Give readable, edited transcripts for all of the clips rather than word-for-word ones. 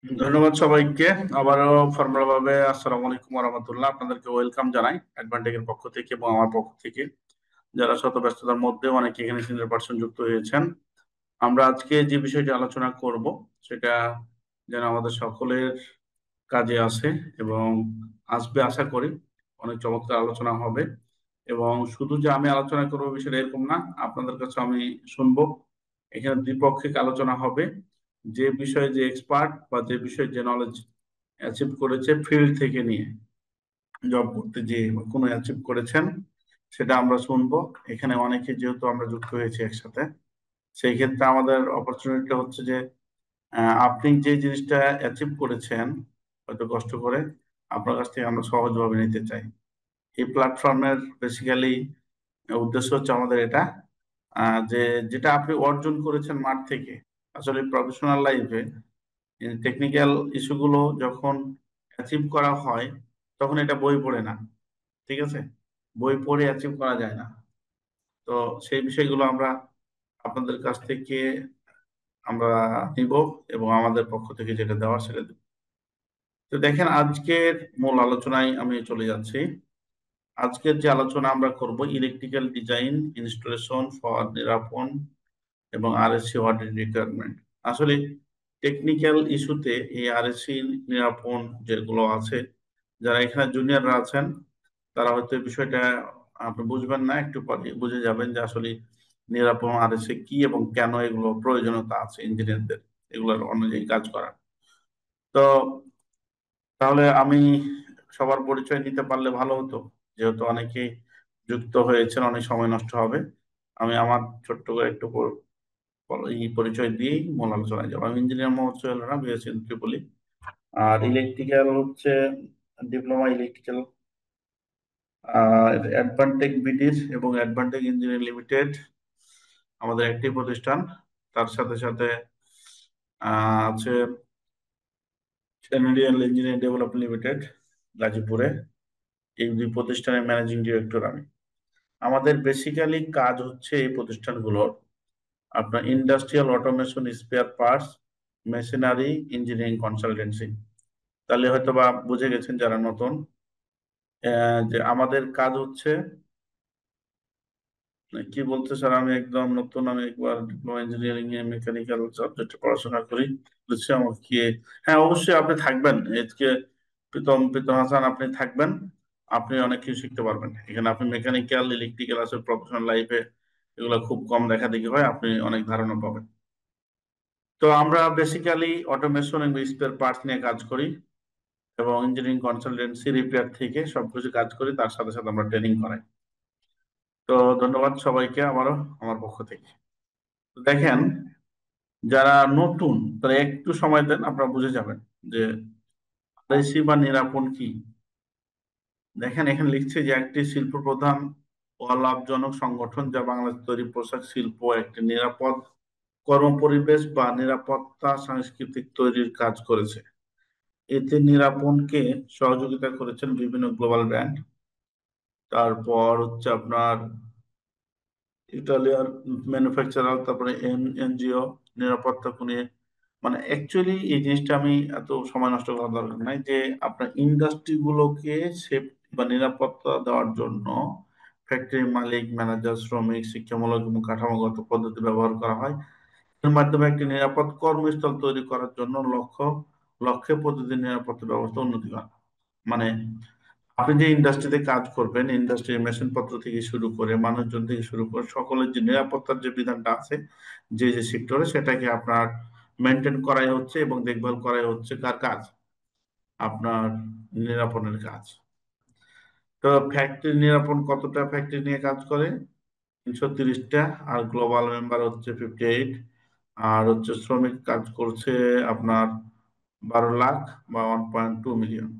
ধন্যবাদ সবাইকে। আবারও ফর্মাল ভাবে আসসালামু আলাইকুম ওয়া রাহমাতুল্লাহ। আপনাদেরকে ওয়েলকাম জানাই অ্যাডভান্টেজের পক্ষ থেকে এবং আমার পক্ষ থেকে। যারা শত ব্যস্ততার মধ্যে অনেকে এখানে সিনিয়র পার্সন যুক্ত হয়েছেন। আমরা আজকে যে বিষয়টি আলোচনা করব সেটা যেন আমাদের সকলের কাজে আসে এবং আসবে আশা করি। অনেক চমৎকার আলোচনা হবে এবং শুধু যে আমি আলোচনা করবো বিষয়টা এরকম না, আপনাদের কাছে আমি শুনবো। এখানে দ্বিপক্ষিক আলোচনা হবে। যে বিষয়ে যে এক্সপার্ট বা যে বিষয়ে যে নলেজ অ্যাচিভ করেছে ফিল্ড থেকে নিয়ে জব করতে যে কোনো অ্যাচিভ করেছেন সেটা আমরা শুনবো। এখানে অনেকে যেহেতু আমরা যুক্ত হয়েছি একসাথে, সেই ক্ষেত্রে আমাদের অপরচুনিটি হচ্ছে যে আপনি যে জিনিসটা অ্যাচিভ করেছেন হয়তো কষ্ট করে, আপনার কাছ থেকে আমরা সহজভাবে নিতে চাই। এই প্ল্যাটফর্মের বেসিক্যালি উদ্দেশ্য হচ্ছে আমাদের এটা, যে যেটা আপনি অর্জন করেছেন মাঠ থেকে। আসলে প্রফেশনাল লাইফে টেকনিক্যাল ইস্যুগুলো যখন অ্যাচিভ করা হয় তখন এটা বই পড়ে না, ঠিক আছে? বই পড়ে অ্যাচিভ করা যায় না। তো সেই বিষয়গুলো আমরা আপনাদের কাছ থেকে আমরা নিব এবং আমাদের পক্ষ থেকে যেটা দেওয়ার সেটা দেব। তো দেখেন, আজকের মূল আলোচনায় আমি চলে যাচ্ছি। আজকের যে আলোচনা আমরা করব, ইলেকট্রিক্যাল ডিজাইন ইনস্টলেশন ফর নিরাপন এবং আরএসসি অডিট রিকোয়ারমেন্ট। আসলে টেকনিক্যাল ইস্যুতে এই আরএসসি নিরাপন যেগুলো আছে, যারা এখানে জুনিয়ররা আছেন তারা হয়তো এই বিষয়টা আপনি বুঝবেন না, একটু পরে বুঝে যাবেন যে আসলে নিরাপন আরএসসি কি এবং কেন এগুলো প্রয়োজনীয়তা আছে ইঞ্জিনিয়ারদের এগুলোর অনুযায়ী কাজ করার। তো তাহলে আমি সবার পরিচয় নিতে পারলে ভালো হতো, যেহেতু অনেকেই যুক্ত হয়েছেন, অনেক সময় নষ্ট হবে। আমি আমার ছোট্ট করে একটু এই পরিচয় দিয়েই মূল আলোচনায় যাবো। আমি engineer Mohammad Sohel Rana, BSc triple E. আর ইলেকট্রিক্যাল হচ্ছে ডিপ্লোমা ইলেকট্রিক্যাল অ্যাডভান্টেক বিডির এবং অ্যাডভান্টেক ইঞ্জিনিয়ারিং লিমিটেড আমাদের একটি প্রতিষ্ঠান। তার সাথে সাথে আছে ইন্ডিয়ান ইঞ্জিনিয়ারিং ডেভেলপমেন্ট লিমিটেড গাজীপুরে। এই দুই প্রতিষ্ঠানের ম্যানেজিং ডিরেক্টর আমি। আমাদের বেসিক্যালি কাজ হচ্ছে এই প্রতিষ্ঠানগুলোর আপনার industrial automation, spare parts, machinery, engineering consultancy. তাহলে হয়তো বা বুঝে গেছেন যারা নতুন, যে আমাদের কাজ হচ্ছে কি বলতে স্যার, আমি একদম নতুন, আমি একবার ডিপ্লোমা ইঞ্জিনিয়ারিং এ মেকানিক্যাল সাবজেক্টে পড়াশোনা করি, বুঝছি আমার কি। হ্যাঁ, অবশ্যই আপনি থাকবেন আজকে, প্রীতম প্রীতম হাসান, আপনি থাকবেন। আপনি অনেক কিছু শিখতে পারবেন এখানে। আপনি মেকানিক্যাল ইলেকট্রিক্যাল আছে প্রফেশনাল লাইফে, এগুলো খুব কম দেখা দেখি হয়, আপনি অনেক ধারণা পাবেন। তো আমরা বেসিক্যালি অটোমেশন এবং স্পেয়ার পার্টস নিয়ে কাজ করি এবং ইঞ্জিনিয়ারিং কনসালটেন্সি রিপেয়ার থেকে সবকিছু কাজ করি, তার সাথে সাথে আমরা ট্রেনিং করাই। তো ধন্যবাদ সবাইকে আবারও আমার পক্ষ থেকে। তো দেখেন, যারা নতুন তারা একটু সময় দেন, আপনারা বুঝে যাবেন যে আরআইসি বা নিরাপন কি। দেখেন, এখানে লিখছে যে একটি শিল্প প্রধান ও লাভজনক সংগঠন যা বাংলাদেশ তৈরি পোশাক শিল্প একটি নিরাপদ কর্মপরিবেশ বা নিরাপত্তা সাংস্কৃতিক তৈরির কাজ করেছে। এতে নিরাপনকে সহযোগিতা করেছেন বিভিন্ন গ্লোবাল ব্র্যান্ড। তারপর হচ্ছে আপনার ইটালিয়ান ম্যানুফ্যাকচারার, তারপরে এনজিও নিরাপত্তা নিয়ে। মানে অ্যাকচুয়ালি এই জিনিসটা আমি এত সময় নষ্ট করার দরকার নাই, যে আপনার ইন্ডাস্ট্রি গুলোকে সেফটি বা নিরাপত্তা দেওয়ার জন্য ফ্যাক্টরি মালিক, ম্যানেজার, শ্রমিক, শিক্ষামূলক এবং কাঠামোগত পদ্ধতি ব্যবহার করা হয়। এর মাধ্যমে একটি নিরাপদ কর্মস্থল তৈরি করার জন্য লক্ষ্যে প্রতিদিন নিরাপত্তা ব্যবস্থা উন্নতি করা। মানে আপনি যে ইন্ডাস্ট্রিতে কাজ করবেন, ইন্ডাস্ট্রির মেশিনপত্র থেকে শুরু করে মানুষজন থেকে শুরু করে সকলের যে নিরাপত্তার যে বিধানটা আছে যে যে সেক্টরে, সেটাকে আপনার মেনটেন করাই হচ্ছে এবং দেখভাল করাই হচ্ছে কার কাজ, আপনার নিরাপনের কাজ। তো ফ্যাক্টরি নিরাপন কতটা ফ্যাক্টরি নিয়ে কাজ করে? 330টা। আর গ্লোবাল মেম্বার হচ্ছে 58। আর হচ্ছে শ্রমিক কাজ করছে আপনার 12 লাখ বা 1.2 মিলিয়ন।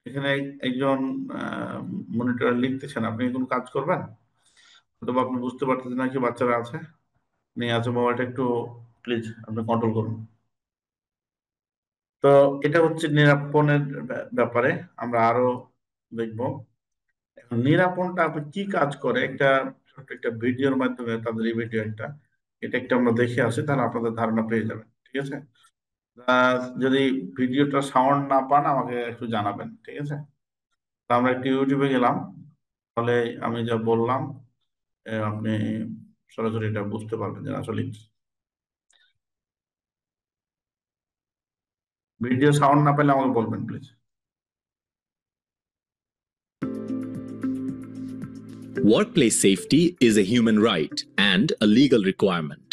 এখানে একজন মনিটর লিখতেছেন, আপনি এখন কাজ করবেন, অথবা আপনি বুঝতে পারতেছেন না, কি বাচ্চারা আছে নিয়ে আছে, মোবাইলটা একটু প্লিজ আপনি কন্ট্রোল করুন। তো এটা হচ্ছে নিরাপনের ব্যাপারে আমরা আরো দেখবো। এখন নিরাপনটা আপনি কি কাজ করে, একটা ছোট্ট একটা ভিডিওর মাধ্যমে, তাদের এই ভিডিও একটা, এটা একটা আমরা দেখে আসি, তাহলে আপনাদের ধারণা পেয়ে যাবেন, ঠিক আছে? যদি ভিডিওটা সাউন্ড না পান আমাকে একটু জানাবেন, ঠিক আছে? তো আমরা একটু ইউটিউবে গেলাম, তাহলে আমি যা বললাম আপনি সরাসরি এটা বুঝতে পারবেন যে আসলে ভিডিও সাউন্ড না পেলে আমাকে বলবেন please. Workplace safety is a human right and a legal requirement.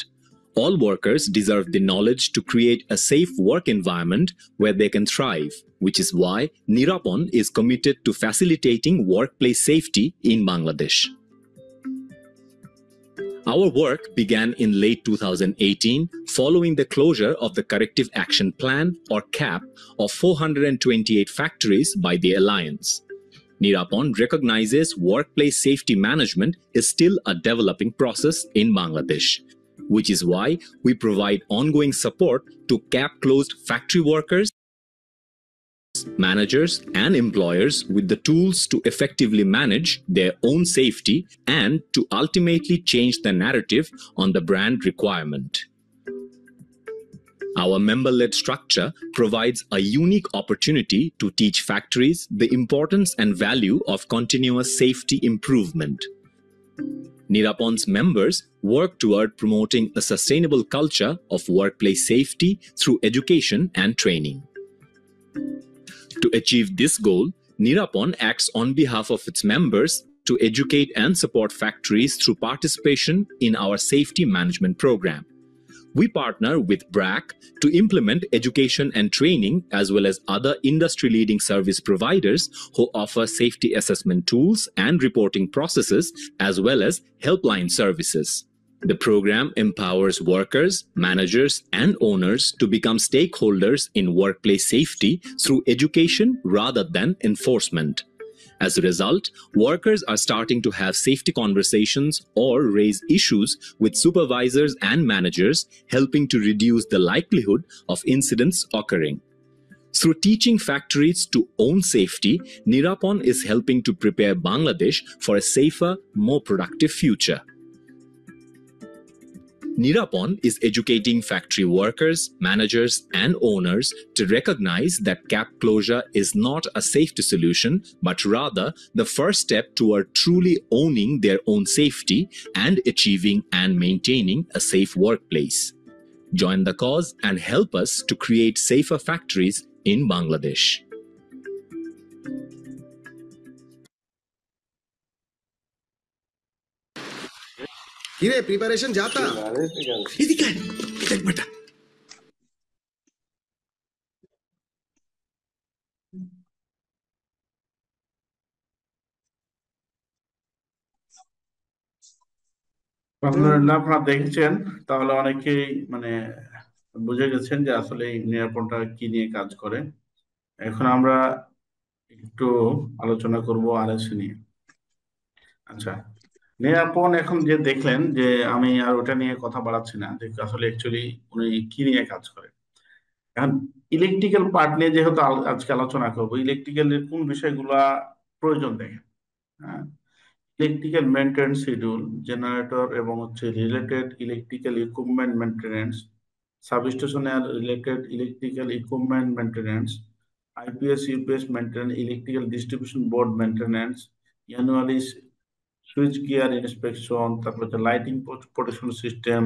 All workers deserve the knowledge to create a safe work environment where they can thrive, which is why Nirapon is committed to facilitating workplace safety in Bangladesh. Our work began in late 2018 following the closure of the Corrective Action Plan, or CAP, of 428 factories by the Alliance. Nirapon recognizes workplace safety management is still a developing process in Bangladesh, which is why we provide ongoing support to CAP-closed factory workers, managers, and employers with the tools to effectively manage their own safety and to ultimately change the narrative on the brand requirement. Our member-led structure provides a unique opportunity to teach factories the importance and value of continuous safety improvement. Nirapon's members work toward promoting a sustainable culture of workplace safety through education and training. To achieve this goal, Nirapon acts on behalf of its members to educate and support factories through participation in our safety management program. We partner with BRAC to implement education and training, as well as other industry-leading service providers who offer safety assessment tools and reporting processes, as well as helpline services. The program empowers workers, managers, and owners to become stakeholders in workplace safety through education rather than enforcement. As a result, workers are starting to have safety conversations or raise issues with supervisors and managers, helping to reduce the likelihood of incidents occurring. Through teaching factories to own safety, Nirapon is helping to prepare Bangladesh for a safer, more productive future. Nirapon is educating factory workers, managers, and owners to recognize that CAP closure is not a safety solution, but rather the first step toward truly owning their own safety and achieving and maintaining a safe workplace. Join the cause and help us to create safer factories in Bangladesh. কিরে preparation যাতা এদিকে আয়, দেখ বেটা আলহামদুলিল্লাহ, আপনারা দেখেছেন, তাহলে অনেকেই মানে বুঝে গেছেন যে আসলে এই নিরাপনটা কি নিয়ে কাজ করে। এখন আমরা একটু আলোচনা করব আরএসসি নিয়ে। আচ্ছা, নিরাপন এখন যে দেখলেন যে আমি আর ওটা নিয়ে কথা বাড়াচ্ছি না, যে আসলে অ্যাকচুয়ালি উনি কি নিয়ে কাজ করে। এখন ইলেকট্রিক্যাল পার্ট নিয়ে যেহেতু আজকে আলোচনা করবো, ইলেকট্রিক্যালের কোন বিষয়গুলা প্রয়োজন দেখেন। হ্যাঁ, ইলেকট্রিক্যাল মেইনটেনেন্স শিডিউল, জেনারেটর এবং হচ্ছে রিলেটেড ইলেকট্রিক্যাল ইকুইপমেন্ট মেইনটেনেন্স, সাবস্টেশনের related electrical equipment maintenance, IPS UPS maintenance, electrical distribution board maintenance, annually switch gear inspection, তারপর হচ্ছে lighting protection system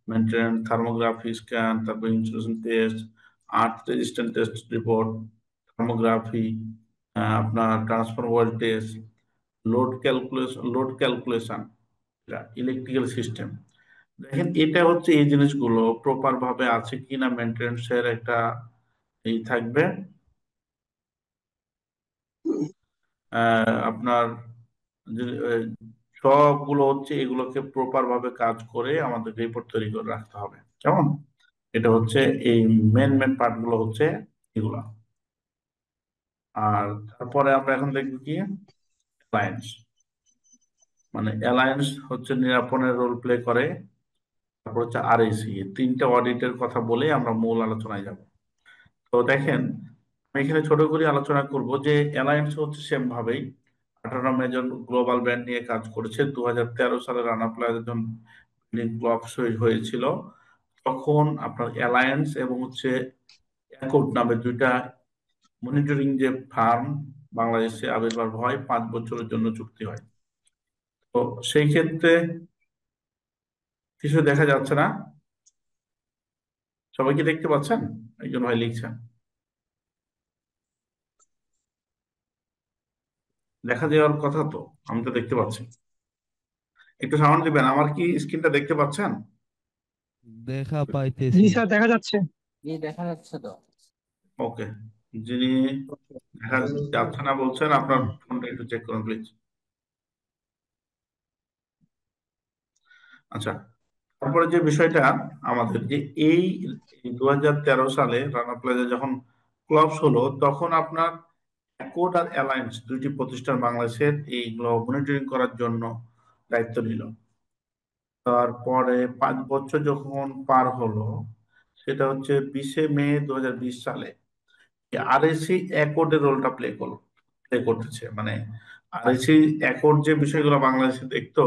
maintenance, thermography scan, তারপর insulation test, earth resistant test report, thermography, আপনার transfer voltage, load calculation, electrical system. দেখেন, এটা হচ্ছে এই জিনিসগুলো proper ভাবে আছে কিনা মেনটেন্স এর একটা এই থাকবে। আপনার সবগুলো হচ্ছে এগুলোকে প্রপার ভাবে কাজ করে আমাদের রিপোর্ট তৈরি করে রাখতে হবে, কেমন? এটা হচ্ছে এই মেন মেন পার্ট গুলো হচ্ছে এগুলা। আর তারপরে আমরা এখন দেখবো কি অ্যালায়েন্স, মানে অ্যালায়েন্স হচ্ছে নিরাপনের রোল প্লে করে। তারপর হচ্ছে আরএসি, তিনটা অডিটের কথা বলে আমরা মূল আলোচনায় যাব। তো দেখেন, আমি এখানে ছোট করে আলোচনা করব যে অ্যালায়েন্স হচ্ছে সেম ভাবেই 18 মেজর গ্লোবাল ব্র্যান্ড নিয়ে কাজ করেছে। 2013 সালে রানা প্লাজা যখন ব্লক হয়েছিল, তখন আপনার অ্যালায়েন্স এবং হচ্ছে অ্যাকর্ড নামে দুইটা মনিটরিং যে ফার্ম বাংলাদেশে আবির্ভাব হয়, 5 বছরের জন্য চুক্তি হয়। তো সেই ক্ষেত্রে কিছু দেখা যাচ্ছে না, সবাই কি দেখতে পাচ্ছেন? একজন ভাই লিখছেন, দেখা যাওয়ার কথা তো, আমি তো দেখতে পাচ্ছি। একটু সাউন্ড দিবেন, আমার কি স্ক্রিনটা দেখতে পাচ্ছেন? দেখা জি পাইতেছি। স্যার, দেখা যাচ্ছে। ওকে, যিনি দেখা যাচ্ছে না বলছেন, আপনার ফোনটা একটু চেক করুন প্লিজ। আচ্ছা, তারপরে যে বিষয়টা আমাদের যে এই 2013 সালে রানা প্লাজা যখন ক্লপস হলো, তখন আপনার অ্যাকর্ড আর অ্যালায়েন্স দুইটি প্রতিষ্ঠান বাংলাদেশের এইগুলো মনিটরিং করার জন্য দায়িত্ব নিল। তারপরে 5 বছর যখন পার হলো, সেটা হচ্ছে 20 মে 2020 সালে আরএসি অ্যাকর্ডের রোলটা প্লে করতেছে। মানে আরএসি অ্যাকর্ড যে বিষয়গুলো বাংলাদেশে দেখতো,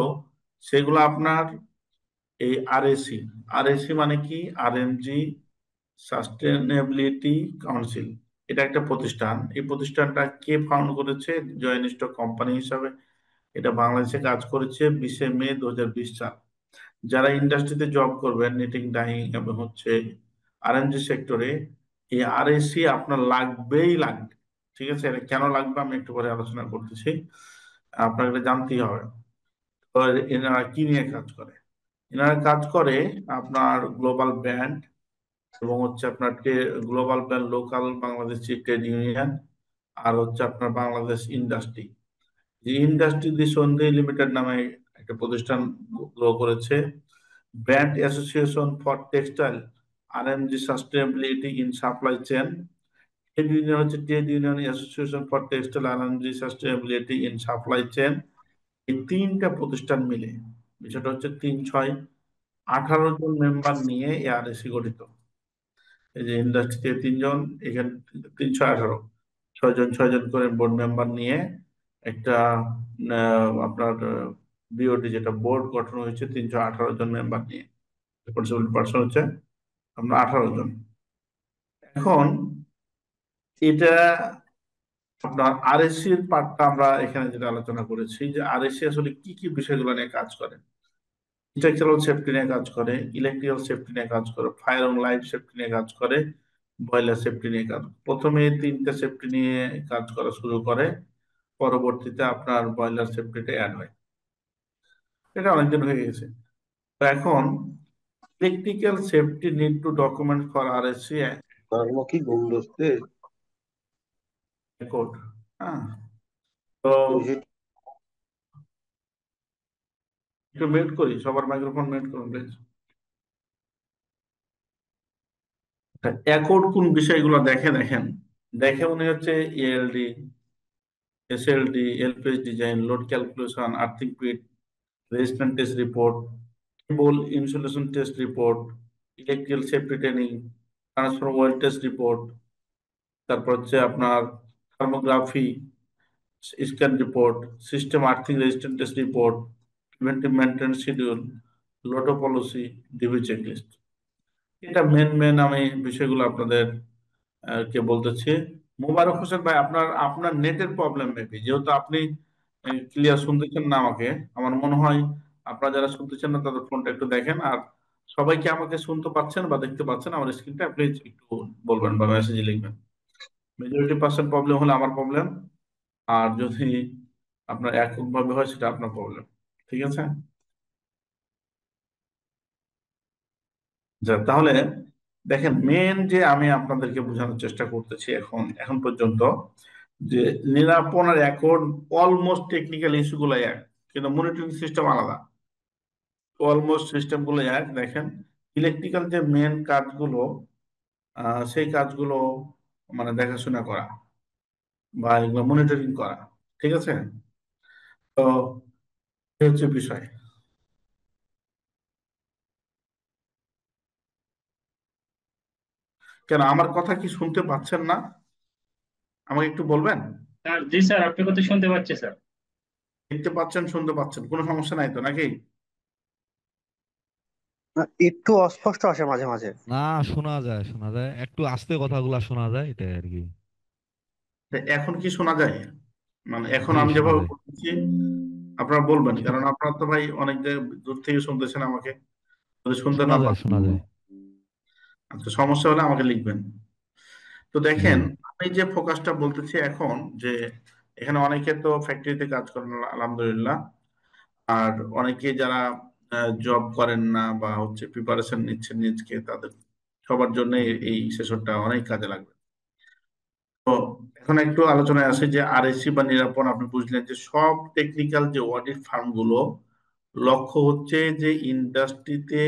সেগুলো আপনার এই আরএসি, আরএসি মানে কি, আরএমজি সাস্টেনেবিলিটি কাউন্সিল, এটা একটা প্রতিষ্ঠান। এই প্রতিষ্ঠানটা কে ফাউন্ড করেছে? জয়েন্ট স্টক কোম্পানি হিসাবে এটা বাংলাদেশে কাজ করেছে 20 মে 2020 সাল। যারা ইন্ডাস্ট্রিতে জব করবেন, নিটিং ডাইং এবং হচ্ছে আরএমজি সেক্টরে, এই আরএসি আপনার লাগবেই লাগবে। ঠিক আছে, এটা কেন লাগবে আমি একটু পরে আলোচনা করতেছি, আপনাকে এটা জানতেই হবে। তো এনারা কি নিয়ে কাজ করে? এনারা কাজ করে আপনার গ্লোবাল ব্র্যান্ড এবং হচ্ছে আপনার global brand, local Bangladesh trade union, আর হচ্ছে আপনার বাংলাদেশ ইন্ডাস্ট্রি। যে ইন্ডাস্ট্রি দি সন্ধি লিমিটেড নামে একটা প্রতিষ্ঠান গ্রো করেছে, brand association for textile RMG sustainability in supply chain, trade union হচ্ছে trade union association for textile RMG sustainability in supply chain. এই তিনটা প্রতিষ্ঠান মিলে, বিষয়টা হচ্ছে 3, 6, 18 জন মেম্বার নিয়ে এআরএসি গঠিত। এই যে ইন্ডাস্ট্রিতে 3 জন, এখানে 3, 6, 18, 6 জন 6 জন করে বোর্ড মেম্বার নিয়ে একটা আপনার বিওডি যেটা বোর্ড গঠন হয়েছে 318 জন মেম্বার নিয়ে। রেসপন্সিবল পার্সন হচ্ছে আপনার 18 জন। এখন এটা আপনার আরএসসি এর পার্টটা আমরা এখানে যেটা আলোচনা করেছি, যে আরএসসি আসলে কি কি বিষয়গুলো নিয়ে কাজ করে। স্ট্রাকচারাল সেফটি নিয়ে কাজ করে, ইলেকট্রিক্যাল সেফটি নিয়ে কাজ করে, ফায়ার এবং লাইট সেফটি নিয়ে কাজ করে, বয়লার সেফটি নিয়ে কাজ। প্রথমে এই তিনটা সেফটি নিয়ে কাজ করা শুরু করে, পরবর্তীতে আপনার বয়লার সেফটিটা অ্যাড হয়। এটা অনেকদিন হয়ে গেছে। তো এখন electrical safety need to document for RSC কর্ম কি ঘুম দোস্তে কোড। হ্যাঁ, তো একটু মিউট করি, সবার মাইক্রোফোন মিউট করুন প্লিজ। অ্যাকর্ড কোন বিষয়গুলো দেখে দেখেন, দেখে মনে হচ্ছে ALD, SLD, LPS design, load calculation, earthing pit, resistant test report, cable insulation test report, electrical safety training, transformer oil test report, তারপর হচ্ছে আপনার thermography scan report, system earthing resistant test report, preventive maintenance schedule, LOTO policy, DB checklist. এটা main main আমি বিষয়গুলো আপনাদের কে বলতেছি। মোবারক হোসেন ভাই, আপনার আপনার নেটের প্রবলেম মেবি, যেহেতু আপনি ক্লিয়ার শুনতেছেন না আমাকে। আমার মনে হয় আপনারা যারা শুনতেছেন না তাদের ফোনটা একটু দেখেন। আর সবাই কি আমাকে শুনতে পাচ্ছেন বা দেখতে পাচ্ছেন আমার স্ক্রিনটা, প্লিজ একটু বলবেন বা মেসেজে লিখবেন। মেজরিটি পার্সেন্ট প্রবলেম হলে আমার প্রবলেম, আর যদি আপনার এককভাবে হয় সেটা আপনার প্রবলেম। ঠিক আছে, তাহলে দেখেন, মেন যে আমি আপনাদেরকে বোঝানোর চেষ্টা করতেছি এখন এখন পর্যন্ত, যে নিরাপন আর অ্যাকর্ড অলমোস্ট টেকনিক্যাল ইস্যু গুলো এক, কিন্তু মনিটরিং সিস্টেম আলাদা। অলমোস্ট সিস্টেম গুলো এক। দেখেন, ইলেকট্রিক্যাল যে মেন কাজগুলো, সেই কাজগুলো মানে দেখাশোনা করা বা এগুলো মনিটরিং করা। ঠিক আছে, তো এই হচ্ছে বিষয়। কেন আমার কথা কি শুনতে পাচ্ছেন না? আমাকে একটু বলবেন। স্যার, জি স্যার, আপনার কথা শুনতে পাচ্ছি স্যার। দেখতে পাচ্ছেন, শুনতে পাচ্ছেন, কোনো সমস্যা নাই তো নাকি? একটু অস্পষ্ট আসে মাঝে মাঝে। না, শোনা যায়, একটু আস্তে কথাগুলা শোনা যায়, এটাই আর কি। তো এখন কি শোনা যায়? মানে এখন জি, আমি শোনা যেভাবে যায়। বলছি আপনারা বলবেন, শু- কারণ আপনারা তো ভাই অনেক দূর থেকে শুনতেছেন আমাকে। যদি শুনতে না পান, শোনা যায়। আচ্ছা, সমস্যা হলে আমাকে লিখবেন। তো জি। দেখেন, আমি যে ফোকাসটা বলতেছি এখন, যে এখানে অনেকে তো ফ্যাক্টরিতে কাজ করেন আলহামদুলিল্লাহ, আর অনেকে যারা জব করেন না বা হচ্ছে প্রিপারেশন নিচ্ছেন নিজকে, তাদের সবার জন্য এই সেশনটা অনেক কাজে লাগবে। তো এখন একটু আলোচনায় আসে যে আরএসসি বা নিরাপণ, আপনি বুঝলেন যে সব টেকনিক্যাল যে অডিট ফার্ম গুলো লক্ষ্য হচ্ছে যে ইন্ডাস্ট্রিকে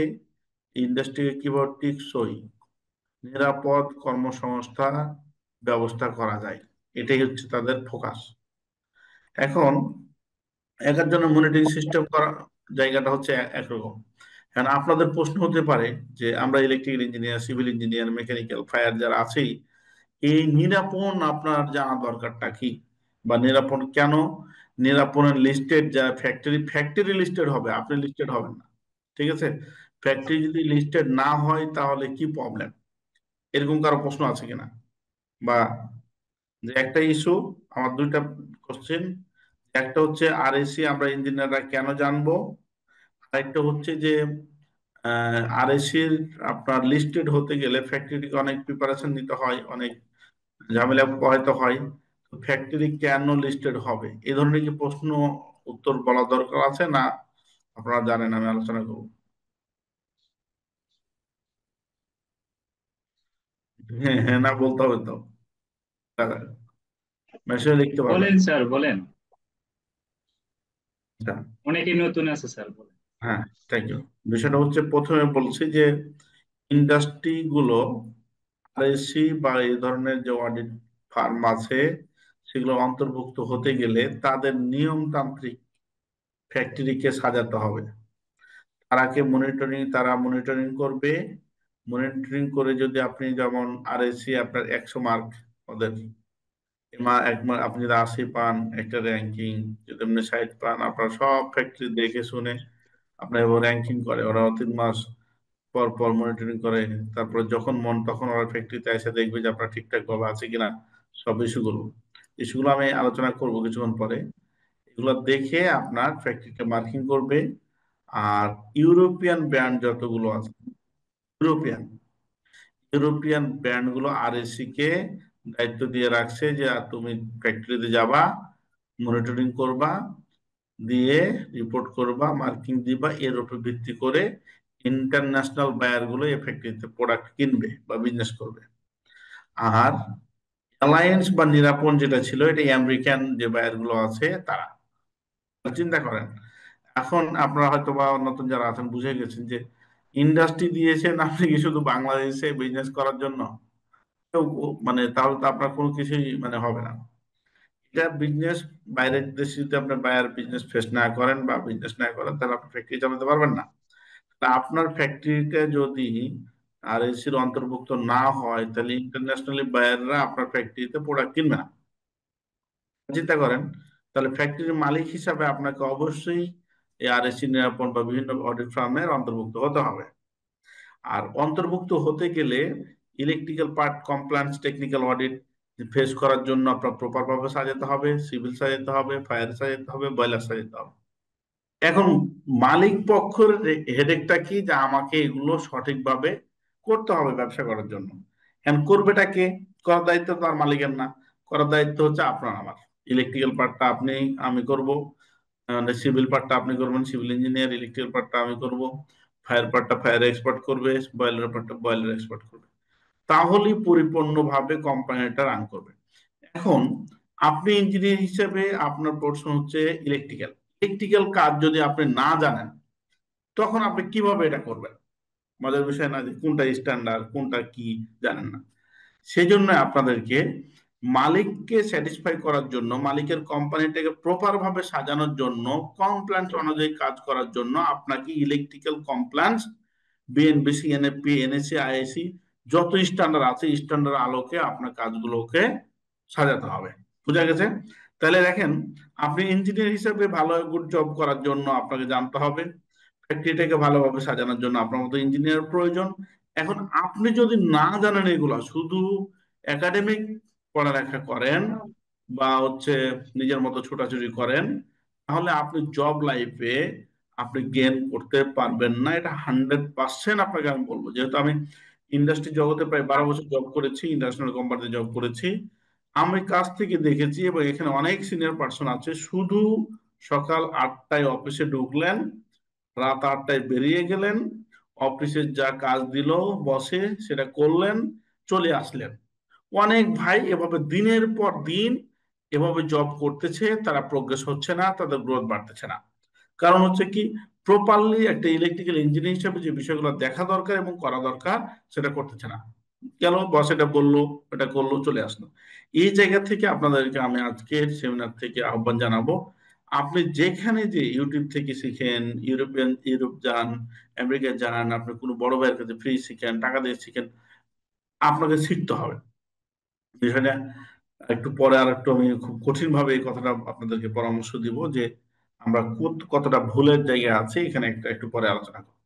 কিভাবে টেকসই নিরাপদ কর্মসংস্থান ব্যবস্থা করা যায়, এটাই হচ্ছে তাদের ফোকাস। এখন একের জন্য মনিটরিং সিস্টেম করা জায়গাটা হচ্ছে একরকম। এখন আপনাদের প্রশ্ন হতে পারে যে আমরা electrical engineer, civil engineer, mechanical, fire যারা আছেই, এই নিরাপণ আপনার জানা দরকারটা কি, বা নিরাপণ কেন? নিরাপণের লিস্টেড যা ফ্যাক্টরি লিস্টেড হবে, আপনি লিস্টেড হবেন না, ঠিক আছে? ফ্যাক্টরি যদি লিস্টেড না হয় তাহলে কি প্রবলেম? এরকম কারো প্রশ্ন আছে কিনা? বা যে একটা ইস্যু, আমার দুইটা কোশ্চেন, একটা হচ্ছে আরএসি আমরা ইঞ্জিনিয়াররা কেন জানবো, আরেকটা হচ্ছে যে আরএসির আপনার লিস্টেড হতে গেলে ফ্যাক্টরিকে অনেক প্রিপারেশন নিতে হয়, অনেক ঝামেলা হয়তো হয়। ফ্যাক্টরি কেন লিস্টেড হবে, এই ধরনের কি প্রশ্ন উত্তর বলা দরকার আছে না? আপনারা জানেন, আমি আলোচনা করবো। হ্যাঁ হ্যাঁ না বলতে হবে তো, মেসেজ লিখতে পারবেন। বলেন স্যার, বলেন। আচ্ছা, অনেকেই নতুন আছে স্যার, বলেন। হ্যাঁ, থ্যাংক ইউ। বিষয়টা হচ্ছে, প্রথমে বলছি যে ইন্ডাস্ট্রি গুলো আরএসসি বা এই ধরনের যে অডিট ফার্ম আছে, সেগুলো অন্তর্ভুক্ত হতে গেলে তাদের নিয়মতান্ত্রিক ফ্যাক্টরিকে সাজাতে হবে। তারা মনিটরিং করবে। মনিটরিং করে যদি আপনি যেমন আরএসসি আপনার 100 মার্ক, ওদের আপনি যদি 80 পান একটা র্যাঙ্কিং, যদি আপনি 60 পান, আপনার সব ফ্যাক্টরি দেখে শুনে আপনার র্যাঙ্কিং করে ওরা 3 মাস পর পর মনিটরিং করে। তারপরে যখন মন তখন ওরা ফ্যাক্টরিতে এসে দেখবে যে আপনার ঠিকঠাক ভাবে আছে কিনা সব ইস্যুগুলো আমি আলোচনা করব কিছুক্ষণ পরে। এগুলো দেখে আপনার ফ্যাক্টরিতে মার্কিং করবে। আর ইউরোপিয়ান ব্র্যান্ড যতগুলো আছে, ইউরোপিয়ান ইউরোপিয়ান ব্র্যান্ড গুলো আরএসসি কে দায়িত্ব দিয়ে রাখছে যে তুমি ফ্যাক্টরিতে যাবা, মনিটরিং করবা, দিয়ে রিপোর্ট করবা, মার্কিং দিবা, এর উপর ভিত্তি করে ইন্টারন্যাশনাল বায়ার গুলো এই ফ্যাক্টরিতে প্রোডাক্ট কিনবে বা বিজনেস করবে। আর অ্যালায়েন্স বা নিরাপন যেটা ছিল, এটা আমেরিকান যে বায়ার গুলো আছে তারা। চিন্তা করেন, এখন আপনারা হয়তো বা নতুন যারা আছেন বুঝে গেছেন যে ইন্ডাস্ট্রি দিয়েছেন আপনি কি শুধু বাংলাদেশে বিজনেস করার জন্য? মানে তাহলে তো আপনার কোনো কিছুই মানে হবে না। এটা বিজনেস, বাইরের দেশে যদি আপনার বায়ার বিজনেস ফেস না করেন বা বিজনেস না করেন, তাহলে আপনি ফ্যাক্টরি চালাতে পারবেন না। তা আপনার ফ্যাক্টরিটা যদি আরএসসির অন্তর্ভুক্ত না হয়, তাহলে ইন্টারন্যাশনালি বায়াররা আপনার ফ্যাক্টরিতে প্রোডাক্ট কিনবে না। চিন্তা করেন, তাহলে ফ্যাক্টরির মালিক হিসাবে আপনাকে অবশ্যই এই আরএসসি নিরাপণ বা বিভিন্ন অডিট ফার্মের অন্তর্ভুক্ত হতে হবে। আর অন্তর্ভুক্ত হতে গেলে electrical part compliance technical audit face করার জন্য আপনার প্রপার ভাবে সাজাতে হবে, সিভিল সাজাতে হবে, ফায়ার সাজাতে হবে, বয়লার সাজাতে হবে। এখন মালিক পক্ষের হেডেকটা কি, যে আমাকে এগুলো সঠিকভাবে করতে হবে ব্যবসা করার জন্য। এখন করবেটা কে? করার দায়িত্ব তো আর মালিকের না, করার দায়িত্ব হচ্ছে আপনার আমার। ইলেকট্রিক্যাল পার্টটা আমি করব, সিভিল পার্টটা আপনি করবেন, সিভিল ইঞ্জিনিয়ার, ইলেকট্রিক্যাল পার্টটা আমি করব, ফায়ার পার্টটা ফায়ার এক্সপার্ট করবে, বয়লার পার্টটা বয়লার এক্সপার্ট করবে। তাহলেই পরিপূর্ণভাবে কোম্পানিটা রান করবে। এখন আপনি ইঞ্জিনিয়ার হিসেবে আপনার প্রশ্ন হচ্ছে ইলেকট্রিক্যাল ইলেকট্রিক্যাল কাজ যদি আপনি না জানেন, তখন আপনি কিভাবে এটা করবেন? মজার বিষয় না যে কোনটা স্ট্যান্ডার্ড কোনটা কি জানেন না। সেই জন্য আপনাদেরকে মালিককে স্যাটিসফাই করার জন্য, মালিকের কোম্পানিটাকে প্রপার ভাবে সাজানোর জন্য, কমপ্লায়েন্স অনুযায়ী কাজ করার জন্য আপনাকে electrical compliance, BNBC, NFP, NSC, ISC যত স্ট্যান্ডার্ড আছে, স্ট্যান্ডার্ড আলোকে আপনার কাজগুলোকে সাজাতে হবে। বুঝা গেছে? তাহলে দেখেন, আপনি ইঞ্জিনিয়ার হিসেবে ভালো গুড জব করার জন্য আপনাকে জানতে হবে ফ্যাক্টরিটাকে ভালোভাবে সাজানোর জন্য আপনার মতো ইঞ্জিনিয়ার প্রয়োজন। এখন আপনি যদি না জানেন এগুলা, শুধু একাডেমিক পড়ালেখা করেন বা হচ্ছে নিজের মতো ছোটাছুটি করেন, তাহলে আপনি জব লাইফে আপনি গেন করতে পারবেন না। এটা 100% আপনাকে আমি বলবো, যেহেতু আমি ইন্ডাস্ট্রি জগতে প্রায় 12 বছর জব করেছি, ইন্টারন্যাশনাল কোম্পানিতে জব করেছি। আমি কাছ থেকে দেখেছি, এবং এখানে অনেক সিনিয়র পার্সন আছে, শুধু সকাল 8টায় অফিসে ঢুকলেন, রাত 8টায় বেরিয়ে গেলেন, অফিসের যা কাজ দিল বসে সেটা করলেন, চলে আসলেন। অনেক ভাই এভাবে দিনের পর দিন এভাবে জব করতেছে, তারা প্রোগ্রেস হচ্ছে না, তাদের গ্রোথ বাড়তেছে না। কারণ হচ্ছে কি, প্রপারলি একটা ইলেকট্রিক্যাল ইঞ্জিনিয়ার হিসেবে যে বিষয়গুলো দেখা দরকার এবং করা দরকার সেটা করতেছে না। গেল, বস এটা বললো, এটা করলো, চলে আসলো। এই জায়গা থেকে আপনাদেরকে আমি আজকের সেমিনার থেকে আহ্বান জানাবো, আপনি যেখানে যে ইউটিউব থেকে শিখেন, ইউরোপ যান, আমেরিকা যান, আপনি কোনো বড় ভাইয়ের কাছে ফ্রি শিখেন, টাকা দিয়ে শিখেন, আপনাকে শিখতে হবে বিষয়টা। একটু পরে আর একটু আমি খুব কঠিন ভাবে এই কথাটা আপনাদেরকে পরামর্শ দিব যে আমরা কতটা ভুলের জায়গা আছে, এখানে একটা একটু পরে আলোচনা করব।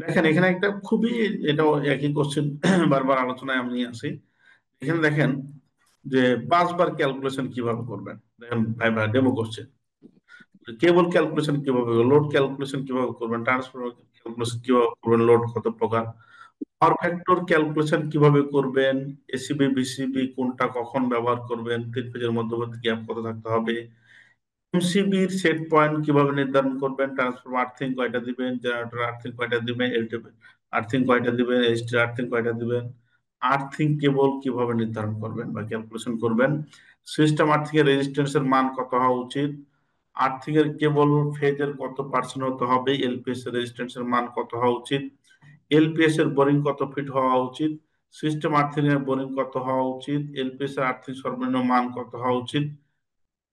দেখেন এখানে একটা খুবই, এটাও একই কোশ্চেন বারবার আলোচনায় আমি নিয়ে আসি। এখানে দেখেন যে 5 বার ক্যালকুলেশন কিভাবে করবেন। দেখেন ভাই ভাই ডেমো কোশ্চেন, কেবল ক্যালকুলেশন কিভাবে, লোড ক্যালকুলেশন কিভাবে করবেন, ট্রান্সফরমার ক্যালকুলেশন কিভাবে করবেন, লোড কত প্রকার, পাওয়ার ফ্যাক্টর ক্যালকুলেশন কিভাবে করবেন, এসিবি বিসিবি কোনটা কখন ব্যবহার করবেন, তিন ফেজের মধ্যবর্তী গ্যাপ কত থাকতে হবে, এমসিবির সেট পয়েন্ট কিভাবে নির্ধারণ করবেন, ট্রান্সফরমার আর্থিং কয়টা দিবেন, জেনারেটর আর্থিং কয়টা দিবেন, এলটিভি আর্থিং কয়টা দিবেন, এসটি আর্থিং কয়টা দিবেন, আর্থিং কেবল কিভাবে নির্ধারণ করবেন বা ক্যালকুলেশন করবেন, সিস্টেম আর্থিং এর রেজিস্ট্যান্সের মান কত হওয়া উচিত, আর্থিং এর কেবল ফেজের কত পার্সেন্ট হতে হবে, এলপিএস এর রেজিস্ট্যান্সের মান কত হওয়া উচিত, এলপিএস এর বোরিং কত ফিট হওয়া উচিত, সিস্টেম আর্থিং এর বোরিং কত হওয়া উচিত, এলপিএস এর আর্থিং সর্বনিম্ন মান কত হওয়া উচিত,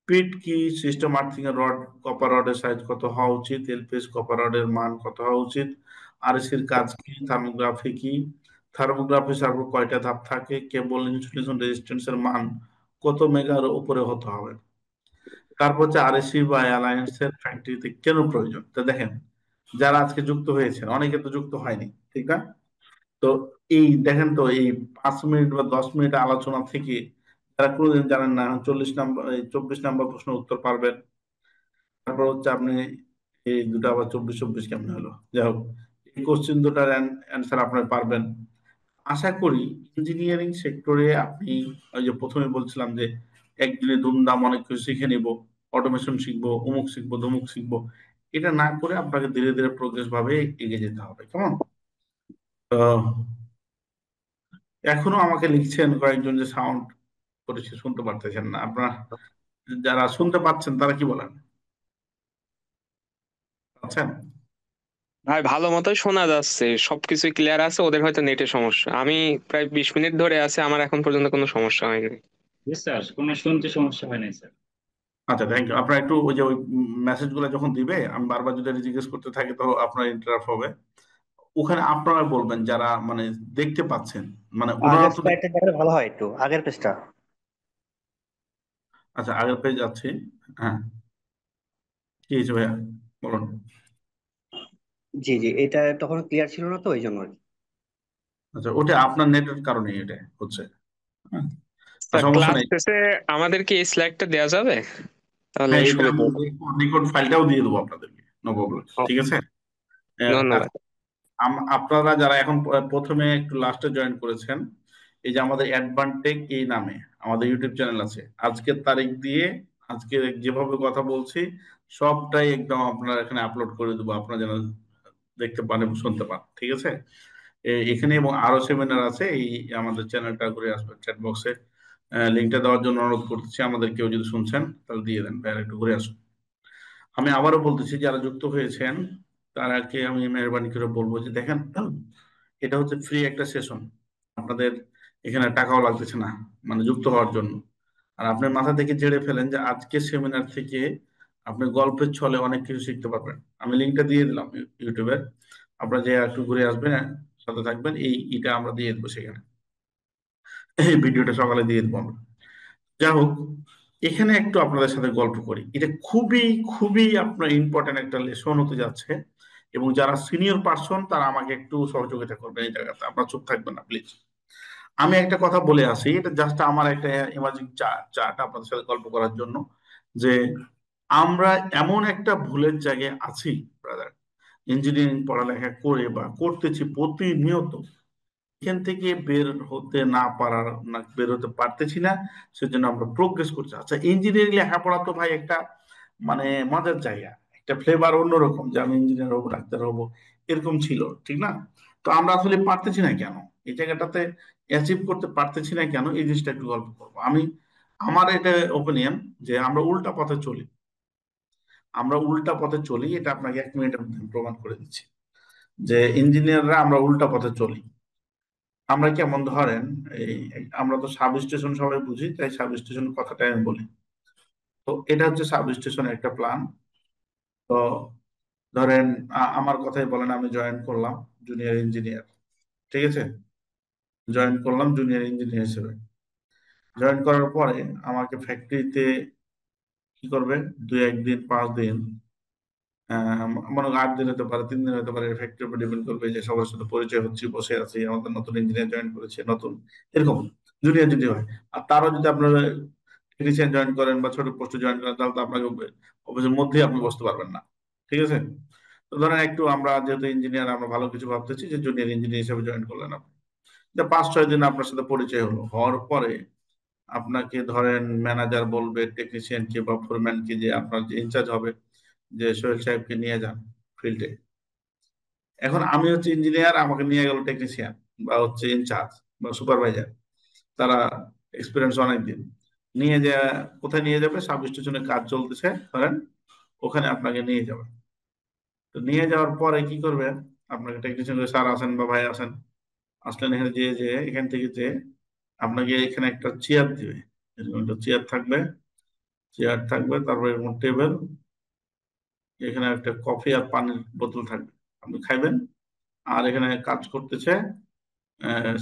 পিট কি, সিস্টেম আর্থিং এর রড, কপার রডের সাইজ কত হওয়া উচিত, এলপিএস কপার রডের মান কত হওয়া উচিত, আরএসির কাজ কি, থার্মোগ্রাফি কি, থার্মোগ্রাফি সার্ভো কয়টা ধাপ থাকে, কেবল ইনসুলেশন রেজিস্ট্যান্স এর মান কত মেগার উপরে হতে হবে, তারপর হচ্ছে আরএসি বা অ্যালায়েন্স এর ফ্যাক্টরিতে কেন প্রয়োজন। তো দেখেন, যারা আজকে যুক্ত হয়েছেন, অনেকে তো যুক্ত হয়নি, ঠিক না? তো এই দেখেন তো, এই 5 মিনিট বা 10 মিনিট আলোচনা থেকে যারা কোনোদিন জানেন না, 40 নাম্বার 24 নাম্বার প্রশ্ন উত্তর পারবেন। তারপর হচ্ছে আপনি এই দুটো আবার 24 24 কেমন হলো, যাই হোক, এই কোশ্চেন দুটার অ্যান্সার আপনার পারবেন। আশা করি ইঞ্জিনিয়ারিং সেক্টরে আপনি, ওই যে প্রথমে বলছিলাম যে একদিনে দুমদাম অনেক কিছু শিখে নিব, অটোমেশন শিখবো, অমুক শিখবো, তমুক শিখবো, এটা না করে আপনাকে ধীরে ধীরে প্রোগ্রেস ভাবে এগিয়ে যেতে হবে, কেমন? তো এখনো আমাকে লিখছেন কয়েকজন যে সাউন্ড করেছে, শুনতে পারতেছেন না। আপনারা যারা শুনতে পাচ্ছেন তারা কি বলেন, পাচ্ছেন? ভাই ভালো মতোই শোনা যাচ্ছে, সবকিছু ক্লিয়ার আছে। ওদের হয়তো নেটের সমস্যা। আমি প্রায় 20 মিনিট ধরে আছি, আমার এখন পর্যন্ত কোনো সমস্যা হয়নি। জি স্যার, কোনো শুনতে সমস্যা হয় নাই স্যার। আচ্ছা, থ্যাংক ইউ। আপনারা একটু ওই যে ওই মেসেজ গুলো যখন দিবে, আমি বারবার যদি জিজ্ঞেস করতে থাকি তো আপনার ইন্টারাপ্ট হবে। ওখানে আপনারা বলবেন যারা মানে দেখতে পাচ্ছেন, মানে ওনারা আগের তো স্লাইডটা দেখলে ভালো হয়, একটু আগের পেজটা। আচ্ছা, আগের পেজ যাচ্ছি। হ্যাঁ, কি হয়েছে ভাইয়া, বলুন। জি জি, এটা তখন ক্লিয়ার ছিল না তো, এই জন্য আর কি। আচ্ছা, ওটা আপনার নেটের কারণে এটা হচ্ছে। হ্যাঁ, স্যার সমস্যা ক্লাস নেই। শেষে আমাদেরকে এই স্লাইডটা দেওয়া যাবে, তাহলে হ্যাঁ, এই এটা সুবিধা আমি হতো। রেকর্ড ফাইলটাও দিয়ে দেবো আপনাদেরকে, নো প্রবলেম, ও, ঠিক আছে? ধন্যবাদ। আপনারা যারা এখন প্রথমে একটু লাস্টে জয়েন করেছেন, এই যে আমাদের অ্যাডভান্টেক এই নামে আমাদের ইউটিউব চ্যানেল আছে, আজকের তারিখ দিয়ে আজকে যেভাবে কথা বলছি সবটাই একদম আপনার এখানে আপলোড করে দেবো, আপনারা যেন দেখতে পান এবং শুনতে পান, ঠিক আছে? এখানে এবং আরো সেমিনার আছে, এই আমাদের চ্যানেলটা ঘুরে আসবেন, চ্যাট বক্সে লিঙ্কটা দেওয়ার জন্য অনুরোধ করতেছি। আমাদের কেউ যদি শুনছেন তাহলে দিয়ে দেন, ভাইয়া একটু ঘুরে আসুন। আমি আবারও বলতেছি, যারা যুক্ত হয়েছেন তারাকে আমি মেহরবানি করে বলবো যে দেখেন, এটা হচ্ছে ফ্রি একটা সেশন, আপনাদের এখানে টাকাও লাগতেছে না মানে যুক্ত হওয়ার জন্য। আর আপনি মাথা থেকে ঝেড়ে ফেলেন যে আজকের সেমিনার থেকে আপনি গল্পের ছলে অনেক কিছু শিখতে পারবেন। আমি লিঙ্কটা দিয়ে দিলাম ইউটিউবের, আপনারা যে একটু ঘুরে আসবেন, সাথে থাকবেন, এটা আমরা দিয়ে দেবো সেখানে, এই ভিডিওটা সকালে দিয়ে দেবো আমরা। যাই হোক, এখানে একটু আপনাদের সাথে গল্প করি, এটা খুবই খুবই আপনার ইম্পর্টেন্ট একটা লেসন হতে যাচ্ছে। এবং যারা সিনিয়র পার্সন তারা আমাকে একটু সহযোগিতা করবেন এই জায়গাতে, আপনারা চুপ থাকবেন না প্লিজ। আমি একটা কথা বলে আসি, এটা জাস্ট আমার একটা ইমাজিং চার্ট আপনাদের সাথে গল্প করার জন্য, যে আমরা এমন একটা ভুলের জায়গায় আছি ব্রাদার, ইঞ্জিনিয়ারিং পড়ালেখা করে বা করতেছি প্রতিনিয়ত, এখান থেকে বের হতে না পারার, না বের হতে পারতেছি না, সেজন্য আমরা প্রোগ্রেস করছি। আচ্ছা, ইঞ্জিনিয়ারিং লেখাপড়া তো ভাই একটা মানে মজার জায়গা, একটা ফ্লেভার অন্যরকম, যে আমি ইঞ্জিনিয়ার হবো, ডাক্তার হবো, এরকম ছিল, ঠিক না? তো আমরা আসলে পারতেছি না কেন এই জায়গাটাতে অ্যাচিভ করতে পারতেছি না কেন, এই জিনিসটা একটু গল্প করবো আমি। আমার এটা ওপিনিয়ন যে আমরা উল্টা পথে চলি, আমরা উল্টা পথে চলি, এটা আপনাকে 1 মিনিটের মধ্যে আমি প্রমাণ করে দিচ্ছি যে ইঞ্জিনিয়াররা আমরা উল্টা পথে চলি। আমরা কেমন ধরেন, এই আমরা তো সাব স্টেশন সবাই বুঝি, তাই সাব স্টেশন কথাটাই আমি বলি। তো এটা হচ্ছে সাব স্টেশনের একটা প্ল্যান। তো ধরেন আমার কথাই বলেন, আমি জয়েন করলাম জুনিয়র ইঞ্জিনিয়ার, ঠিক আছে? জয়েন করলাম জুনিয়র ইঞ্জিনিয়ার হিসেবে। জয়েন করার পরে আমাকে ফ্যাক্টরিতে কি করবে, 2-1 দিন 5 দিন, মনে হয় 8 দিন হতে পারে, 3 দিন হতে পারে, ফ্যাক্টরির উপর ডিপেন্ড করবে, যে সবার সাথে পরিচয় হচ্ছে, বসে আছি, আমাদের নতুন ইঞ্জিনিয়ার জয়েন করেছে, নতুন এরকম জুনিয়র যদি হয়। আর তারও যদি আপনারা টেকনিশিয়ান জয়েন করেন বা ছোট পোস্টে জয়েন করেন, তাহলে তো আপনাকে অফিসের মধ্যেই আপনি বসতে পারবেন না, ঠিক আছে? তো ধরেন একটু আমরা যেহেতু ইঞ্জিনিয়ার, আমরা ভালো কিছু ভাবতেছি, যে জুনিয়র ইঞ্জিনিয়ার হিসেবে জয়েন করলেন আপনি, যে 5-6 দিন আপনার সাথে পরিচয় হলো, হওয়ার পরে আপনাকে ধরেন ম্যানেজার বলবে টেকনিশিয়ানকে বা ফোরম্যানকে, যে আপনার যে ইনচার্জ হবে, যে সোহেল সাহেবকে নিয়ে যান ফিল্ডে। এখন আমি হচ্ছে ইঞ্জিনিয়ার, আমাকে নিয়ে গেল টেকনিশিয়ান বা হচ্ছে ইনচার্জ বা সুপারভাইজার, তারা এক্সপিরিয়েন্স অনেকদিন, নিয়ে যা কোথায় নিয়ে যাবে, সাব স্টেশনে কাজ চলতেছে ধরেন, ওখানে আপনাকে নিয়ে যাবে। তো নিয়ে যাওয়ার পরে কি করবে, আপনাকে টেকনিশিয়ান স্যার আছেন বা ভাই আছেন, আসলেন এখানে, যে এখান থেকে যে আপনাকে এখানে একটা চেয়ার দিবে, এরকম একটা চেয়ার থাকবে, চেয়ার থাকবে, তারপরে এরকম টেবিল, এখানে একটা কফি আর পানির বোতল থাকবে, আপনি খাইবেন। আর এখানে কাজ করতেছে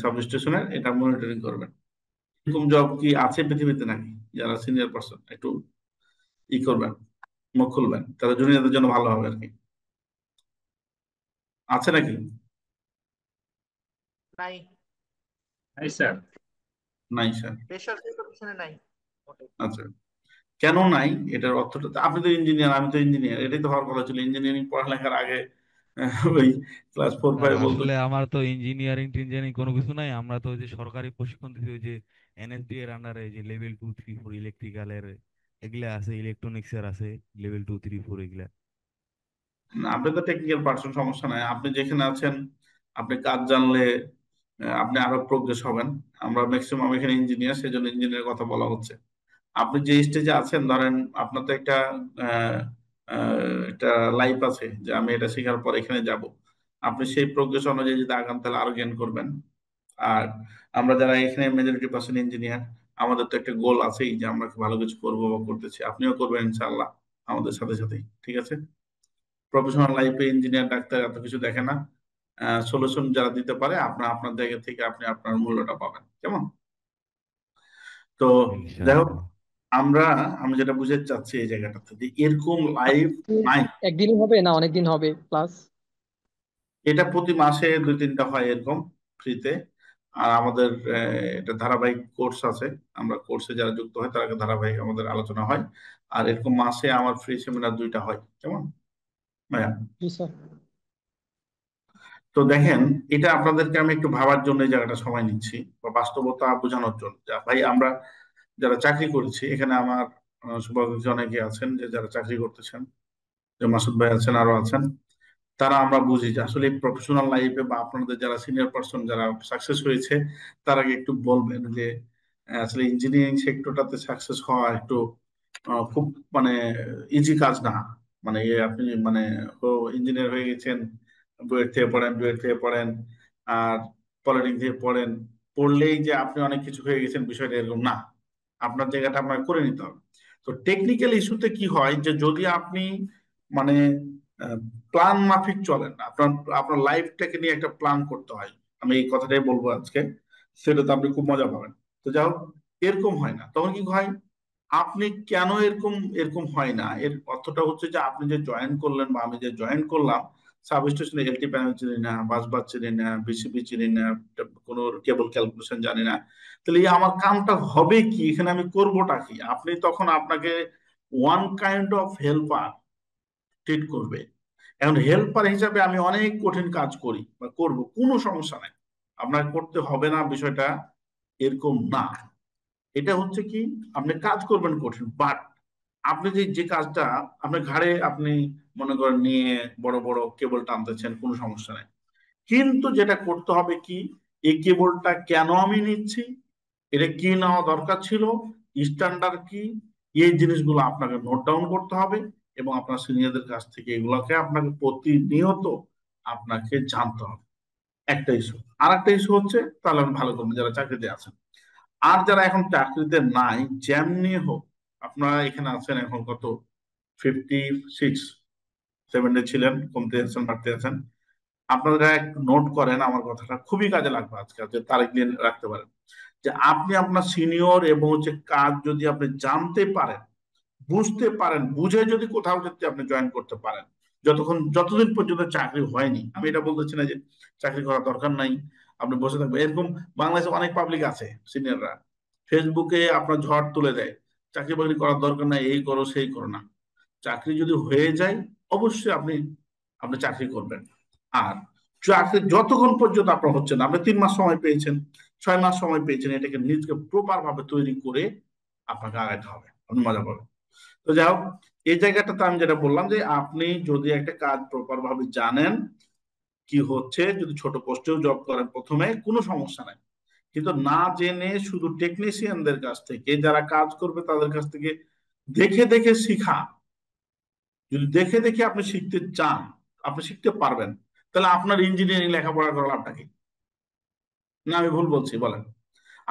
সাব স্টেশনের, এটা মনিটরিং করবেন। এরকম জব কি আছে পৃথিবীতে নাকি? যারা সিনিয়র পার্সন একটু ই করবেন, মুখ খুলবেন, তারা জুনিয়রদের জন্য ভালো হবে আর কি। আছে নাকি? নাই। নাই স্যার। নাই স্যার। বেসরকারি প্রতিষ্ঠানে নাই মোটেই। আচ্ছা, কেন নাই এটার অর্থটা আপনি তো ইঞ্জিনিয়ার, আমি তো ইঞ্জিনিয়ার, এটাই তো হওয়ার কথা ছিল ইঞ্জিনিয়ারিং পড়ালেখার আগে। ওই ক্লাস 4-5 বলতো। আসলে আমার তো ইঞ্জিনিয়ারিং টিঞ্জিনিয়ারিং কোনো কিছু নাই, আমরা তো ওই যে সরকারি প্রশিক্ষণ দিচ্ছি, ওই যে এনএসডি এর আন্ডারে যে লেভেল 2 3 4 ইলেকট্রিক্যালের এগুলা আছে, ইলেকট্রনিক্স এর আছে লেভেল 2 3 4 এগুলা। না, আপনি তো টেকনিক্যাল পার্সন, সমস্যা নাই, আপনি যেখানে আছেন আপনি কাজ জানলে আপনি আরো প্রোগ্রেস হবেন। আমরা ম্যাক্সিমাম এখানে ইঞ্জিনিয়ার, সেই জন্য ইঞ্জিনিয়ার কথা বলা হচ্ছে। আপনি যে স্টেজে আছেন ধরেন, আপনার তো একটা আহ, একটা লাইফ আছে, যে আমি এটা শেখার পর এখানে যাব। আপনি সেই প্রোগ্রেস অনুযায়ী যদি আগান, তাহলে আরো জ্ঞান করবেন। আর আমরা যারা এখানে মেজরিটি পার্সেন্ট ইঞ্জিনিয়ার, আমাদের তো একটা গোল আছেই, যে আমরা ভালো কিছু করবো বা করতেছি, আপনিও করবেন ইনশাআল্লাহ আমাদের সাথে সাথেই, ঠিক আছে? প্রফেশনাল লাইফে ইঞ্জিনিয়ার ডাক্তার এত কিছু দেখে না, সলিউশন যারা দিতে পারে, আপনার আপনার জায়গা থেকে আপনি আপনার মূল্যটা পাবেন, কেমন? তো যাই হোক, ইনশাআল্লাহ। আমরা, আমি যেটা বুঝাতে চাচ্ছি এই জায়গাটাতে, যে এরকম লাইফ নাই। একদিনই হবে না অনেকদিন হবে ক্লাস? এটা প্রতি মাসে 2-3টা হয় এরকম, ফ্রিতে। আর আমাদের এটা ধারাবাহিক কোর্স আছে, আমরা কোর্সে যারা যুক্ত হয় তারা ধারাবাহিক আমাদের আলোচনা হয়। আর এরকম মাসে আমার ফ্রি সেমিনার 2টা হয়, কেমন ভাইয়া? জি স্যার। তো দেখেন, এটা আপনাদেরকে আমি একটু ভাবার জন্য এই জায়গাটা সময় নিচ্ছি, বা বাস্তবতা বোঝানোর জন্য। ভাই আমরা যারা চাকরি করেছি এখানে, আমার শুভাকাঙ্ক্ষী অনেকে আছেন যে যারা চাকরি করতেছেন, যে মাসুদ ভাই আছেন, আরো আছেন, তারা আমরা বুঝি যে আসলে প্রফেশনাল লাইফে বা আপনাদের যারা সিনিয়র পার্সন যারা সাকসেস হয়েছে, তার আগে একটু বলবেন যে আসলে ইঞ্জিনিয়ারিং সেক্টরটাতে সাকসেস হওয়া একটু খুব মানে ইজি কাজ না। মানে আপনি মানে ইঞ্জিনিয়ার হয়ে গেছেন, বুয়েট থেকে পড়েন, ডুয়েট থেকে পড়েন, আর পলিটেকনিক থেকে পড়েন, পড়লেই যে আপনি অনেক কিছু হয়ে গেছেন, বিষয়টা এরকম না। আপনার জায়গাটা আপনার করে নিতে হবে। তো টেকনিক্যাল ইস্যুতে কি হয়, যে যদি আপনি মানে প্ল্যান মাফিক চলেন, আপনার আপনার লাইফটাকে নিয়ে একটা প্ল্যান করতে হয়, আমি এই কথাটাই বলবো আজকে, সেটাতে আপনি খুব মজা পাবেন। তো যাই হোক, এরকম হয় না, তখন কি হয়, আপনি কেন এরকম এরকম হয় না, এর অর্থটা হচ্ছে যে আপনি যে জয়েন করলেন বা আমি যে জয়েন করলাম, সাবস্টেশনে এলটি প্যানেল চিনি না, বাস বার চিনি না, বিসিবি চিনি না, কোনো কেবল ক্যালকুলেশন জানি না, তাহলে এই আমার কামটা হবে কি, এখানে আমি করবোটা কি? আপনি তখন আপনাকে one kind of helper treat করবে। এখন হেল্পার হিসাবে আমি অনেক কঠিন কাজ করি বা করব, কোনো সমস্যা নাই, আপনার করতে হবে না, বিষয়টা এরকম না। এটা হচ্ছে কি, আপনি কাজ করবেন কঠিন, বাট আপনি যে যে কাজটা আপনার ঘাড়ে আপনি মনে করেন নিয়ে বড় বড় কেবল টানতেছেন, কোনো সমস্যা নাই, কিন্তু যেটা করতে হবে কি, এই কেবলটা কেন আমি নিচ্ছি, এটা কি নেওয়া দরকার ছিল, স্ট্যান্ডার্ড কি, এই জিনিসগুলো আপনাকে নোট ডাউন করতে হবে এবং আপনার সিনিয়রদের কাছ থেকে এগুলোকে আপনাকে প্রতিনিয়ত আপনাকে জানতে হবে। একটা ইস্যু। আর একটা ইস্যু হচ্ছে, তাহলে আমি ভালো করবো যারা চাকরিতে আছেন। আর যারা এখন চাকরিতে নাই, যেমনি হোক, আপনারা এখানে আছেন এখন কত, 56, 70 ছিলেন, কমতে যাচ্ছেন বাড়তে যাচ্ছেন। আপনারা একটু নোট করেন, আমার কথাটা খুবই কাজে লাগবে আজকে, যে তারিখ দিয়ে রাখতে পারেন, যে আপনি আপনার সিনিয়র এবং হচ্ছে কাজ যদি আপনি জানতে পারেন, বুঝতে পারেন, বুঝে যদি কোথাও যদি আপনি জয়েন করতে পারেন, যতদিন পর্যন্ত চাকরি হয়নি, আমি এটা বলতেছি না যে চাকরি করার দরকার নাই, আপনি বসে থাকবেন, এরকম বাংলাদেশে অনেক পাবলিক আছে, সিনিয়ররা ফেসবুকে আপনার ঝড় তুলে দেয়, চাকরি বাকরি করার দরকার নাই, এই করো সেই করো না। চাকরি যদি হয়ে যায়, অবশ্যই আপনি আপনি চাকরি করবেন। আর চাকরি যতক্ষণ পর্যন্ত আপনার হচ্ছে না, আপনি 3 মাস সময় পেয়েছেন, 6 মাস সময় পেয়েছেন, এটাকে নিজকে প্রপার ভাবে তৈরি করে আপনাকে আগাইতে হবে, আপনি মজা পাবেন। তো যাই হোক, এই জায়গাটাতে আমি যেটা বললাম, যে আপনি যদি একটা কাজ প্রপার ভাবে জানেন কি হচ্ছে, যদি ছোট পোস্টেও জব করেন প্রথমে, কোনো সমস্যা নাই, কিন্তু না জেনে শুধু টেকনিশিয়ানদের কাছ থেকে, যারা কাজ করবে তাদের কাছ থেকে দেখে দেখে শিখা, যদি দেখে দেখে আপনি শিখতে চান, আপনি শিখতে পারবেন, তাহলে আপনার ইঞ্জিনিয়ারিং লেখাপড়া করার লাভটা কি? না আমি ভুল বলছি বলেন?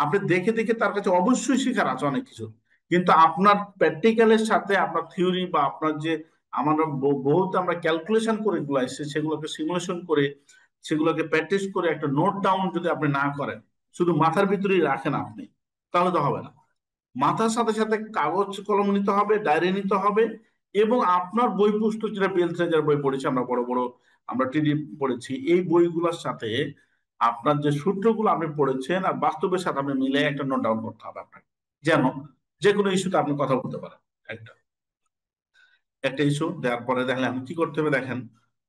আপনি দেখে দেখে তার কাছে অবশ্যই শেখার আছে অনেক কিছু, কিন্তু আপনার প্র্যাকটিক্যালের সাথে আপনার থিওরি বা আপনার যে, আমরা বহুত আমরা ক্যালকুলেশন করে এগুলো এসেছে, সেগুলোকে সিমুলেশন করে, সেগুলোকে প্র্যাকটিস করে একটা নোট ডাউন যদি আপনি না করেন, শুধু মাথার ভিতরেই রাখেন আপনি, তাহলে তো হবে না। মাথার সাথে সাথে কাগজ কলম নিতে হবে, ডায়েরি নিতে হবে, এবং আপনার বই পুস্তক, যেটা বেলথ্রেজার বই পড়েছি আমরা, বড় বড় আমরা টিডি পড়েছি, এই বইগুলোর সাথে আপনার যে সূত্রগুলো আপনি পড়েছেন আর বাস্তবের সাথে আপনি মিলে একটা নোট ডাউন করতে হবে আপনাকে, যেন যে কোনো ইস্যুতে আপনি কথা বলতে পারেন। একটা একটা ইস্যু দেওয়ার পরে দেখলে আপনি কি করতে হবে, দেখেন,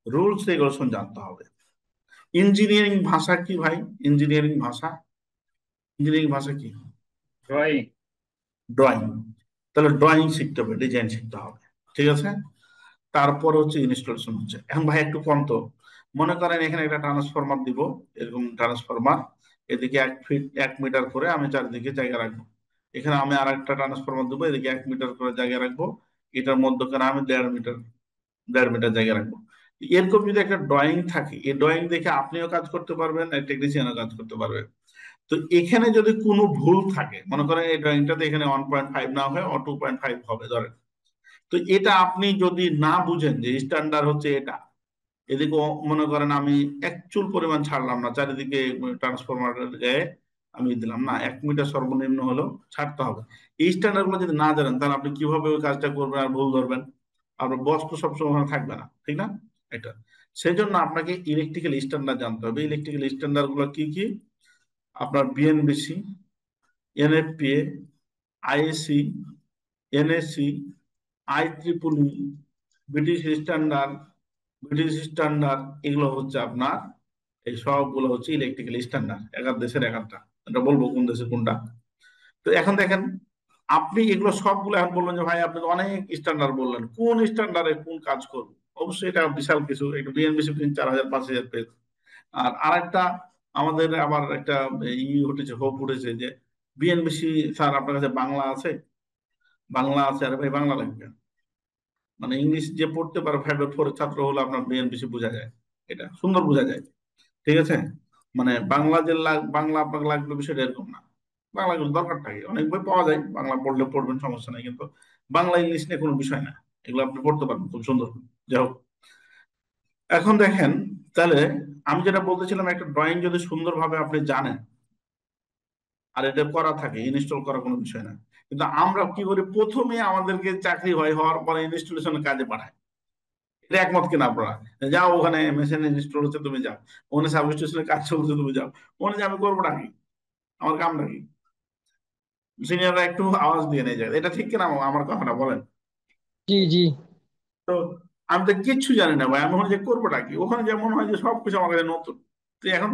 রুলস রেগুলেশন জানতে হবে। ইঞ্জিনিয়ারিং ভাষা কি ভাই? ইঞ্জিনিয়ারিং ভাষা, ইঞ্জিনিয়ারিং ভাষা কি? ড্রয়িং। ড্রয়িং। তাহলে ড্রয়িং শিখতে হবে, ডিজাইন শিখতে হবে, ঠিক আছে। তারপর হচ্ছে ইনস্টলেশন হচ্ছে। এখন ভাই একটু কম তো, মনে করেন এখানে একটা ট্রান্সফরমার দিব, এরকম ট্রান্সফরমার, এদিকে 1 ফিট 1 মিটার করে আমি চারিদিকে জায়গা রাখবো, এখানে আমি আর একটা ট্রান্সফরমার দেবো, এদিকে 1 মিটার করে জায়গা রাখবো, এটার মধ্যখানে আমি 1.5 মিটার, 1.5 মিটার জায়গা রাখবো। এরকম যদি একটা ড্রয়িং থাকে, এই ড্রয়িং দেখে আপনিও কাজ করতে পারবেন, টেকনিশিয়ানও কাজ করতে পারবে। তো এখানে যদি কোনো ভুল থাকে, মনে করেন এই ড্রয়িংটাতে এখানে 1.5 না হয় 2.5 হবে ধরেন, তো এটা আপনি যদি না বুঝেন যে স্ট্যান্ডার্ড হচ্ছে এটা, এদিকে মনে করেন আমি 1 চুল পরিমাণ ছাড়লাম না, চারিদিকে ট্রান্সফরমার গায়ে আমি দিলাম না, 1 মিটার সর্বনিম্ন হলেও ছাড়তে হবে, এই স্ট্যান্ডার্ড গুলো যদি না জানেন, তাহলে আপনি কিভাবে ওই কাজটা করবেন আর ভুল ধরবেন? আপনার বস তো সবসময় ওখানে থাকবে না, ঠিক না? এটা সেই জন্য আপনাকে ইলেকট্রিক্যাল স্ট্যান্ডার্ড জানতে হবে। ইলেকট্রিক্যাল স্ট্যান্ডার্ড গুলো কি কি? আপনার BNBC, NFPA, IAC, NSC, IEEE, British standard, এগুলো হচ্ছে আপনার, এই সবগুলো হচ্ছে ইলেকট্রিক্যাল স্ট্যান্ডার্ড, এক এক দেশের এক একটা, এটা বলবো কোন দেশে কোনটা। তো এখন দেখেন, আপনি এগুলো সবগুলো এখন বললেন যে ভাই আপনি তো অনেক স্ট্যান্ডার্ড বললেন, কোন স্ট্যান্ডার্ডে কোন কাজ করবো? অবশ্যই এটা বিশাল কিছু, একটা বিএনবিসি 4000 5000 পেজ। আর আরেকটা আমাদের আবার একটা উঠেছে, হোপ উঠেছে যে বিএনবিসি স্যার আপনার কাছে বাংলা আছে? বাংলা আছে, আরে ভাই বাংলা লাগবে, মানে ইংলিশ যে পড়তে পারে 5 আর 4 ছাত্র হলে আপনার বিএনপিসি বোঝা যায়, এটা সুন্দর বোঝা যায়, ঠিক আছে। মানে বাংলা যে বাংলা আপনাকে লাগবে বিষয়টা এরকম না, বাংলা কিন্তু দরকারটা কি, অনেক বই পাওয়া যায়, বাংলা পড়লে পড়বেন, সমস্যা নাই, কিন্তু বাংলা ইংলিশ নিয়ে কোনো বিষয় না, এগুলো আপনি পড়তে পারবেন খুব সুন্দর। যাই হোক, এখন দেখেন, তাহলে আমি যেটা বলতেছিলাম, একটা ড্রয়িং যদি সুন্দরভাবে আপনি জানেন আর এটা করা থাকে, ইনস্টল করা কোনো বিষয় না, কিন্তু আমরা কি করি, প্রথমে আমাদেরকে চাকরি হওয়ার পরে ইনস্টলেশনের কাজে পাঠায়, এটা একমত কিনা আপনারা? যাও ওখানে মেশিন ইনস্টল হচ্ছে, তুমি যাও ওখানে সাবস্টেশনে কাজ চলছে, তুমি যাও ওখানে, যে আমি করবো নাকি, আমার কাম নাকি? সিনিয়ররা একটু আওয়াজ দিয়ে নিয়ে যায়, এটা ঠিক কিনা আমার কথাটা বলেন? জি জি। তো আমি তো কিচ্ছু জানি না ভাই, আমি ওখানে যে করবোটা কি? ওখানে যেমন হয় যে সবকিছু আমার কাছে নতুন। তো এখন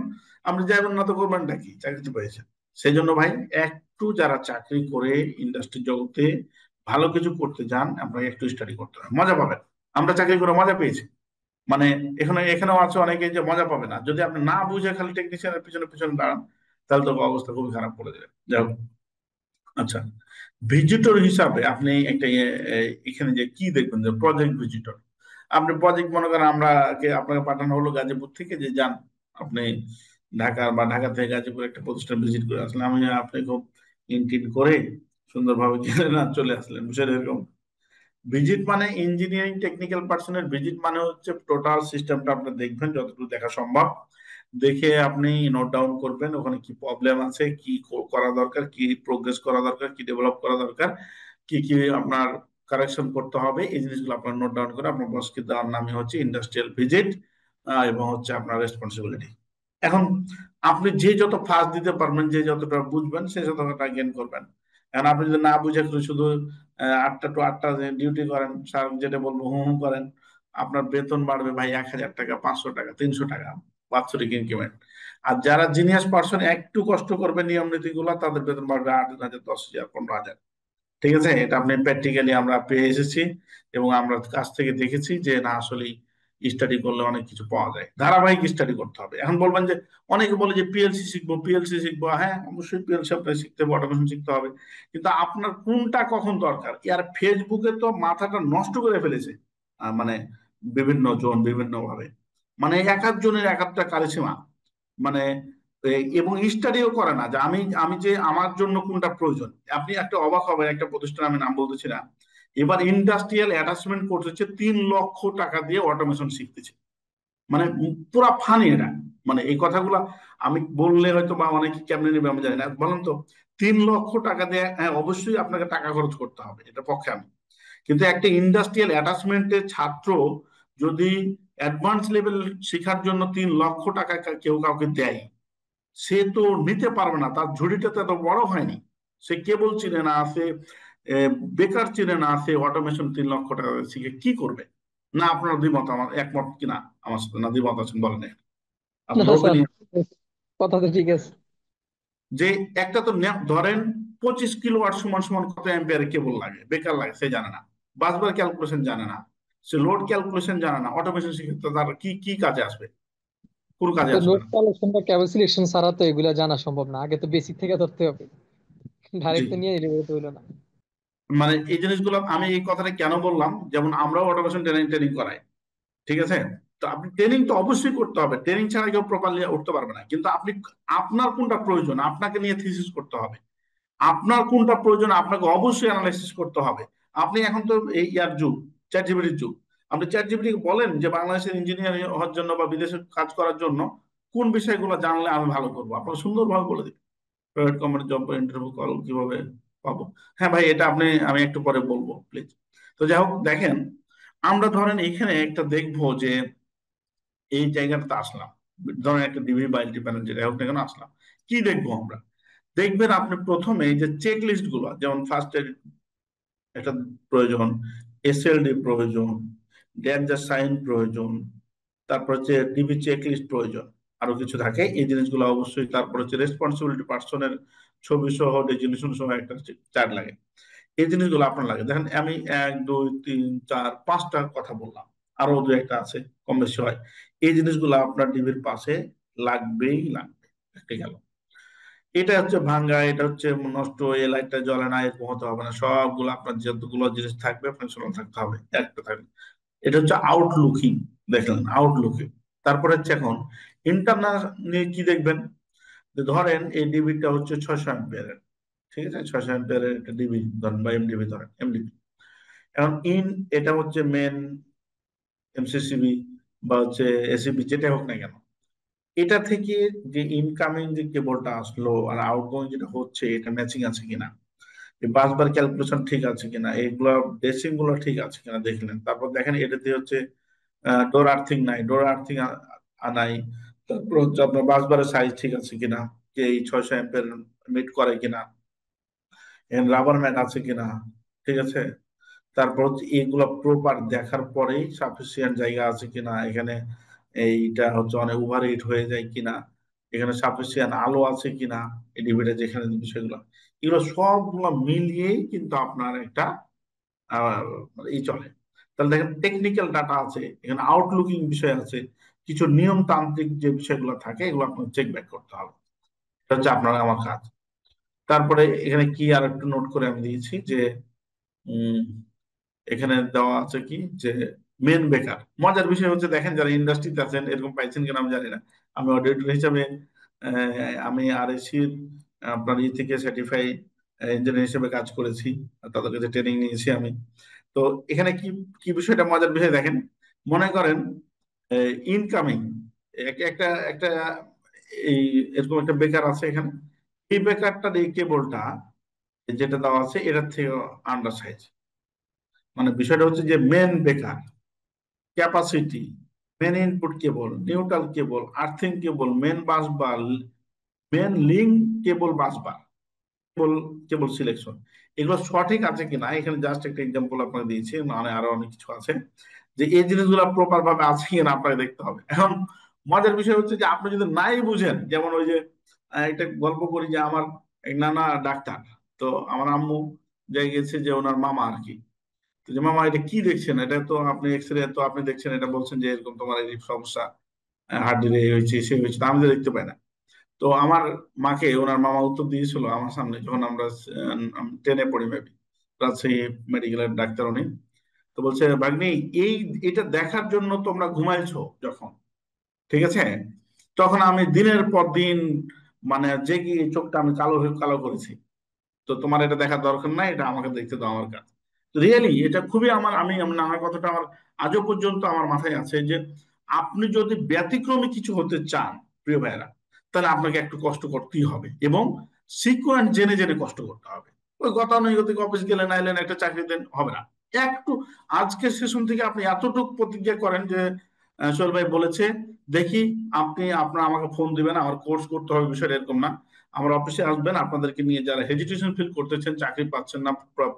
আপনি যাবেন না তো করবেনটা কি? চাকরিতে পেয়েছেন। সেই জন্য ভাই, একটু যারা চাকরি করে ইন্ডাস্ট্রি জগতে ভালো কিছু করতে যান, আপনাকে একটু স্টাডি করতে হবে, মজা পাবেন। আমরা চাকরি করে মজা পেয়েছি, মানে এখানেও আছে অনেকে যে মজা পাবে না, যদি আপনি না বুঝে খালি টেকনিশিয়ানের পিছনে পিছনে দাঁড়ান, তাহলে তো অবস্থা খুবই খারাপ করে দেবে। যাই হোক, আচ্ছা, ভিজিটর হিসাবে আপনি একটা এখানে যে কি দেখবেন, যে প্রজেক্ট ভিজিটর। আপনি প্রজেক্ট, মনে করেন আপনাকে পাঠানো হলো গাজীপুর থেকে, যে যান আপনি ঢাকা, বা ঢাকা থেকে গাজীপুর একটা প্রতিষ্ঠান ভিজিট করে আসলেন, আপনি খুব ইনটিন করে সুন্দরভাবে গেলেন আর চলে আসলেন, বিষয়টা এরকম। ভিজিট মানে ইঞ্জিনিয়ারিং টেকনিক্যাল পার্সনের ভিজিট মানে হচ্ছে টোটাল সিস্টেমটা আপনি দেখবেন যতটুকু দেখা সম্ভব, দেখে আপনি নোট ডাউন করবেন ওখানে কি প্রবলেম আছে, কি করা দরকার, কি প্রোগ্রেস করা দরকার, কি ডেভেলপ করা দরকার, কি কি আপনার কারেকশন করতে হবে, এই জিনিসগুলো আপনার নোট ডাউন করে আপনার বসকে দেওয়ার নামই হচ্ছে ইন্ডাস্ট্রিয়াল ভিজিট, এবং হচ্ছে আপনার রেসপন্সিবিলিটি। এখন আপনি যে যত ফাস্ট দিতে পারবেন, যে যতটা বুঝবেন, সে যতটা গেন করবেন। এখন আপনি যদি না বুঝে শুধু 8টা টু 8টা ডিউটি করেন, স্যার যেটা বলবো হুম হুম করেন, আপনার বেতন বাড়বে ভাই 1000 টাকা, 500 টাকা, 300 টাকা বাৎসরিক ইনক্রিমেন্ট। আর যারা জিনিয়াস পার্সন একটু কষ্ট করবে নিয়ম নীতি গুলা, তাদের বেতন বাড়বে 8,000, 10,000, 15,000। ঠিক আছে, এটা আপনি প্র্যাকটিক্যালি আমরা পেয়ে এসেছি, এবং আমরা কাছ থেকে দেখেছি যে না, আসলে স্টাডি করলে অনেক কিছু পাওয়া যায়। ধারাবাহিক স্টাডি করতে হবে। এখন বলবেন যে, অনেকে বলে যে পিএলসি শিখবো, পিএলসি শিখবো। হ্যাঁ, অবশ্যই পিএলসি আপনাকে শিখতে হবে, অটোমেশন শিখতে হবে, কিন্তু আপনার কোনটা কখন দরকার? আর ফেসবুকে তো মাথাটা নষ্ট করে ফেলেছে, মানে বিভিন্ন জন বিভিন্ন ভাবে, মানে এক একজনের এক একটা কারিশমা, মানে এবং স্টাডিও করে না যে আমি আমি যে আমার জন্য কোনটা প্রয়োজন। আপনি একটা অবাক হবেন, একটা প্রতিষ্ঠান আমি নাম বলতেছি না, এবার ইন্ডাস্ট্রিয়াল অ্যাটাচমেন্ট করতেছে 3 লক্ষ টাকা দিয়ে অটোমেশন শিখতেছে। মানে পুরা ফানি এটা, মানে এই কথাগুলা আমি বললে হয়তো বা অনেকে কেমনে নেবে আমি জানি না, বলেন তো। 3 লক্ষ টাকা দিয়ে, হ্যাঁ অবশ্যই আপনাকে টাকা খরচ করতে হবে, এটা পক্ষে আমি, কিন্তু একটা ইন্ডাস্ট্রিয়াল অ্যাটাচমেন্টের ছাত্র যদি অ্যাডভান্স লেভেল শেখার জন্য 3 লক্ষ টাকা কেউ কাউকে দেয়, সে তো নিতে পারবে না, তার ঝুড়িটা তো এত বড় হয়নি। সে কেবল চিনে না, সে বেকার চিনে না, সে অটোমেশন 3 লক্ষ টাকা শিখে কি করবে? না আপনার দ্বিমত, আমার একমত কিনা আমার সাথে? না দ্বিমত আছেন, বলেন না আপনার স্যার, ওপিনিয়ন। কথা তো ঠিক আছে। যে একটা তো ধরেন 25 কিলোওয়াট সমান সমান কত অ্যাম্পিয়ার কেবল লাগে, বেকার লাগে, সে জানে না। বাসবার ক্যালকুলেশন জানে না, সে লোড ক্যালকুলেশন জানে না, অটোমেশন শিখে তো তার কি কি কাজে আসবে? কোন কাজে তো আসবে নোট না। কালেকশন বা কেবল সিলেকশন ছাড়া তো এগুলা জানা সম্ভব না, আগে তো বেসিক থেকে ধরতে হবে, জি, ডাইরেক্ট তো নিয়ে এলে তো হইলো না। মানে এই জিনিসগুলো আমি এই কথাটা কেন বললাম, যেমন আমরাও অটোমেশন ট্রেনিং ট্রেনিং করাই, ঠিক আছে? তো আপনি ট্রেনিং তো অবশ্যই করতে হবে, ট্রেনিং ছাড়া কেউ প্রপারলি উঠতে পারবে না। কিন্তু আপনি, আপনার কোনটা প্রয়োজন আপনাকে নিয়ে থিসিস করতে হবে, আপনার কোনটা প্রয়োজন আপনাকে অবশ্যই অ্যানালাইসিস করতে হবে। আপনি এখন তো এই ইয়ার যুগ, চ্যাট জিপিটির যুগ। আপনি চ্যাট জিপিটি বলেন যে বাংলাদেশের ইঞ্জিনিয়ার হওয়ার জন্য বা বিদেশে কাজ করার জন্য কোন বিষয়গুলো জানলে আমি ভালো করবো, আপনার সুন্দরভাবে বলে দিবেন। প্রাইভেট কোম্পানি জব বা ইন্টারভিউ কল কিভাবে পাবো? হ্যাঁ ভাই, এটা আমি একটু পরে বলবো প্লিজ। তো যাই হোক, দেখেন, আমরা ধরেন এখানে একটা দেখবো যে এই জায়গাটাতে আসলাম, ধরেন একটা ডিবি বা এলটি প্যানেল যেটা হোক না কেন আসলাম, কি দেখবো আমরা? দেখবেন আপনি প্রথমে এই যে চেক লিস্ট গুলো, যেমন ফার্স্ট এড একটা প্রয়োজন, এসএলডি প্রয়োজন, ডেঞ্জার সাইন প্রয়োজন, তারপর হচ্ছে ডিবি চেক লিস্ট প্রয়োজন, আরো কিছু থাকে এই জিনিসগুলো অবশ্যই। তারপর হচ্ছে রেসপন্সিবিলিটি পার্সনের ছবি সহ ডেজিনেশন সহ একটা চার্ট লাগে। এই জিনিসগুলো আপনার লাগে। দেখেন আমি 1 2 3 4 5টা কথা বললাম, আরো দু একটা আছে, কম বেশি হয়। এই জিনিসগুলো আপনার ডিবির পাশে লাগবেই লাগবে। একটা গেল, এটা হচ্ছে ভাঙ্গা, এটা হচ্ছে নষ্ট, এই লাইটটা জ্বলে না, এরকম হতে হবে না। সবগুলো আপনার যতগুলো জিনিস থাকবে ফাংশনাল থাকতে হবে, একটা থাকবে। এটা হচ্ছে আউটলুকিং, দেখলেন আউটলুকিং। তারপরে হচ্ছে এখন ইন্টারনাল নিয়ে কি দেখবেন, যে ধরেন এই ডিবিটা হচ্ছে 600 অ্যাম্পিয়ারের, ঠিক আছে, 600 অ্যাম্পিয়ারের একটা ডিবি ধরেন, বা এমডিবি ধরেন, এমডিবি। এখন এটা হচ্ছে মেন এমসিসিবি বা হচ্ছে এসিবি, যেটা হোক না কেন, এটা থেকে যে ইনকামিং যে কেবলটা আসলো আর আউটগোয়িং যেটা হচ্ছে, এটা ম্যাচিং আছে কিনা, এই বাসবার ক্যালকুলেশন ঠিক আছে কিনা, এইগুলা ড্রেসিং গুলো ঠিক আছে কিনা দেখলেন। তারপর দেখেন এটা দিয়ে হচ্ছে ডোর আর্থিং নাই, ডোর আর্থিং নাই। তারপর হচ্ছে আপনার বাসবারের সাইজ ঠিক আছে কিনা, যে এই 600 অ্যাম্পের মিট করে কিনা, এখানে রাবার ম্যাট আছে কিনা, ঠিক আছে। তারপর হচ্ছে এগুলো প্রপার দেখার পরেই সাফিসিয়েন্ট জায়গা আছে কিনা, এখানে এইটা হচ্ছে অনেক ওভার হিট হয়ে যায় কিনা, এখানে সাফিসিয়েন্ট আলো আছে কিনা, এই ডিভিডে যেখানে বিষয়গুলো, এগুলো সবগুলো মিলিয়েই কিন্তু আপনার একটা ই চলে। তাহলে দেখেন টেকনিক্যাল ডাটা আছে, এখানে আউটলুকিং বিষয় আছে, কিছু নিয়মতান্ত্রিক যে বিষয়গুলো থাকে এগুলো আপনার চেক ব্যাক করতে হবে। এটা হচ্ছে আপনার আমার কাজ। তারপরে এখানে কি আর একটু নোট করে আমি দিয়েছি যে উম এখানে দেওয়া আছে কি যে মেন বেকার। মজার বিষয় হচ্ছে দেখেন যারা ইন্ডাস্ট্রিতে আছেন, এরকম পাইছেন কিনা আমি জানি না, আমি অডিটর হিসাবে আমি আরএসির আপনার ই থেকে সার্টিফাই ইঞ্জিনিয়ার হিসেবে কাজ করেছি, আর তাদের কাছে ট্রেনিং নিয়েছি আমি। তো এখানে কি কি বিষয়টা মজার বিষয় দেখেন, মনে করেন ইনকামিং একটা একটা এই এরকম একটা বেকার আছে এখানে, এই বেকারটার এই কেবলটা যেটা দেওয়া আছে এটার থেকে আন্ডার সাইজ। মানে বিষয়টা হচ্ছে যে মেন বেকার ক্যাপাসিটি, মেন ইনপুট কেবল, নিউট্রাল কেবল, আর্থিং কেবল, মেন বাস বার, মেন লিঙ্ক কেবল, বাস বার, কেবল, কেবল সিলেকশন, এগুলো সঠিক আছে কিনা। এখানে জাস্ট একটা এক্সাম্পল আপনাকে দিয়েছি, মানে আরো অনেক কিছু আছে, যে এই জিনিসগুলো প্রপার ভাবে আছে কিনা আপনাকে দেখতে হবে। এখন মজার বিষয় হচ্ছে যে আপনি যদি নাই বুঝেন, যেমন ওই যে একটা গল্প করি যে আমার এক নানা ডাক্তার, তো আমার আম্মু যাই গেছে যে ওনার মামা আর কি, তো যে মামা এটা কি দেখছেন, এটা তো আপনি এক্স রে তো আপনি দেখছেন, এটা বলছেন যে এরকম তোমার এই সমস্যা, হার্টের এই হয়েছে সে হয়েছে, তো আমি তো দেখতে পাই না। তো আমার মাকে ওনার মামা উত্তর দিয়েছিল আমার সামনে, যখন আমরা টেনে পড়ি মেবি, রাজশাহী মেডিকেলের ডাক্তার উনি। তো বলছে ভাগ্নি, এই এটা দেখার জন্য তোমরা ঘুমাইছো যখন, ঠিক আছে, তখন আমি দিনের পর দিন মানে জেগে এই চোখটা আমি কালো কালো করেছি। তো তোমার এটা দেখার দরকার নাই, এটা আমাকে দেখতে দাও, আমার কাছে। রিয়েলি এটা খুবই আমার, আমার কথাটা আমার আজও পর্যন্ত আমার মাথায় আছে যে আপনি যদি ব্যতিক্রমী কিছু হতে চান প্রিয় ভাইয়েরা, তাহলে আপনাকে একটু কষ্ট করতেই হবে, এবং সিকোয়েন্স জেনে জেনে কষ্ট করতে হবে। ওই গতানুগতিক অফিস গেলে নাইলেন একটা চাকরি দেন হবে না। একটু আজকের সেশন থেকে আপনি এতটুকু প্রতিজ্ঞা করেন যে সোহেল ভাই বলেছে, দেখি আপনি আপনার আমাকে ফোন দিবেন, আমার কোর্স করতে হবে বিষয়টা এরকম না, আমার অফিসে আসবেন, আপনাদেরকে নিয়ে যারা হেজিটেশন ফিল করতেছেন, চাকরি পাচ্ছেন না,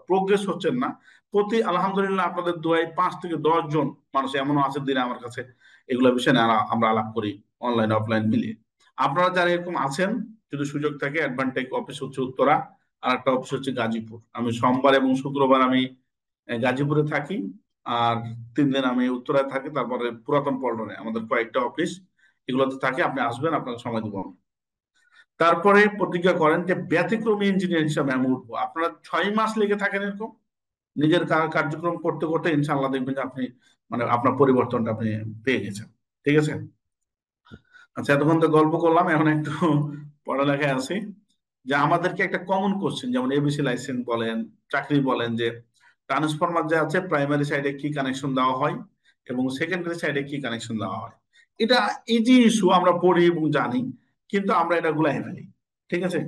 প্রোগ্রেস হচ্ছেন না, প্রতি আলহামদুলিল্লাহ আপনাদের দোয়ায় 5 থেকে 10 জন মানুষ এমনও আছে দিনে আমার কাছে এগুলো বিষয় নিয়ে আমরা আলাপ করি, অনলাইন অফলাইন মিলিয়ে। আপনারা যারা এরকম আছেন, যদি সুযোগ থাকে, অ্যাডভান্টেজ অফিস হচ্ছে উত্তরা, আর একটা অফিস হচ্ছে গাজীপুর। আমি সোমবার এবং শুক্রবার আমি গাজীপুরে থাকি, আর 3 দিন আমি উত্তরায় থাকি, তারপরে পুরাতন পল্টনে আমাদের কয়েকটা অফিস, এগুলোতে থাকি। আপনি আসবেন, আপনাকে সময় দিব আমি। তারপরে প্রতিজ্ঞা করেন যে ব্যতিক্রমী ইঞ্জিনিয়ার হিসাবে আমি উঠবো। আপনারা 6 মাস লেগে থাকেন এরকম নিজের কার্যক্রম করতে করতে, ইনশাআল্লাহ দেখবেন যে আপনি মানে আপনার পরিবর্তনটা আপনি পেয়ে গেছেন। ঠিক আছে। আচ্ছা, এতক্ষণ তো গল্প করলাম, এখন একটু পড়ালেখায় আছি। যে আমাদেরকে একটা কমন কোশ্চেন, যেমন এবিসি লাইসেন্স বলেন, চাকরি বলেন, যে ট্রান্সফরমার যে আছে প্রাইমারি সাইডে কি কানেকশন দেওয়া হয় এবং সেকেন্ডারি সাইডে কি কানেকশন দেওয়া হয়, এটা ইজি ইস্যু, আমরা পড়ি এবং জানি, কিন্তু আমরা এটা গুলাই ফেলি। ঠিক আছে।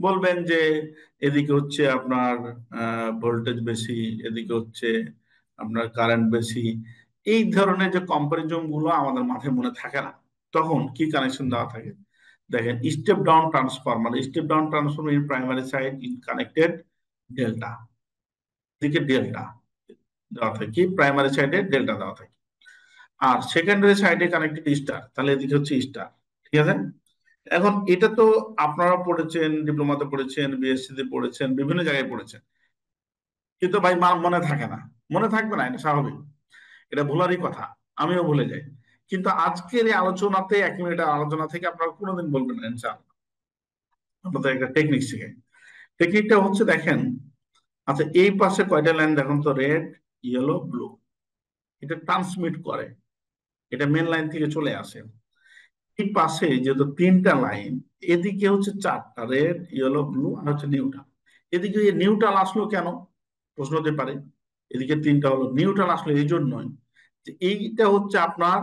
বলবেন যে এদিকে হচ্ছে আপনার ভোল্টেজ বেশি, এদিকে হচ্ছে আপনার কারেন্ট বেশি, এই ধরনের যে কম্পারিজন গুলো আমাদের মাথায় মনে থাকে না। তখন কি কানেকশন দেওয়া থাকে দেখেন, step down transformer, step down transformer in primary side in connected delta, দিকে ডেল্টা দেওয়া থাকে, কি প্রাইমারি সাইডে ডেল্টা দেওয়া থাকে, আর সেকেন্ডারি সাইডে কানেক্টেড স্টার, তাহলে এদিকে হচ্ছে স্টার। ঠিক আছে। এখন এটা তো আপনারা পড়েছেন, ডিপ্লোমাতে পড়েছেন, বিএসসি তে পড়েছেন, বিভিন্ন জায়গায় পড়েছেন, কিন্তু ভাই মনে থাকে না, মনে থাকবে না, এটা স্বাভাবিক, এটা ভুলারই কথা, আমিও ভুলে যাই। কিন্তু আজকের এই আলোচনাতে 1 মিনিটের আলোচনা থেকে আপনারা কোনোদিন বলবেন না ইনশাআল্লাহ। আপনাদের একটা টেকনিক শিখে, টেকনিকটা হচ্ছে দেখেন, আচ্ছা এই পাশে কয়টা লাইন দেখুন তো, রেড, ইয়েলো, ব্লু, এটা ট্রান্সমিট করে, এটা মেন লাইন থেকে চলে আসে। এই পাশে যেহেতু 3টা লাইন, এদিকে হচ্ছে 4টা, রেড, ইয়েলো, ব্লু, আর হচ্ছে নিউট্রাল। এদিকে নিউট্রাল আসলো কেন প্রশ্ন হতে পারে। এদিকে 3টা হলো, নিউট্রাল আসলো এই জন্যই যে এইটা হচ্ছে আপনার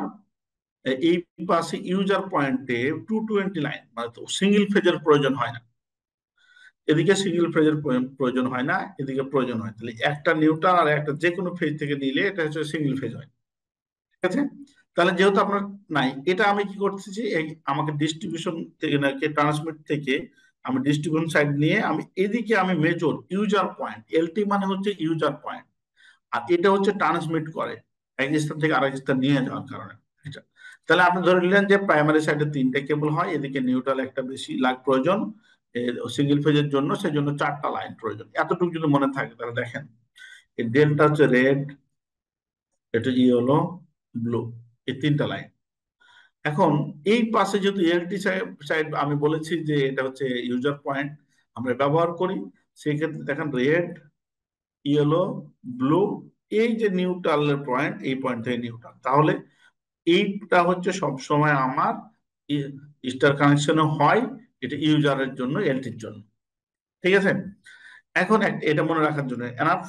এই পাশে ইউজার পয়েন্টে 220 লাইন, মানে তো সিঙ্গেল ফেজের প্রয়োজন হয় না, এদিকে সিঙ্গেল ফেজের প্রয়োজন হয় না, এদিকে প্রয়োজন হয়, তাহলে একটা নিউট্রাল আর একটা যে কোনো ফেজ থেকে নিলে এটা হচ্ছে সিঙ্গেল ফেজ হয়। আছে? তাহলে যেহেতু আপনার নাই, এটা আমি কি করতেছি, এই আমাকে ডিস্ট্রিবিউশন থেকে নাকি ট্রান্সমিট থেকে আমি ডিস্ট্রিবিউশন সাইড নিয়ে আমি এদিকে আমি মেজর ইউজার পয়েন্ট, এলটি মানে হচ্ছে ইউজার পয়েন্ট, আর এটা হচ্ছে ট্রান্সমিট করে এক স্থান থেকে আরেক স্থান নিয়ে যাওয়ার কারণে এটা। তাহলে আপনি ধরে নিলেন যে প্রাইমারি সাইডে 3টা কেবল হয়, এদিকে নিউট্রাল একটা বেশি লাগ প্রয়োজন সিঙ্গেল ফেজের জন্য, সেই জন্য 4টা লাইন প্রয়োজন। এতটুকু যদি মনে থাকে তাহলে দেখেন এই ডেলটা হচ্ছে রেড, এটা ইয়েলো, ব্লু, এই 3টা লাইন। এখন এই পাশে যেহেতু এলটি সাইড আমি বলেছি যে এটা হচ্ছে ইউজার পয়েন্ট আমরা ব্যবহার করি, সেই ক্ষেত্রে দেখেন রেড, ইয়েলো, ব্লু, এই যে নিউট্রালের পয়েন্ট, এই পয়েন্ট থেকে নিউট্রাল, তাহলে এইটা হচ্ছে সব সময় আমার স্টার কানেকশনে হয়, এটা ইউজারের জন্য, এলটির জন্য। ঠিক আছে? এখন এটা মনে রাখার জন্য এনাফ।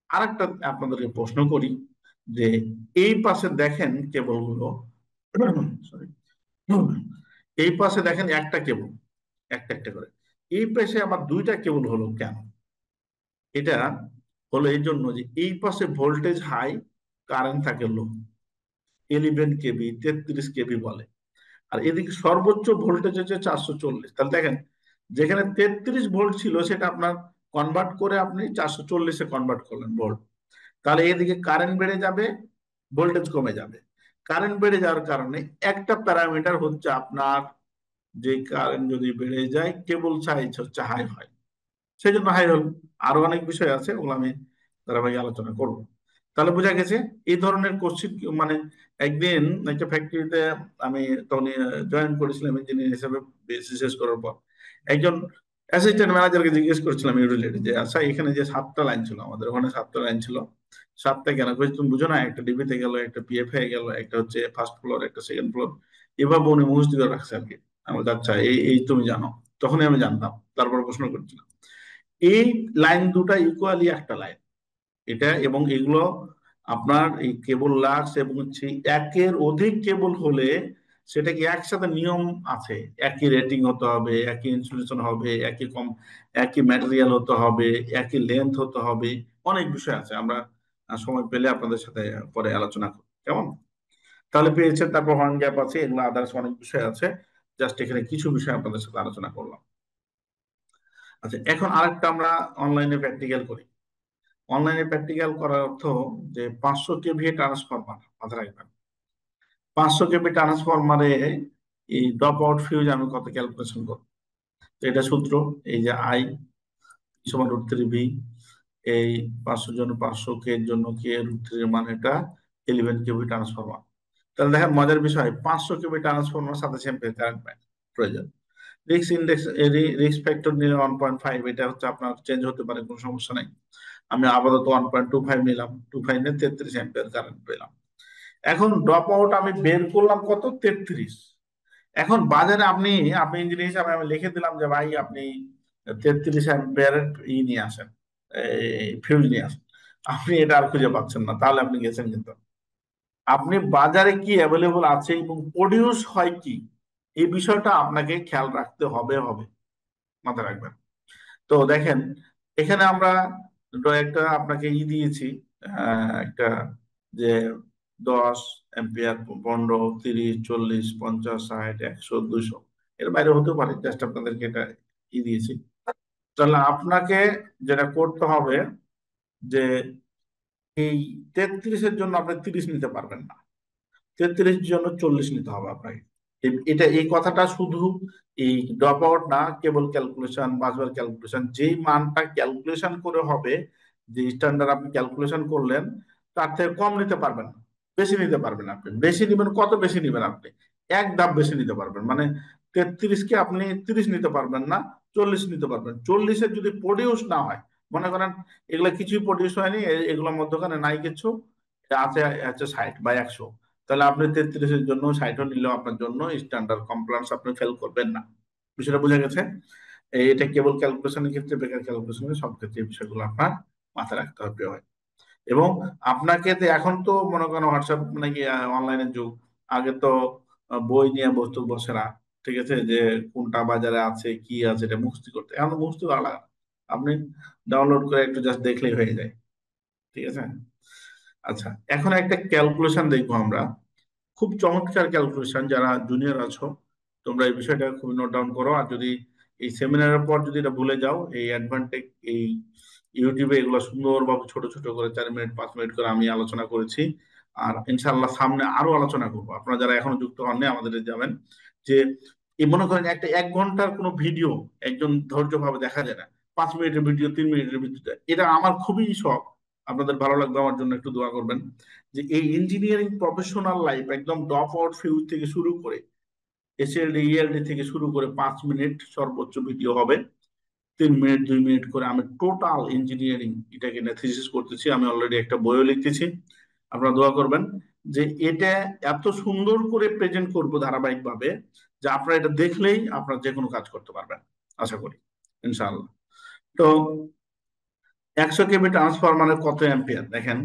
আরেকটা আপনাদেরকে প্রশ্ন করি যে এই পাশে দেখেন কেবল গুলো, সরি, এই পাশে দেখেন একটা কেবল, একটা একটা করে, এই পাশে আবার 2টা কেবল হলো কেন? এটা হলো এই জন্য যে এই পাশে ভোল্টেজ হাই, কারেন্ট থাকে লো, 11 কেবি, 33 কেবি বলে, আর এদিকে সর্বোচ্চ ভোল্টেজ হচ্ছে 440। তাহলে দেখেন যেখানে 33 ভোল্ট ছিল সেটা আপনার কনভার্ট করে আপনি 440-এ কনভার্ট করলেন ভোল্ট, তাহলে এদিকে কারেন্ট বেড়ে যাবে, ভোল্টেজ কমে যাবে। কারেন্ট বেড়ে যাওয়ার কারণে একটা প্যারামিটার হচ্ছে আপনার, যে কারেন্ট যদি বেড়ে যায় কেবল সাইজ হচ্ছে হাই হয়, সেই জন্য হাই হল। আরো অনেক বিষয় আছে, ওগুলো আমি ধারাবাহিক আলোচনা করব। তাহলে বোঝা গেছে এই ধরনের কোশ্চিন, মানে একদিন একটা ফ্যাক্টরিতে আমি তখন জয়েন করেছিলাম ইঞ্জিনিয়ার হিসেবে, বিএসসি শেষ করার পর একজন অ্যাসিস্ট্যান্ট ম্যানেজারকে জিজ্ঞেস করছিলাম রিলেটেড যে আচ্ছা এখানে যে 7টা লাইন ছিল, আমাদের ওখানে 7টা লাইন ছিল, 7টা কেন? কইছে তুমি বুঝো না, একটা ডিবিতে গেল, একটা পিএফ এ গেল, একটা হচ্ছে ফার্স্ট ফ্লোর, একটা সেকেন্ড ফ্লোর, এভাবে উনি মুখস্থ করে রাখছে আর কি। আমি বলছি, আচ্ছা এই এই তুমি জানো? তখনই আমি জানতাম, তারপর প্রশ্ন করছিলাম। এই লাইন দুটা ইকুয়ালি একটা লাইন, এটা এবং এগুলো আপনার এই কেবল লাক্স এবং হচ্ছে একের অধিক কেবল হলে সেটা কি একসাথে নিয়ম আছে, একই রেটিং হতে হবে, একই ইনসুলেশন হবে, একই ম্যাটেরিয়াল হতে হবে, একই লেন্থ হতে হবে, অনেক বিষয় আছে। আমরা সময় পেলে আপনাদের সাথে পরে আলোচনা করব, কেমন? তাহলে পেয়েছেন, তারপর হর্ন গ্যাপ আছে, এগুলো আদার্স অনেক বিষয় আছে, জাস্ট এখানে কিছু বিষয় আপনাদের সাথে আলোচনা করলাম। আচ্ছা, এখন আরেকটা আমরা অনলাইনে প্র্যাকটিক্যাল করি। অনলাইনে প্র্যাকটিক্যাল করার অর্থ যে 500 কেভি ট্রান্সফরমার, মাথায় রাখবেন 500 কেভি ট্রান্সফরমারে এই ড্রপ আউট ফিউজ আমি কত ক্যালকুলেশন করব। তো এটা সূত্র, এই যে আই সমান √3 ভি, এই 500 জন্য 500 কে এর জন্য কে √3 এর মান, এটা 11 কেভি ট্রান্সফরমার। তাহলে দেখেন মজার বিষয়, 500 কেভি ট্রান্সফরমার 27 অ্যাম্পিয়ার কারেন্ট প্রয়োজন। রিস্ক ইন্ডেক্স, রিস্ক ফ্যাক্টর নিলে 1.5, এটা হচ্ছে আপনার চেঞ্জ হতে পারে, কোনো সমস্যা নাই। আমি আপাতত 1.25 নিলাম, 25 নিয়ে 33 অ্যাম্পিয়ার কারেন্ট পেলাম। এখন ড্রপ আউট আমি বের করলাম কত, 33। এখন বাজারে আপনি আপনি ইঞ্জিনিয়ার হিসাবে আমি লিখে দিলাম যে ভাই আপনি 33 অ্যাম্পিয়ারের নিয়ে আসেন, ফিউজ নিয়ে আসেন, আপনি এটা আর খুঁজে পাচ্ছেন না, তাহলে আপনি গেছেন। কিন্তু আপনি বাজারে কি অ্যাভেলেবল আছে এবং প্রডিউস হয় কি, এই বিষয়টা আপনাকে খেয়াল রাখতে হবে হবে, মাথায় রাখবেন। তো দেখেন এখানে আমরা একটা আপনাকে দিয়েছি, একটা যে 10 অ্যাম্পিয়ার, 15, 30, 40, 50, 60, 100, 200, এর বাইরে হতে পারে, জাস্ট আপনাদেরকে এটা দিয়েছি। তাহলে আপনাকে যেটা করতে হবে যে এই 33-এর জন্য আপনি 30 নিতে পারবেন না, 33 জন্য 40 নিতে হবে আপনাকে। এটা এই কথাটা শুধু এই ড্রপ আউট না, কেবল ক্যালকুলেশন, বাসবার ক্যালকুলেশন, যেই মানটা ক্যালকুলেশন করে হবে, যে স্ট্যান্ডার্ড আপনি ক্যালকুলেশন করলেন তার থেকে কম নিতে পারবেন না, বেশি নিতে পারবেন। আপনি বেশি নিবেন, কত বেশি নিবেন? আপনি এক ধাপ বেশি নিতে পারবেন, মানে 33-কে আপনি 30 নিতে পারবেন না, 40 নিতে পারবেন। 40-এর যদি প্রডিউস না হয়, মনে করেন এগুলো কিছুই প্রডিউস হয়নি, এগুলোর মধ্যখানে নাই কিছু, আছে আছে 60 বা 100, তাহলে আপনি 33-এর জন্য 60 নিলেও আপনার জন্য স্ট্যান্ডার্ড কমপ্লায়েন্স আপনি ফেল করবেন না। বিষয়টা বোঝা গেছে? এটা কেবল ক্যালকুলেশনের ক্ষেত্রে, বেকার ক্যালকুলেশনের সব ক্ষেত্রে এই বিষয়গুলো আপনার মাথায় রাখতে হবে হয়। এবং আপনাকে তো এখন তো মনে করেন হোয়াটসঅ্যাপ নাকি অনলাইনের যুগ, আগে তো বই নিয়ে বসতো বসেরা, ঠিক আছে, যে কোনটা বাজারে আছে কি আছে এটা মুখস্থ করতে, এখন তো মুখস্থ আলাদা, আপনি ডাউনলোড করে একটু জাস্ট দেখলেই হয়ে যায়। ঠিক আছে? আচ্ছা, এখন একটা ক্যালকুলেশন দেখবো আমরা, খুব চমৎকার ক্যালকুলেশন। যারা জুনিয়র আছো তোমরা এই বিষয়টা খুব নোট ডাউন করো, আর যদি এই সেমিনারের পর যদি এটা ভুলে যাও, এই অ্যাডভান্টেজ এই ইউটিউবে এগুলো সুন্দরভাবে ছোট ছোট করে 4 মিনিট 5 মিনিট করে আমি আলোচনা করেছি। আর ইনশাল্লাহ সামনে আরো আলোচনা করবো। আপনারা যারা এখনো যুক্ত হননি আমাদের যাবেন, যে এই মনে করেন একটা 1 ঘন্টার কোনো ভিডিও একজন ধৈর্য ভাবে দেখা যায় না, 5 মিনিটের ভিডিও 3 মিনিটের ভিডিও, এটা আমার খুবই শখ। আপনাদের ভালো লাগবে, আমার জন্য একটু দোয়া করবেন। যে এই ইঞ্জিনিয়ারিং প্রফেশনাল লাইফ একদম ড্রপ আউট ফিউজ থেকে শুরু করে এসএলডি ইএলডি থেকে শুরু করে 5 মিনিট সর্বোচ্চ ভিডিও হবে, 3 মিনিট 2 মিনিট করে আমি টোটাল ইঞ্জিনিয়ারিং এটাকে নিয়ে থিসিস করতেছি। আমি অলরেডি একটা বইও লিখতেছি, আপনারা দোয়া করবেন যে এটা এত সুন্দর করে প্রেজেন্ট করবো ধারাবাহিক ভাবে যে আপনারা এটা দেখলেই আপনারা যে কোনো কাজ করতে পারবেন আশা করি ইনশাআল্লাহ। তো 100 কেবি ট্রান্সফরমারের কত অ্যাম্পিয়ার দেখেন,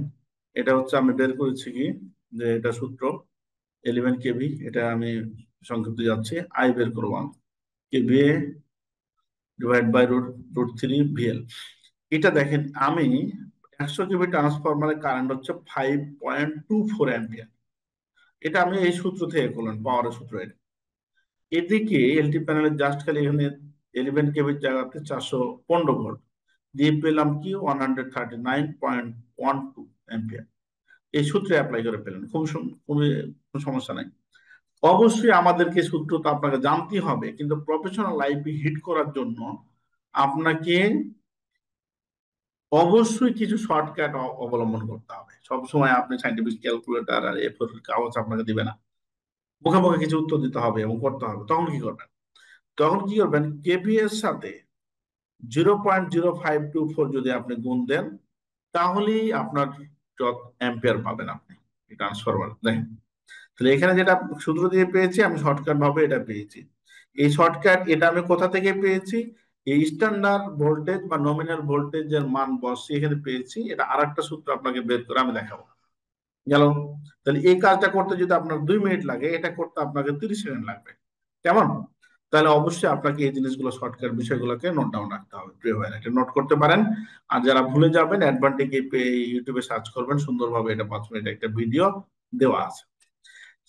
এটা হচ্ছে আমি বের করেছি কি, যে এটা সূত্র 11 কেবি, এটা আমি সংক্ষিপ্ত যাচ্ছি, আই বের করবো KVA divide by root root 3 VL. এটা দেখেন আমি 100 কেবি ট্রান্সফরমারের কারেন্ট হচ্ছে 5.24 অ্যাম্পিয়ার, এটা আমি এই সূত্র থেকে করলাম, পাওয়ারের সূত্র এটা। এদিকে এলটি প্যানেলের জাস্ট খালি এখানে 11 কেবির জায়গাতে 415 ভোল্ট দিয়ে পেলাম কি 139.12 অ্যাম্পিয়ার। এই সূত্রে অ্যাপ্লাই করে পেলেন, খুবই কোনো সমস্যা নাই। অবশ্যই আমাদেরকে সূত্র তো আপনাকে জানতেই হবে, কিন্তু প্রফেশনাল লাইফে হিট করার জন্য আপনাকে অবশ্যই কিছু শর্টকাট অবলম্বন করতে হবে। সবসময় আপনি সাইন্টিফিক ক্যালকুলেটর আর এফোর কাগজ আপনাকে দিবে না, মুখে মুখে কিছু উত্তর দিতে হবে এবং করতে হবে। তখন কি করবেন কেবি এর সাথে 0.0524 যদি আপনি গুণ দেন, তাহলেই আপনার যত অ্যাম্পিয়ার পাবেন আপনি ট্রান্সফরমার। দেখেন তাহলে এখানে যেটা সূত্র দিয়ে পেয়েছি, আমি শর্টকাট ভাবে এটা পেয়েছি। এই শর্টকাট এটা আমি কোথা থেকে পেয়েছি, এই স্ট্যান্ডার্ড ভোল্টেজ বা নমিনাল ভোল্টেজের মান বসিয়ে এখানে পেয়েছি। এটা আরেকটা সূত্র আপনাকে বের করে আমি দেখাবো, গেল। তাহলে এই কাজটা করতে যদি আপনার 2 মিনিট লাগে, এটা করতে আপনাকে 30 সেকেন্ড লাগবে, কেমন? তাহলে অবশ্যই আপনাকে এই জিনিসগুলো শর্টকাট বিষয়গুলোকে নোট ডাউন রাখতে হবে, প্রিয় ভাইরা, এটা নোট করতে পারেন। আর যারা ভুলে যাবেন অ্যাডভান্টেজ ইউটিউবে সার্চ করবেন, সুন্দরভাবে এটা 5 মিনিট একটা ভিডিও দেওয়া আছে।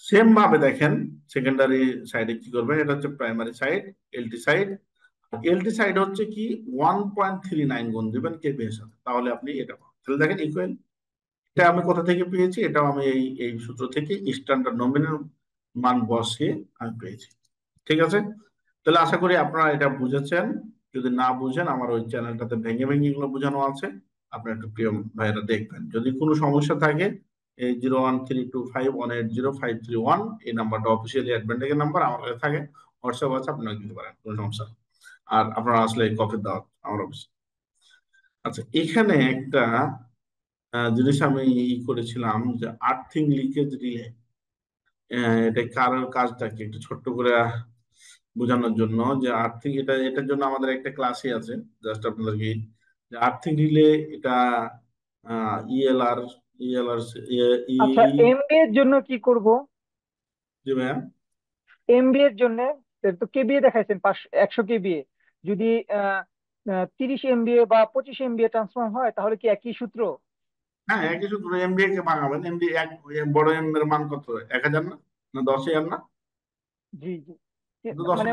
সেম ভাবে দেখেন সেকেন্ডারি সাইডে কি করবেন, এটা হচ্ছে primary side, LT side. LT side হচ্ছে কি 1.39 গুণ দিবেন কেবি এর সাথে, তাহলে আপনি এটা পাবেন। তাহলে দেখেন ইকুয়াল, এটা আমি কোথা থেকে পেয়েছি, এটা আমি এই এই সূত্র থেকে স্ট্যান্ডার্ড নমিনাল মান বসিয়ে আমি পেয়েছি। ঠিক আছে, তাহলে আশা করি আপনারা এটা বুঝেছেন। যদি না বুঝেন আমার ওই চ্যানেলটাতে ভেঙে ভেঙে এগুলো বোঝানো আছে, আপনার একটু প্রিয় ভাইয়েরা দেখবেন। যদি কোনো সমস্যা থাকে এই 01325180 531 এই নাম্বারটা অফিসিয়ালি অ্যাডভান্টেজের নাম্বার, আমার কাছে থাকে, হোয়াটসঅ্যাপ আছে, আপনারা দিতে পারেন, কোনো সমস্যা নেই। আর আপনারা আসলে কফির দাওয়াত আমার অফিসে। আচ্ছা, এখানে একটা জিনিস আমি করেছিলাম যে আর্থিং লিকেজ রিলে, এটা কারোর কাজটা কি একটু ছোট্ট করে বোঝানোর জন্য, যে আর্থিং এটার জন্য আমাদের একটা ক্লাসই আছে, জাস্ট আপনাদেরকে যে আর্থিং রিলে এটা ইএলআর ইএলআর আচ্ছা, এমবিএ এর জন্য কি করব? জি ভাইয়া। এমবিএ এর জন্য তো কেবিএ দেখাইছেন 100 কেবিএ, যদি 30 এমবিএ বা 25 এমবিএ ট্রান্সফার হয় তাহলে কি একই সূত্র? হ্যাঁ, একই সূত্র, এমবিএ কে ভাঙাবেন। এমবি এক বড় এম এর মান কত, 1000 না, না 10,000 না, জি জি। তো 10 মানে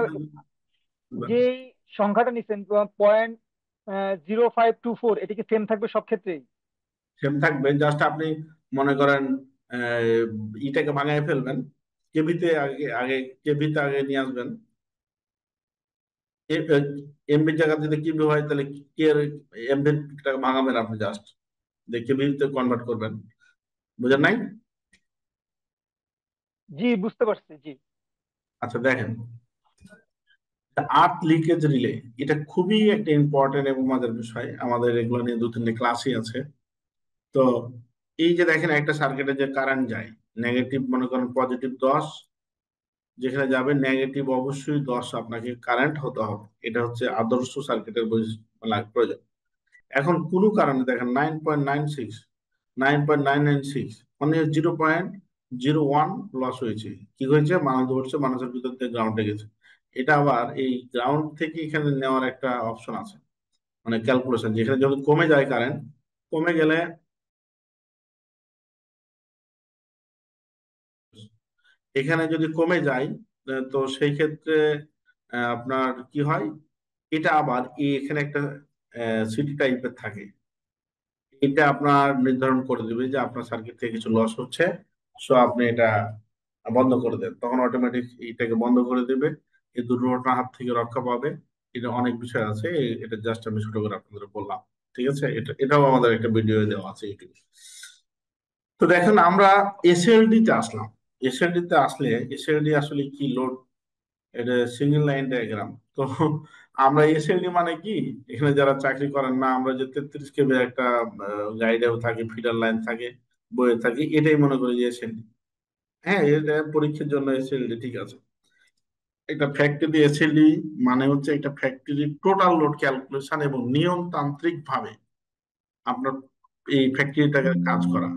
যেই সংখ্যাটা নিচ্ছেন 0.0524, এটা কি সেম থাকবে সব ক্ষেত্রেই? সেম থাকবে, জাস্ট আপনি মনে করেন ইটাকে ভাঙায় ফেলবেন, কেবিতে আগে আগে কেবিতে আগে নিয়ে আসবেন। এমবির জায়গা যদি কিবি হয় তাহলে কে এমবির ভাঙাবেন আপনি, জাস্ট দিয়ে কেবিতে কনভার্ট করবেন। বুঝেন নাই? জি, বুঝতে পারছি, জি। আচ্ছা দেখেন, আর্থ লিকেজ রিলে এটা খুবই একটা ইম্পর্টেন্ট এবং মজার বিষয়, আমাদের এগুলো নিয়ে 2-3টে ক্লাসই আছে। তো এই যে দেখেন একটা সার্কিটে যে কারেন্ট যায়, নেগেটিভ মনে করেন পজিটিভ 10, যেখানে যাবে নেগেটিভ অবশ্যই 10 আপনাকে কারেন্ট হতে হবে, এটা হচ্ছে আদর্শ সার্কিটের প্রয়োজন। এখন কোনো কারণে দেখেন 9.96 মানে 0.01 লস হয়েছে। কি হয়েছে, মানুষ ধরছে, মানুষের ভিতর থেকে গ্রাউন্ডে গেছে। এটা আবার এই গ্রাউন্ড থেকে এখানে নেওয়ার একটা অপশন আছে, মানে ক্যালকুলেশন, যেখানে যখন কমে যায় কারেন্ট, কমে গেলে এখানে যদি কমে যায় তো সেই ক্ষেত্রে আপনার কি হয়, এটা আবার এখানে একটা সিটি টাইপের থাকে, এটা আপনার নির্ধারণ করে দিবে যে আপনার সার্কিট থেকে কিছু লস হচ্ছে, সো আপনি এটা বন্ধ করে দেন, তখন অটোমেটিক এটাকে বন্ধ করে দিবে, এই দুর্ঘটনার হাত থেকে রক্ষা পাবে। এটা অনেক বিষয় আছে, এটা জাস্ট আমি ছোট করে আপনাদের বললাম। ঠিক আছে, এটাও আমাদের একটা ভিডিও দেওয়া আছে ইউটিউবে। তো দেখেন আমরা এসএলডি তে আসলাম। এসএলডি তে আসলে এসএলডি আসলে কি লোড, এটা সিঙ্গেল লাইন ডায়াগ্রাম। তো আমরা এসএলডি মানে কি, এখানে যারা চাকরি করেন না, আমরা যে 33 কেবি একটা গাইডেও থাকে, ফিডার লাইন থাকে, বইয়ে থাকে, এটাই মনে করি যে এসএলডি। হ্যাঁ, এটা পরীক্ষার জন্য এসএলডি ঠিক আছে। একটা ফ্যাক্টরি এসএলডি মানে হচ্ছে একটা ফ্যাক্টরির টোটাল লোড ক্যালকুলেশন এবং নিয়মতান্ত্রিক ভাবে আপনার এই ফ্যাক্টরিটাকে কাজ করা।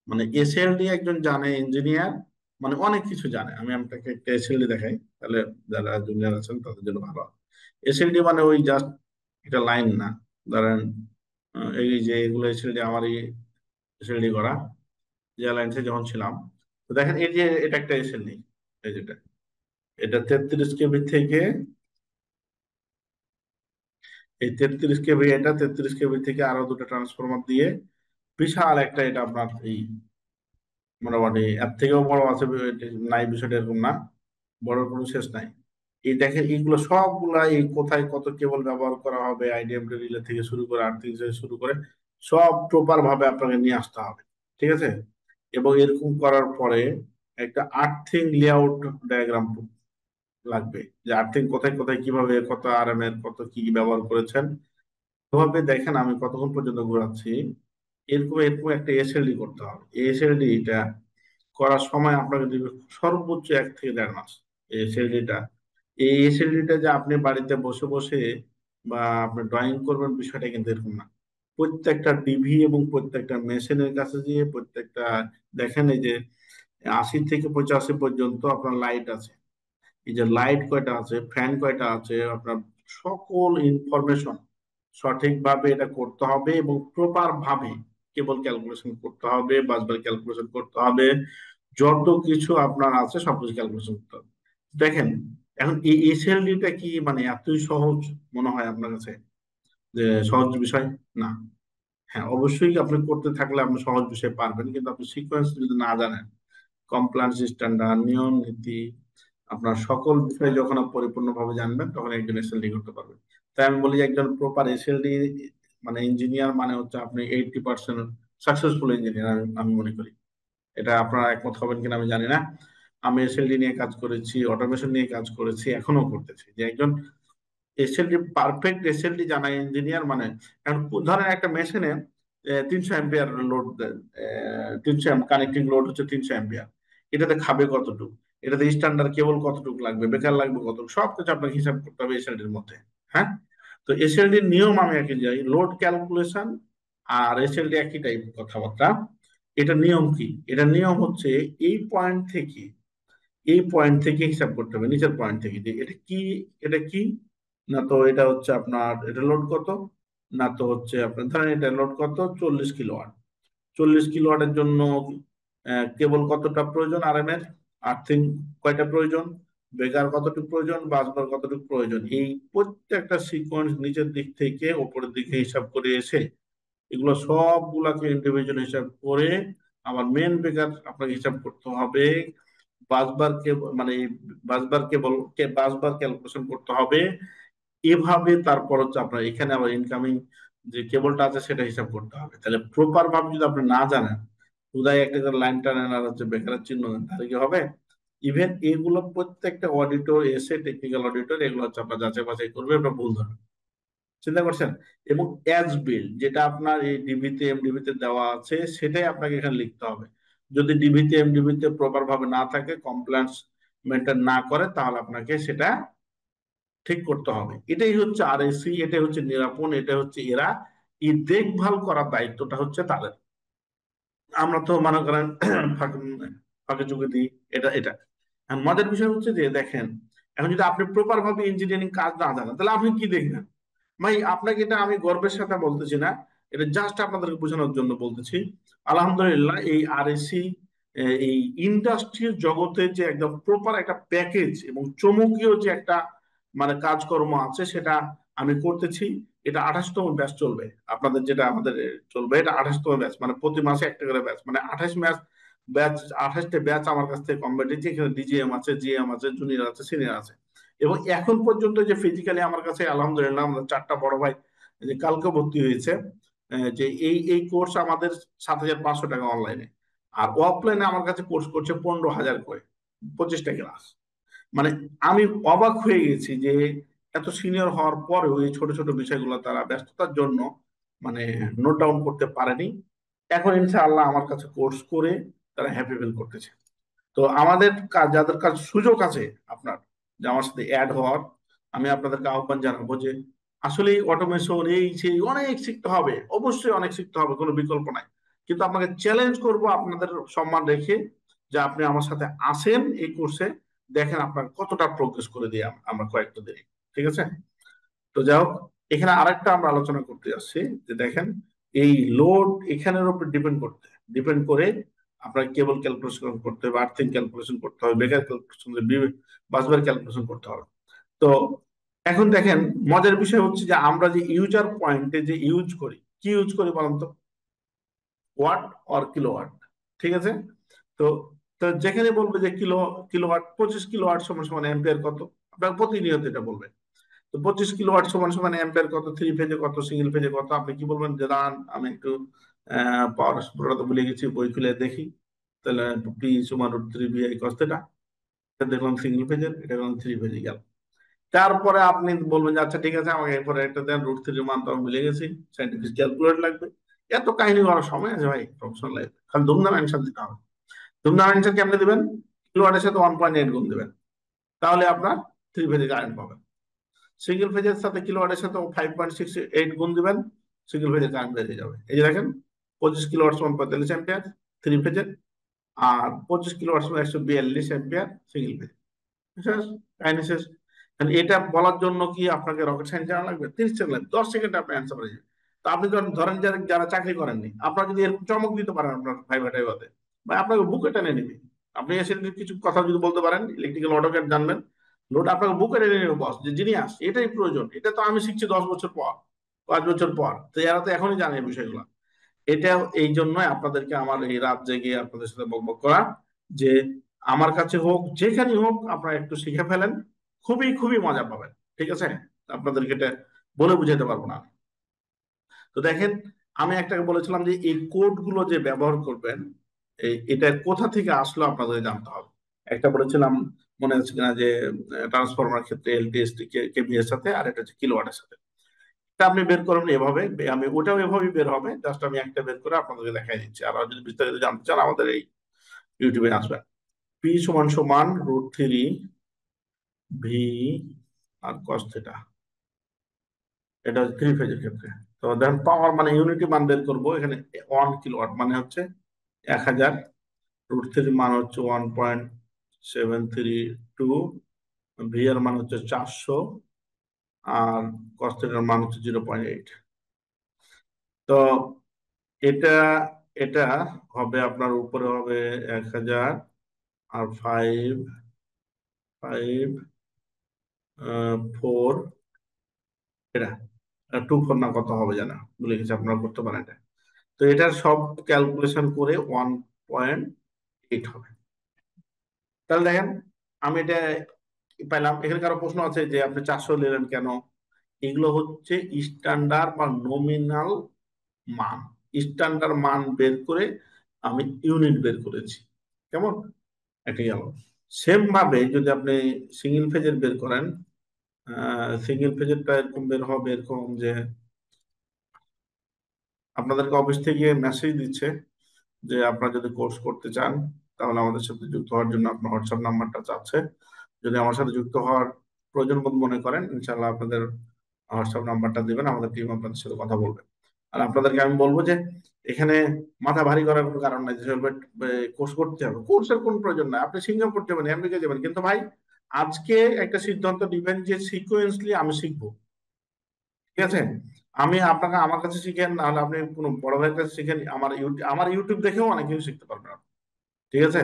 মানে এসএলডি একজন জানে ইঞ্জিনিয়ার, মানে অনেক কিছু জানে। আমি আপনাকে একটা এসএলডি দেখাই, তাহলে যারা জুনিয়র আছেন তাদের জন্য ভালো। এসএলডি মানে ওই জাস্ট এটা লাইন না, ধরেন এই যে এগুলো এসএলডি, আমারই এসএলডি করা যে লাইন্সে যখন ছিলাম। তো দেখেন এই যে এটা একটা এসএলডি, এই যেটা, এটা 33 কেবি থেকে, এই 33 কেবি, এটা 33 কেবি থেকে আরো দুটো ট্রান্সফরমার দিয়ে বিশাল একটা, এটা আপনার এই মোটামুটি এর থেকেও বড় আছে, নাই বিষয়টা এরকম না, বড় কোনো শেষ নাই। এই দেখেন এইগুলো সবগুলা, এই কোথায় কত কেবল ব্যবহার করা হবে, আইডিএম রিলে থেকে শুরু করে আর্থিং থেকে শুরু করে সব প্রপার ভাবে আপনাকে নিয়ে আসতে হবে। ঠিক আছে, এবং এরকম করার পরে একটা আর্থিং লেআউট ডায়াগ্রাম লাগবে, যে আর্থিং কোথায় কোথায় কিভাবে কত আরএম এর কত কি ব্যবহার করেছেন। এভাবে দেখেন আমি কতক্ষণ পর্যন্ত ঘোরাচ্ছি, এরকম এরকম একটা এসএলডি করতে হবে। এই এসএলডি এটা করার সময় আপনাকে দিবে সর্বোচ্চ 1 থেকে 1.5 মাস। এই এসএলডিটা, এই এসএলডিটা যে আপনি বাড়িতে বসে বসে বা আপনি ড্রয়িং করবেন বিষয়টা কিন্তু এরকম না। প্রত্যেকটা টিভি এবং প্রত্যেকটা মেশিনের কাছে গিয়ে প্রত্যেকটা, দেখেন এই যে 80 থেকে 85 পর্যন্ত আপনার লাইট আছে, এই যে লাইট কয়টা আছে, ফ্যান কয়টা আছে, আপনার সকল ইনফরমেশন সঠিকভাবে এটা করতে হবে এবং প্রপার ভাবে কেবল ক্যালকুলেশন করতে হবে, বাসবার ক্যালকুলেশন করতে হবে, যত কিছু আপনার আছে সবকিছু ক্যালকুলেশন করতে হবে। দেখেন এখন এই এসএলডিটা কি মানে এতই সহজ মনে হয় আপনার কাছে যে সহজ বিষয়? না। হ্যাঁ, অবশ্যই আপনি করতে থাকলে আপনি সহজ বিষয় পারবেন, কিন্তু আপনি সিকোয়েন্স যদি না জানেন, কমপ্লায়েন্স স্ট্যান্ডার্ড, নিয়ম নীতি, আপনার সকল বিষয় যখন আপনি পরিপূর্ণভাবে জানবেন তখন একজন এসএলডি করতে পারবেন। তাই আমি বলি যে একজন প্রপার এসএলডি মানে ইঞ্জিনিয়ার মানে হচ্ছে আপনি 80% সাকসেসফুল ইঞ্জিনিয়ার, আমি মনে করি। এটা আপনারা একমত হবেন কিনা আমি জানি না। আমি এসএলডি নিয়ে কাজ করেছি, অটোমেশন নিয়ে কাজ করেছি, এখনো করতেছি। যে একজন এসএলডি, পারফেক্ট এসএলডি জানা ইঞ্জিনিয়ার মানে, এখন ধরেন একটা মেশিনে 300 অ্যাম্পিয়ার লোড, 300 কানেক্টিং লোড হচ্ছে 300 অ্যাম্পিয়ার, এটাতে খাবে কতটুকু, এটাতে স্ট্যান্ডার্ড কেবল কতটুকু লাগবে, বেকার লাগবে কতটুকু, সবকিছু আপনাকে হিসাব করতে হবে এসএলডির মধ্যে। হ্যাঁ, তো এসএলডির নিয়ম আমি একই যাই, লোড ক্যালকুলেশন আর এসএলডি একই টাইপ কথাবার্তা। এটা নিয়ম কি, এটা নিয়ম হচ্ছে এই পয়েন্ট থেকে, এই পয়েন্ট থেকে হিসাব করতে হবে, নিচের পয়েন্ট থেকে, যে এটা কি, এটা কি, না তো এটা হচ্ছে আপনার, এটা লোড কত, না তো হচ্ছে আপনার ধরেন এটা লোড কত 40 কিলোওয়াট, 40 কিলোওয়াটের জন্য কেবল কতটা প্রয়োজন আরএম এর, আর্থিং কয়টা প্রয়োজন, বেকার কতটুকু প্রয়োজন, বাসবার কতটুকু প্রয়োজন, এই প্রত্যেকটা সিকোয়েন্স নিচের দিক থেকে উপরের দিকে হিসাব করে এসে এগুলো সবগুলাকে ইন্ডিভিজুয়াল হিসাব করে আমার মেন বেকার আপনাকে হিসাব করতে হবে, বাসবার কে মানে বাসবার কেবল বাসবার ক্যালকুলেশন করতে হবে। এভাবে তারপর হচ্ছে আপনার এখানে আবার ইনকামিং যে কেবলটা আছে সেটা হিসাব করতে হবে। তাহলে প্রপার ভাবে যদি আপনি না জানেন, উদয় একটা করে লাইন টানেন আর হচ্ছে বেকারের চিহ্ন দেন, তাহলে কি হবে? ইভেন এগুলো প্রত্যেকটা অডিটর এসে, টেকনিক্যাল অডিটর, এগুলো হচ্ছে আপনার যাচাই বাছাই করবে, আপনার ভুল ধরবে। চিন্তা করছেন? এবং অ্যাজ বিল যেটা আপনার এই ডিবিতে এমডিবিতে দেওয়া আছে সেটাই আপনাকে এখানে লিখতে হবে। যদি ডিবিতে এমডিবিতে প্রপার ভাবে না থাকে, কমপ্লায়েন্স মেনটেন না করে, তাহলে আপনাকে সেটা ঠিক করতে হবে। এটাই হচ্ছে আরএসি, এটাই হচ্ছে নিরাপন, এটা হচ্ছে এরা, এই দেখভাল করার দায়িত্বটা হচ্ছে তাদের। আমরা তো মনে করেন ফাঁকে ফাঁকে চুকে দিই, এটা এটা। আর মজার বিষয় হচ্ছে যে দেখেন, এখন যদি আপনি প্রপার ভাবে ইঞ্জিনিয়ারিং কাজ না জানেন তাহলে আপনি কি দেখবেন? ভাই আপনাকে এটা আমি গর্বের সাথে বলতেছি না, এটা জাস্ট আপনাদেরকে বোঝানোর জন্য বলতেছি। আলহামদুলিল্লাহ এই আরএসি এই ইন্ডাস্ট্রির জগতে যে একদম প্রপার একটা প্যাকেজ এবং চমকীয় যে একটা মানে কাজকর্ম আছে সেটা আমি করতেছি। এটা 28তম ব্যাচ চলবে, আপনাদের যেটা আমাদের চলবে এটা 28তম ব্যাচ, মানে প্রতি মাসে একটা করে ব্যাচ, মানে 28টা ব্যাচ আমার কাছ থেকে কমপ্লিট হয়েছে। এখানে ডিজিএম আছে, জিএম আছে, জুনিয়র আছে, সিনিয়র আছে। এবং এখন পর্যন্ত যে ফিজিক্যালি আমার কাছে আলহামদুলিল্লাহ আমাদের 4টা বড় ভাই যে কালকে ভর্তি হয়েছে, যে এই কোর্স আমাদের 7,500 টাকা অনলাইনে, আর অফলাইনে আমার কাছে কোর্স করছে 15,000 করে, 25টা ক্লাস। মানে আমি অবাক হয়ে গেছি যে এত সিনিয়র হওয়ার পরেও এই ছোট ছোট বিষয়গুলো তারা ব্যস্ততার জন্য মানে নোট ডাউন করতে পারেনি। এখন ইনশাআল্লাহ আমার কাছে কোর্স করে তারা হ্যাপি ফিল করতেছে। তো আমাদের কাজ, যাদের কাছে সুযোগ আছে আপনার যে আমার সাথে অ্যাড হওয়ার, আমি আপনাদেরকে আহ্বান জানাবো যে আসলে অটোমেশন এই সেই অনেক শিখতে হবে, অবশ্যই অনেক শিখতে হবে, কোনো বিকল্প নাই। কিন্তু আপনাকে চ্যালেঞ্জ করব আপনাদের সম্মান রেখে যে আপনি আমার সাথে আসেন এই কোর্সে, দেখেন আপনার কতটা প্রোগ্রেস করে দিয়ে আমরা কয়েকটা দিন, ঠিক আছে? তো যাই হোক, এখানে আরেকটা আমরা আলোচনা করতে যাচ্ছি যে দেখেন এই লোড এখানের উপর ডিপেন্ড করে আপনার কেবল ক্যালকুলেশন করতে হবে, আর্থিং ক্যালকুলেশন করতে হবে, বেকার ক্যালকুলেশন, বাসবার ক্যালকুলেশন করতে হবে। তো এখন দেখেন মজার বিষয় হচ্ছে যে আমরা যে ইউজার পয়েন্টে যে ইউজ করি, কি ইউজ করি বলেন তো? ওয়াট অর কিলোওয়াট, ঠিক আছে? তো তো যেখানে বলবে যে কিলোওয়াট, 25 কিলোওয়াট সমান সমান অ্যাম্পিয়ার কত, আপনার প্রতিনিয়ত এটা বলবে। তো 25 কিলোওয়াট সমান সমান অ্যাম্পিয়ার কত, 3 ফেজে কত, সিঙ্গেল ফেজে কত, আপনি কি বলবেন যে দাঁড়ান আমি একটু পাওয়ার সূত্রটা তো ভুলে গেছি, বই খুলে দেখি। তাহলে পি সমান √3 VI cos θ, এটা দেখলাম সিঙ্গেল ফেজের, এটা দেখলাম 3 ফেজে গেল। তারপরে আপনি বলবেন যে আচ্ছা ঠিক আছে আমাকে এরপরে একটা দেন, √3 মান তো আমি ভুলে গেছি, সাইন্টিফিক ক্যালকুলেটর লাগবে। এত কাহিনী করার সময় আছে ভাই প্রফেশনাল লাইফে? খালি ধুমধাম অ্যান্সার দিতে হবে। ধুমধাম অ্যান্সার কেমনে দিবেন? কিলোওয়াটের সাথে 1.8 গুণ দিবেন, তাহলে আপনার 3 ফেজে কারেন্ট পাবেন। সিঙ্গেল ফেজের সাথে কিলোওয়াটের সাথে 5.68 গুণ দিবেন, সিঙ্গেল ফেজে কারেন্ট বেরিয়ে যাবে। এই যে দেখেন 25 কিলোওয়াট সমান 45 অ্যাম্পিয়ার 3 ফেজে, আর 25 কিলোওয়াট সমান 142 অ্যাম্পিয়ার সিঙ্গেল ফেজে। শেষ, কাহিনী শেষ। এটা বলার জন্য কি আপনাকে রকেট সায়েন্স জানা লাগবে? 30 সেকেন্ড লাগবে, 10 সেকেন্ডে আপনি অ্যান্সার পেয়ে যাবেন। তো আপনি ধরেন যারা চাকরি করেননি, আপনারা যদি এরকম চমক দিতে পারেন আপনার ভাইবা টাইবাতে, বা আপনাকে বুকে টেনে নেবে। আপনি এসে কিছু কথা যদি বলতে পারেন, ইলেকট্রিক্যাল অটোক্যাড জানবেন, লোড আপনাকে বুকে টেনে নেবে, বস যে জিনিয়াস, এটাই প্রয়োজন, এটা তো আমি শিখছি 10 বছর পর, 5 বছর পর, তো এরা তো এখনই জানে এই বিষয়গুলো। এটা এই জন্যই আপনাদেরকে আমার এই রাত জেগে আপনাদের সাথে বকবক করা, যে আমার কাছে হোক যেখানে হোক আপনারা একটু শিখে ফেলেন, খুবই খুবই মজা পাবেন, ঠিক আছে? আপনাদেরকে এটা বলে বুঝাতে পারবো না। তো দেখেন আমি একটাকে বলেছিলাম যে এই কোড গুলো যে ব্যবহার করবেন, এটা কোথা থেকে আসলো আপনাদের জানতে হবে। একটা বলেছিলাম মনে আছে কিনা যে ট্রান্সফরমার ক্ষেত্রে এলটিএসটি কেভিএর সাথে, আর এটা হচ্ছে কিলোওয়াটের সাথে। এটা আপনি বের করবেন এভাবে, আমি ওটাও এভাবেই বের হবে, জাস্ট আমি একটা বের করে আপনাদেরকে দেখাই দিচ্ছি। আর যদি বিস্তারিত জানতে চান আমাদের এই ইউটিউবে আসবেন। পি সমান সমান √3 V আর cos θ, এটা হচ্ছে 3 ফেজের ক্ষেত্রে। তো দেখেন পাওয়ার মানে ইউনিটি মান বের করবো, এখানে 1 কিলোওয়াট মানে হচ্ছে 1000, √3 মান হচ্ছে 1.732, ভি এর মান হচ্ছে 400, আর cos θ এর মান হচ্ছে 0.8। তো এটা এটা হবে আপনার উপরে হবে 1000, আর 4, এটা 2.4 না কত হবে জানা বলে গেছে, আপনারা করতে পারেন এটা। তো এটার সব ক্যালকুলেশন করে 1.8 হবে। তাহলে দেখেন আমি এটা পাইলাম। এখানে কারো প্রশ্ন আছে যে আপনি 400 নিলেন কেন? এগুলো হচ্ছে স্ট্যান্ডার্ড বা নমিনাল মান। স্ট্যান্ডার্ড মান বের করে আমি ইউনিট বের করেছি, কেমন? এটা গেল। সেম ভাবে যদি আপনি সিঙ্গেল ফেজের বের করেন, সিঙ্গেল ফেজেরটা এরকম বের হবে এরকম যে আপনাদেরকে অফিস থেকে মেসেজ দিচ্ছে যে আপনারা যদি কোর্স করতে চান তাহলে আমাদের সাথে যুক্ত হওয়ার জন্য আপনার হোয়াটসঅ্যাপ নাম্বারটা চাচ্ছে। যদি আমার সাথে যুক্ত হওয়ার প্রয়োজন বোধ মনে করেন, ইনশাল্লাহ আপনাদের হোয়াটসঅ্যাপ নাম্বারটা দিবেন, আমাদের টিম আপনাদের সাথে কথা বলবে। আর আপনাদেরকে আমি বলবো যে এখানে মাথা ভারী করার কোনো কারণ নাই যে কোর্স করতে হবে, কোর্সের কোনো প্রয়োজন নাই। আপনি সিঙ্গাপুর যাবেন, আমেরিকা যাবেন, কিন্তু ভাই আজকে একটা সিদ্ধান্ত দিবেন যে সিকোয়েন্সলি আমি শিখবো, ঠিক আছে? আমি আপনাকে আমার কাছে শিখেন, নাহলে আপনি কোনো বড় ভাইয়ের কাছে শিখেন, আমার ইউটিউব দেখেও অনেক কিছু শিখতে পারবেন। ঠিক আছে?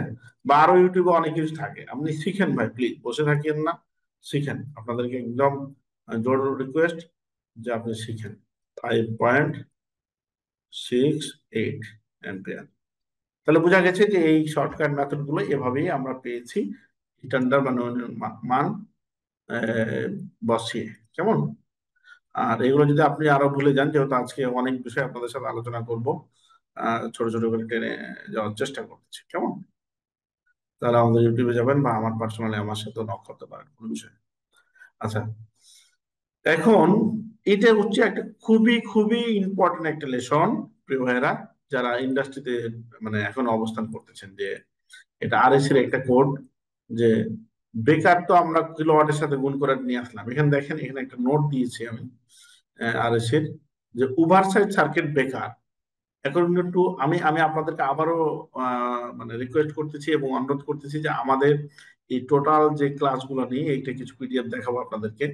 বা আরো ইউটিউবে অনেক কিছু থাকে, আপনি শিখেন ভাই, প্লিজ বসে থাকেন না, শিখেন। আপনাদেরকে একদম জোর রিকোয়েস্ট যে আপনি শিখেন। 5.68 অ্যাম্পিয়ার। তাহলে বোঝা গেছে যে এই শর্টকাট মেথড গুলো এভাবেই আমরা পেয়েছি ইটান্ডার বা নয়নের মান বসিয়ে। কেমন? আর এগুলো যদি আপনি আরো ভুলে যান, যেহেতু আজকে অনেক বিষয় আপনাদের সাথে আলোচনা করব, ছোট ছোট করে টেনে যাওয়ার চেষ্টা করতেছি। কেমন? তাহলে আমাদের ইউটিউবে যাবেন বা আমার পার্সোনালি আমার সাথে নক করতে পারেন কোনো বিষয়। আচ্ছা, এখন এটা হচ্ছে একটা খুবই খুবই ইম্পর্টেন্ট একটা লেসন, প্রিয় ভাইয়েরা, যারা ইন্ডাস্ট্রিতে মানে এখন অবস্থান করতেছেন, যে এটা আরএস এর একটা কোড, যে বেকার তো আমরা কিলোওয়াটের সাথে গুণ করে নিয়ে আসলাম। এখানে দেখেন, এখানে একটা নোট দিয়েছি আমি আরএস এর, যে ওভারসাইড সার্কিট বেকার অ্যাকর্ডিং টু, আমি আমি আপনাদেরকে আবারও মানে রিকোয়েস্ট করতেছি এবং অনুরোধ করতেছি যে আমাদের এই টোটাল যে ক্লাসগুলো নিয়ে এইটা কিছু পিডিএফ দেখাবো আপনাদেরকে,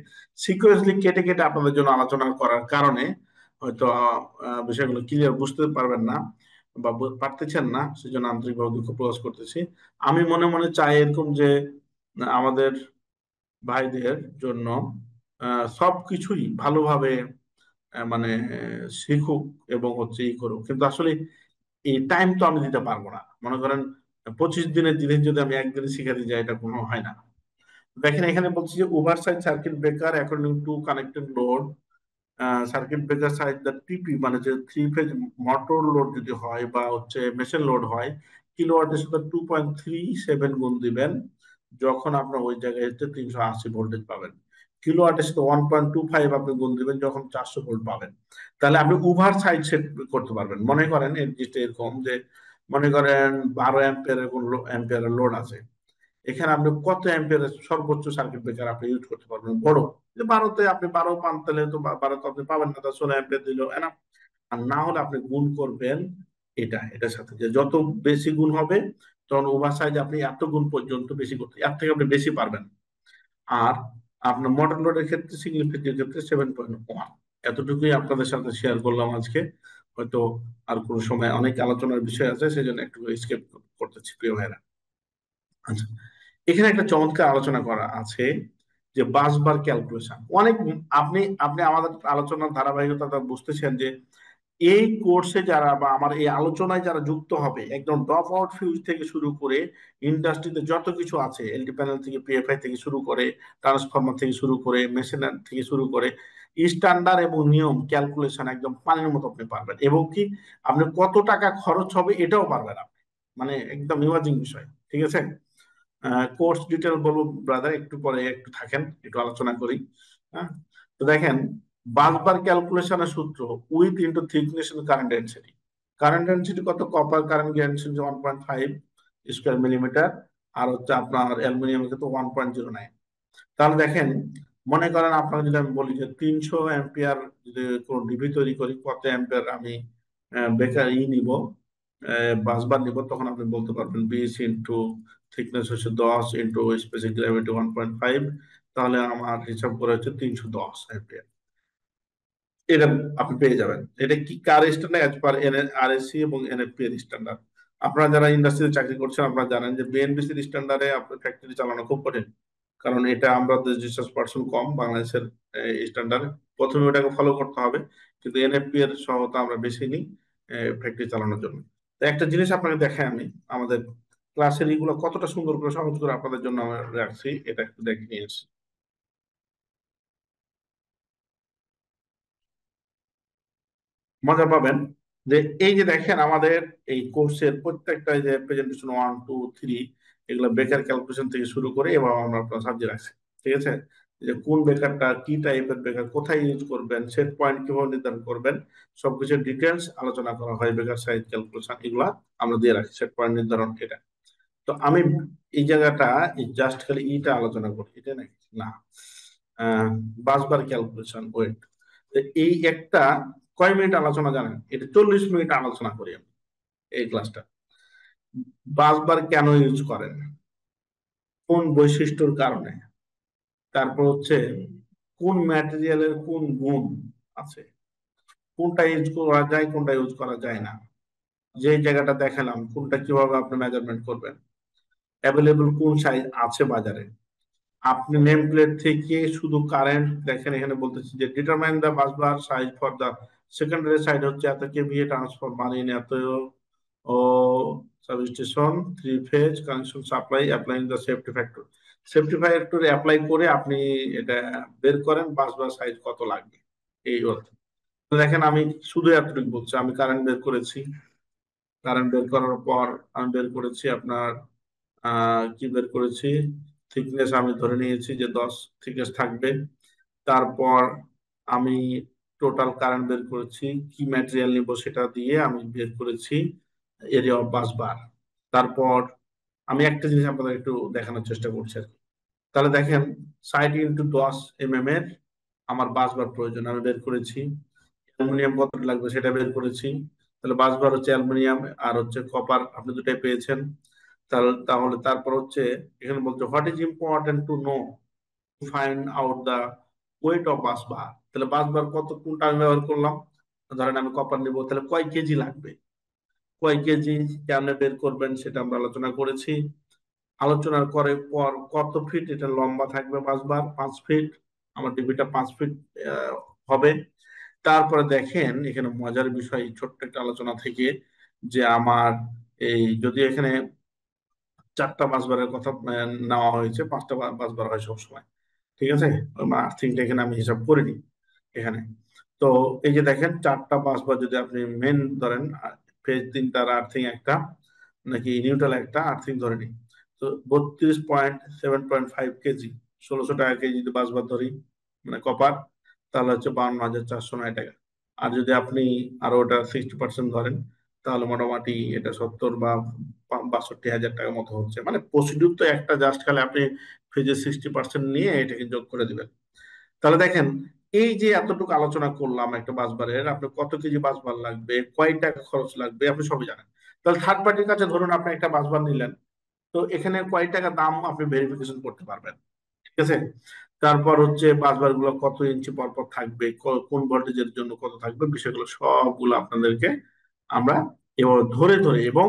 সিকুয়েন্সলি কেটে কেটে আপনাদের জন্য আলোচনা করার কারণে হয়তো বিষয়গুলো ক্লিয়ার বুঝতে পারবেন না বা পারতেছেন না, সেজন্য আন্তরিকভাবে দুঃখ প্রকাশ করতেছি। আমি মনে মনে চাই এরকম যে আমাদের ভাইদের জন্য সবকিছুই ভালোভাবে মানে শিখুক এবং হচ্ছে ই করুক, কিন্তু আসলে এই টাইম তো আমি দিতে পারবো না। মনে করেন 25 দিনের জিনিস যদি আমি একদিনে শিখাতে যাই, এটা কোনো হয় না। দেখেন এখানে বলছি যে oversize circuit breaker according to connected load, circuit breaker size the TP, মানে যে 3 ফেজ মোটর লোড যদি হয় বা হচ্ছে মেশিন লোড হয়, কিলোওয়াটের সাথে 2.37 গুণ দিবেন, যখন আপনার ওই জায়গায় হচ্ছে 380 ভোল্টেজ পাবেন। কিলোওয়াটের সাথে 1.25 আপনি গুণ দিবেন যখন 400 ভোল্ট পাবেন। তাহলে আপনি ওভার সাইড সেট করতে পারবেন। মনে করেন এর জিনিসটা এরকম যে, মনে করেন 12 অ্যাম্পিয়ারের লোড আছে, এখানে আপনি কত অ্যাম্পিয়ারের সর্বোচ্চ সার্কিট ব্রেকার আপনি ইউজ করতে পারবেন বড়, যে 12তে আপনি 12 পান, তাহলে তো 12 তো আপনি পাবেন না, তা 16 অ্যাম্পিয়ার দিল এনা। আর না হলে আপনি গুণ করবেন এটার সাথে, যে যত বেশি গুণ হবে তখন ওভার সাইজ আপনি এত গুণ পর্যন্ত বেশি করতে, এর থেকে আপনি বেশি পারবেন। আর আপনার মোটর লোডের ক্ষেত্রে, সিঙ্গেল ফেজের ক্ষেত্রে 7.1। এতটুকুই আপনাদের সাথে শেয়ার করলাম আজকে। হয়তো আর কোনো সময় অনেক আলোচনার বিষয় আছে, সেই জন্য একটু স্কেপ করতেছি, প্রিয় ভাইরা। আচ্ছা, এখানে একটা চমৎকার আলোচনা করা আছে, যে বাস বার ক্যালকুলেশন অনেক, আপনি আপনি আমাদের আলোচনার ধারাবাহিকতা বুঝতেছেন যে এই কোর্সে যারা বা আমার এই আলোচনায় যারা যুক্ত হবে, একদম ড্রপ আউট ফিউজ থেকে শুরু করে ইন্ডাস্ট্রিতে যত কিছু আছে, এলটি প্যানেল থেকে পিএফআই থেকে শুরু করে, ট্রান্সফরমার থেকে শুরু করে, মেশিনারি থেকে শুরু করে, স্ট্যান্ডার্ড এবং নিয়ম ক্যালকুলেশন একদম পানির মতো আপনি পারবেন, এবং কি আপনি কত টাকা খরচ হবে এটাও পারবেন আপনি, মানে একদম ইমাজিং বিষয়। ঠিক আছে? কোর্স ডিটেল বলবো ব্রাদার, একটু পরে একটু থাকেন, একটু আলোচনা করি। হ্যাঁ, তো দেখেন, বাসবার ক্যালকুলেশনের সূত্র, width into thickness current density. Current density কত? Copper current density 1.5 square millimetre, আর হচ্ছে আপনার অ্যালুমিনিয়ামের ক্ষেত্রে 1.09। তাহলে দেখেন, মনে করেন আপনাকে যদি আমি বলি যে 300 অ্যাম্পিয়ার যদি কোনো ডিভি তৈরি করি, কত অ্যাম্পিয়ার আমি বেকার নিব, বাসবার নিব, তখন আপনি বলতে পারবেন 20 ইন্টু থিকনেস হচ্ছে 10 ইন্টু স্পেসিফিক গ্র্যাভিটি 1.5, তাহলে আমার হিসাব করে হচ্ছে 310 অ্যাম্পিয়ার। এটা আপনি পেয়ে যাবেন। এটা কি কার স্ট্যান্ডার্ড? অ্যাজ পার আরএসসি এবং এনএফপি এর স্ট্যান্ডার্ড। আপনারা যারা ইন্ডাস্ট্রিতে চাকরি করছেন, আপনারা জানেন যে বিএনবিসির স্ট্যান্ডার্ডে আপনার ফ্যাক্টরি চালানো খুব কঠিন, কারণ এটা আমরা রিসার্চ পার্সন কম বাংলাদেশের স্ট্যান্ডার্ড, প্রথমে ওটাকে ফলো করতে হবে, কিন্তু এনএফপি এর সহায়তা আমরা বেশি নিই ফ্যাক্টরি চালানোর জন্য। তো একটা জিনিস আপনাকে দেখাই আমি, আমাদের ক্লাসের এইগুলো কতটা সুন্দর করে সহজ করে আপনাদের জন্য আমরা রাখছি, এটা একটু দেখে নিয়ে আসি, মজা পাবেন। যে এই যে দেখেন, আমাদের এই কোর্সের প্রত্যেকটা যে প্রেজেন্টেশন 1 2 3, এগুলো বেকার ক্যালকুলেশন থেকে শুরু করে এবার আমরা সাবজেক্ট রাখছি। ঠিক আছে? যে কোন বেকারটা কি টাইপের বেকার, কোথায় ইউজ করবেন, সেট পয়েন্ট কিভাবে নির্ধারণ করবেন, সবকিছু ডিটেলস আলোচনা করা হয়। বেকার সাইজ ক্যালকুলেশন এগুলা আমরা দিয়ে রাখি, সেট পয়েন্ট নির্ধারণ এটা। তো আমি এই জায়গাটা জাস্ট খালি ইটা আলোচনা করি, এটা নাকি না, বাসবার ক্যালকুলেশন ওয়েট, এই একটা কয় মিনিট আলোচনা জানেন? এটা 40 মিনিট আলোচনা করি আমি এই ক্লাসটা। বাসবার কেন ইউজ করেন, কোন বৈশিষ্ট্যর কারণে, তারপর হচ্ছে কোন ম্যাটেরিয়ালের কোন গুণ আছে, কোনটা ইউজ করা যায় কোনটা ইউজ করা যায় না, যে জায়গাটা দেখালাম কোনটা কিভাবে আপনি মেজারমেন্ট করবেন, অ্যাভেলেবল কোন সাইজ আছে বাজারে। আপনি নেম প্লেট থেকে শুধু কারেন্ট দেখেন, এখানে বলতেছি যে determine the bus bar size for the secondary side হচ্ছে এত কেভিএ ট্রান্সফরমার ইন এত ও substation 3 phase connection supply applying the safety factor. Safety factor apply করে আপনি এটা বের করেন বাস বার সাইজ কত লাগবে এই অর্থে। দেখেন আমি শুধু এতটুকু বলছি, আমি কারেন্ট বের করেছি, কারেন্ট বের করার পর আমি বের করেছি আপনার কি বের করেছি, থিকনেস আমি ধরে নিয়েছি যে 10 থিকনেস থাকবে। তারপর আমি টোটাল কারেন্ট বের করেছি, কি ম্যাটেরিয়াল নিব সেটা দিয়ে আমি বের করেছি এরিয়া অফ বাস বার। তারপর আমি একটা জিনিস আপনাদের একটু দেখানোর চেষ্টা করছি আর কি। তাহলে দেখেন 60x10 mm এর আমার বাস বার প্রয়োজন, আমি বের করেছি। অ্যালুমিনিয়াম কত লাগবে সেটা বের করেছি। তাহলে বাস বার হচ্ছে অ্যালুমিনিয়াম আর হচ্ছে কপার, আপনি দুটাই পেয়েছেন। তাহলে তারপর হচ্ছে এখানে বলছে what is important to know to find out the weight of bus bar. তাহলে বাস বার কত কোনটা আমি ব্যবহার করলাম, ধরেন আমি কপার নিব, তাহলে কয় কেজি লাগবে, কয় কেজি কেমনে বের করবেন সেটা আমরা আলোচনা করেছি। আলোচনার করে পর কত ফিট এটা লম্বা থাকবে বাস বার, 5 ফিট, আমার ডিবিটা 5 ফিট হবে। তারপরে দেখেন এখানে মজার বিষয় ছোট্ট একটা আলোচনা থেকে যে আমার এই যদি এখানে 4টা বাস বারের কথা নেওয়া হয়েছে, 5টা বাস বার হয় সবসময়, ঠিক আছে। আর্থিংটা এখানে আমি হিসাব করিনি এখানে। তো এই যে দেখেন 4টা বাস বার যদি আপনি মেন ধরেন, ফেজ 3টার আর্থিং একটা নাকি নিউট্রাল একটা আর্থিং ধরে নিই, তো 32.7.5 কেজি, 1600 টাকা কেজি যদি বাস বার ধরি মানে কপার, তাহলে হচ্ছে 52,409 টাকা। আর যদি আপনি আরো ওটা 60% ধরেন তাহলে মোটামুটি এটা 70 বা 62,000 টাকার মতো হচ্ছে। মানে প্রসিডিউর তো একটা, জাস্ট খালি আপনি ফেজের 60% নিয়ে এটাকে যোগ করে দিবেন। তাহলে দেখেন এই যে এতটুকু আলোচনা করলাম একটা বাসবারের, আপনি কত কেজি বাসবার লাগবে, কয় টাকা খরচ লাগবে আপনি সবই জানেন। তাহলে থার্ড পার্টির কাছে ধরুন আপনি একটা বাসবার নিলেন, তো এখানে কয় টাকা দাম আপনি ভেরিফিকেশন করতে পারবেন, ঠিক আছে। তারপর হচ্ছে বাসবার গুলো কত ইঞ্চি পরপর থাকবে, কোন ভোল্টেজের জন্য কত থাকবে, বিষয়গুলো সবগুলো আপনাদেরকে আমরা এবার ধরে ধরে, এবং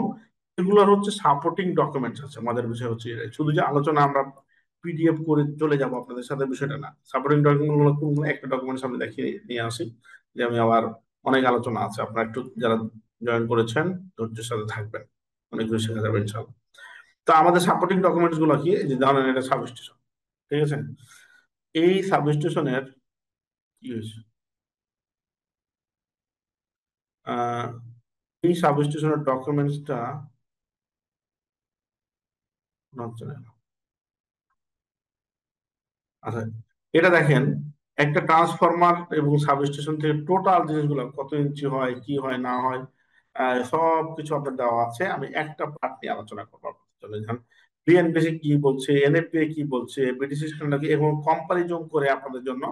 এগুলোর হচ্ছে সাপোর্টিং ডকুমেন্টস আছে। আমাদের বিষয় হচ্ছে এটাই। শুধু যে আলোচনা আমরা পিডিএফ করে চলে যাব আপনাদের সাথে বিষয়টা না, সাপোর্টিং ডকুমেন্ট গুলো কোনগুলো একটা ডকুমেন্ট সামনে দেখিয়ে নিয়ে আসি, যে আমি আবার অনেক আলোচনা আছে, আপনারা একটু যারা জয়েন করেছেন ধৈর্যের সাথে থাকবেন, অনেক কিছু শেখা যাবে ইনশাল্লাহ। তো আমাদের সাপোর্টিং ডকুমেন্টস গুলো কি, এই যে ধরেন এটা সাবস্টেশন, ঠিক আছে। এই সাবস্টেশনের কি হয়েছে, আহ এই সাবস্টেশনের ডকুমেন্টসটা হচ্ছে না। আচ্ছা, এটা দেখেন একটা ট্রান্সফরমার এবং সাবস্টেশন থেকে টোটাল জিনিসগুলো কত ইঞ্চি হয়, কি হয় না হয়, সব কিছু আপনার দেওয়া আছে। আমি একটা পার্ট নিয়ে আলোচনা করবো আপনাদের জন্য। যেমন বিএনপিসি কি বলছে, এনএফপিএ কি বলছে, ব্রিটিশ স্ট্যান্ডার্ড কি, এবং কম্পারিজন করে আপনাদের জন্য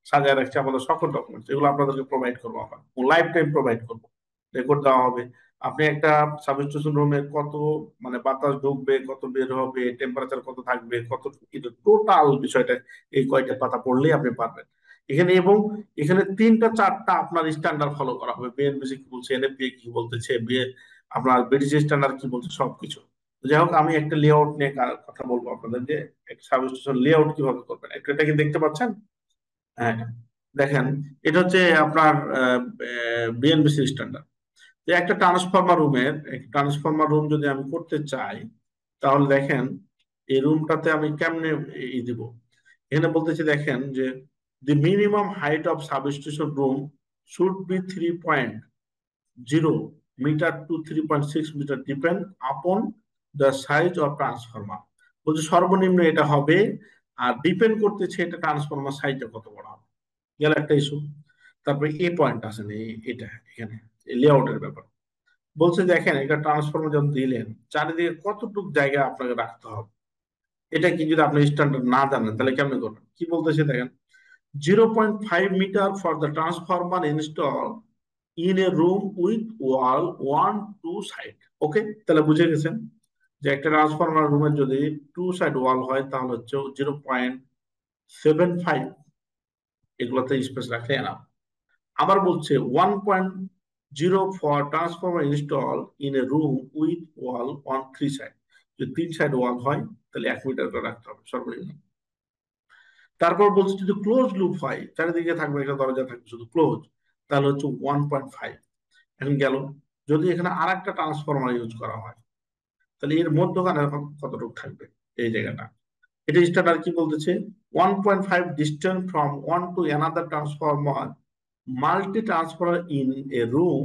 সাজায় রাখছে আমাদের সকল ডকুমেন্টস, এগুলো আপনাদেরকে প্রোভাইড করবো আমরা, লাইফ টাইম প্রোভাইড করবো, রেকর্ড দেওয়া হবে। আপনি একটা সাবস্টেশন রুমে কত মানে বাতাস ঢুকবে, কত বের হবে, টেম্পারেচার কত থাকবে, কত, টোটাল বিষয়টা এই কয়টা পাতা পড়লেই আপনি পারবেন এখানে। এবং এখানে 3টা 4টা আপনার স্ট্যান্ডার্ড ফলো করা হবে, বিএনপিসি কি বলছে, এনএফপিএ কি বলতেছে, আপনার ব্রিটিশ স্ট্যান্ডার্ড কি বলছে, সবকিছু। যাই হোক, আমি একটা লেআউট নিয়ে কথা বলবো আপনাদের, যে একটা সাবস্টেশন লেআউট কিভাবে করবেন। একটু এটা কি দেখতে পাচ্ছেন? হ্যাঁ, দেখেন এটা হচ্ছে আপনার বিএনপিসি স্ট্যান্ডার্ড। যে একটা ট্রান্সফরমার রুম যদি আমি করতে চাই, তাহলে দেখেন এই রুমটাতে আমি কেমনে দিব। এখানে বলতেছি দেখেন যে the minimum height of substation room should be 3.0 meter to 3.6 meter depend upon the size of transformer। বলছে সর্বনিম্ন এটা হবে, আর ডিপেন্ড করতেছে এটা ট্রান্সফরমার সাইজটা কত বড় হবে, গেল একটা ইস্যু। তারপরে এই পয়েন্ট আছে এটা এখানে লেআউটের ব্যাপার। বলছে দেখেন এটা ট্রান্সফরমার যখন দিলেন চারিদিকে কতটুকু জায়গা আপনাকে রাখতে হবে, এটা কি যদি আপনি স্ট্যান্ডার্ড না জানেন তাহলে কেমনে করবেন। কি বলতেছে দেখেন, 0.5 meter for the transformer installed in a room with wall 1-2 side। ওকে, তাহলে বুঝে গেছেন যে একটা ট্রান্সফরমার রুমের যদি 2 সাইড ওয়াল হয় তাহলে হচ্ছে 0.75 এগুলোতে স্পেস রাখলে এনাফ। আবার বলছে 0 for transformer installed in a room with wall on 3 side। যদি 3 সাইড ওয়াল হয় তাহলে 1 মিটার করে রাখতে হবে সর্বনিম্ন। তারপর বলছে যদি ক্লোজ লুপ হয়, চারিদিকে থাকবে একটা দরজা থাকবে শুধু ক্লোজ, তাহলে হচ্ছে 1.5। এখন গেল যদি এখানে আর একটা ট্রান্সফরমার ইউজ করা হয় তাহলে এর মধ্যখানে কতটুকু থাকবে এই জায়গাটা। এটা স্ট্যান্ডার্ড কি বলতেছে, 1.5 distance from one to another transformer multi transformer in a room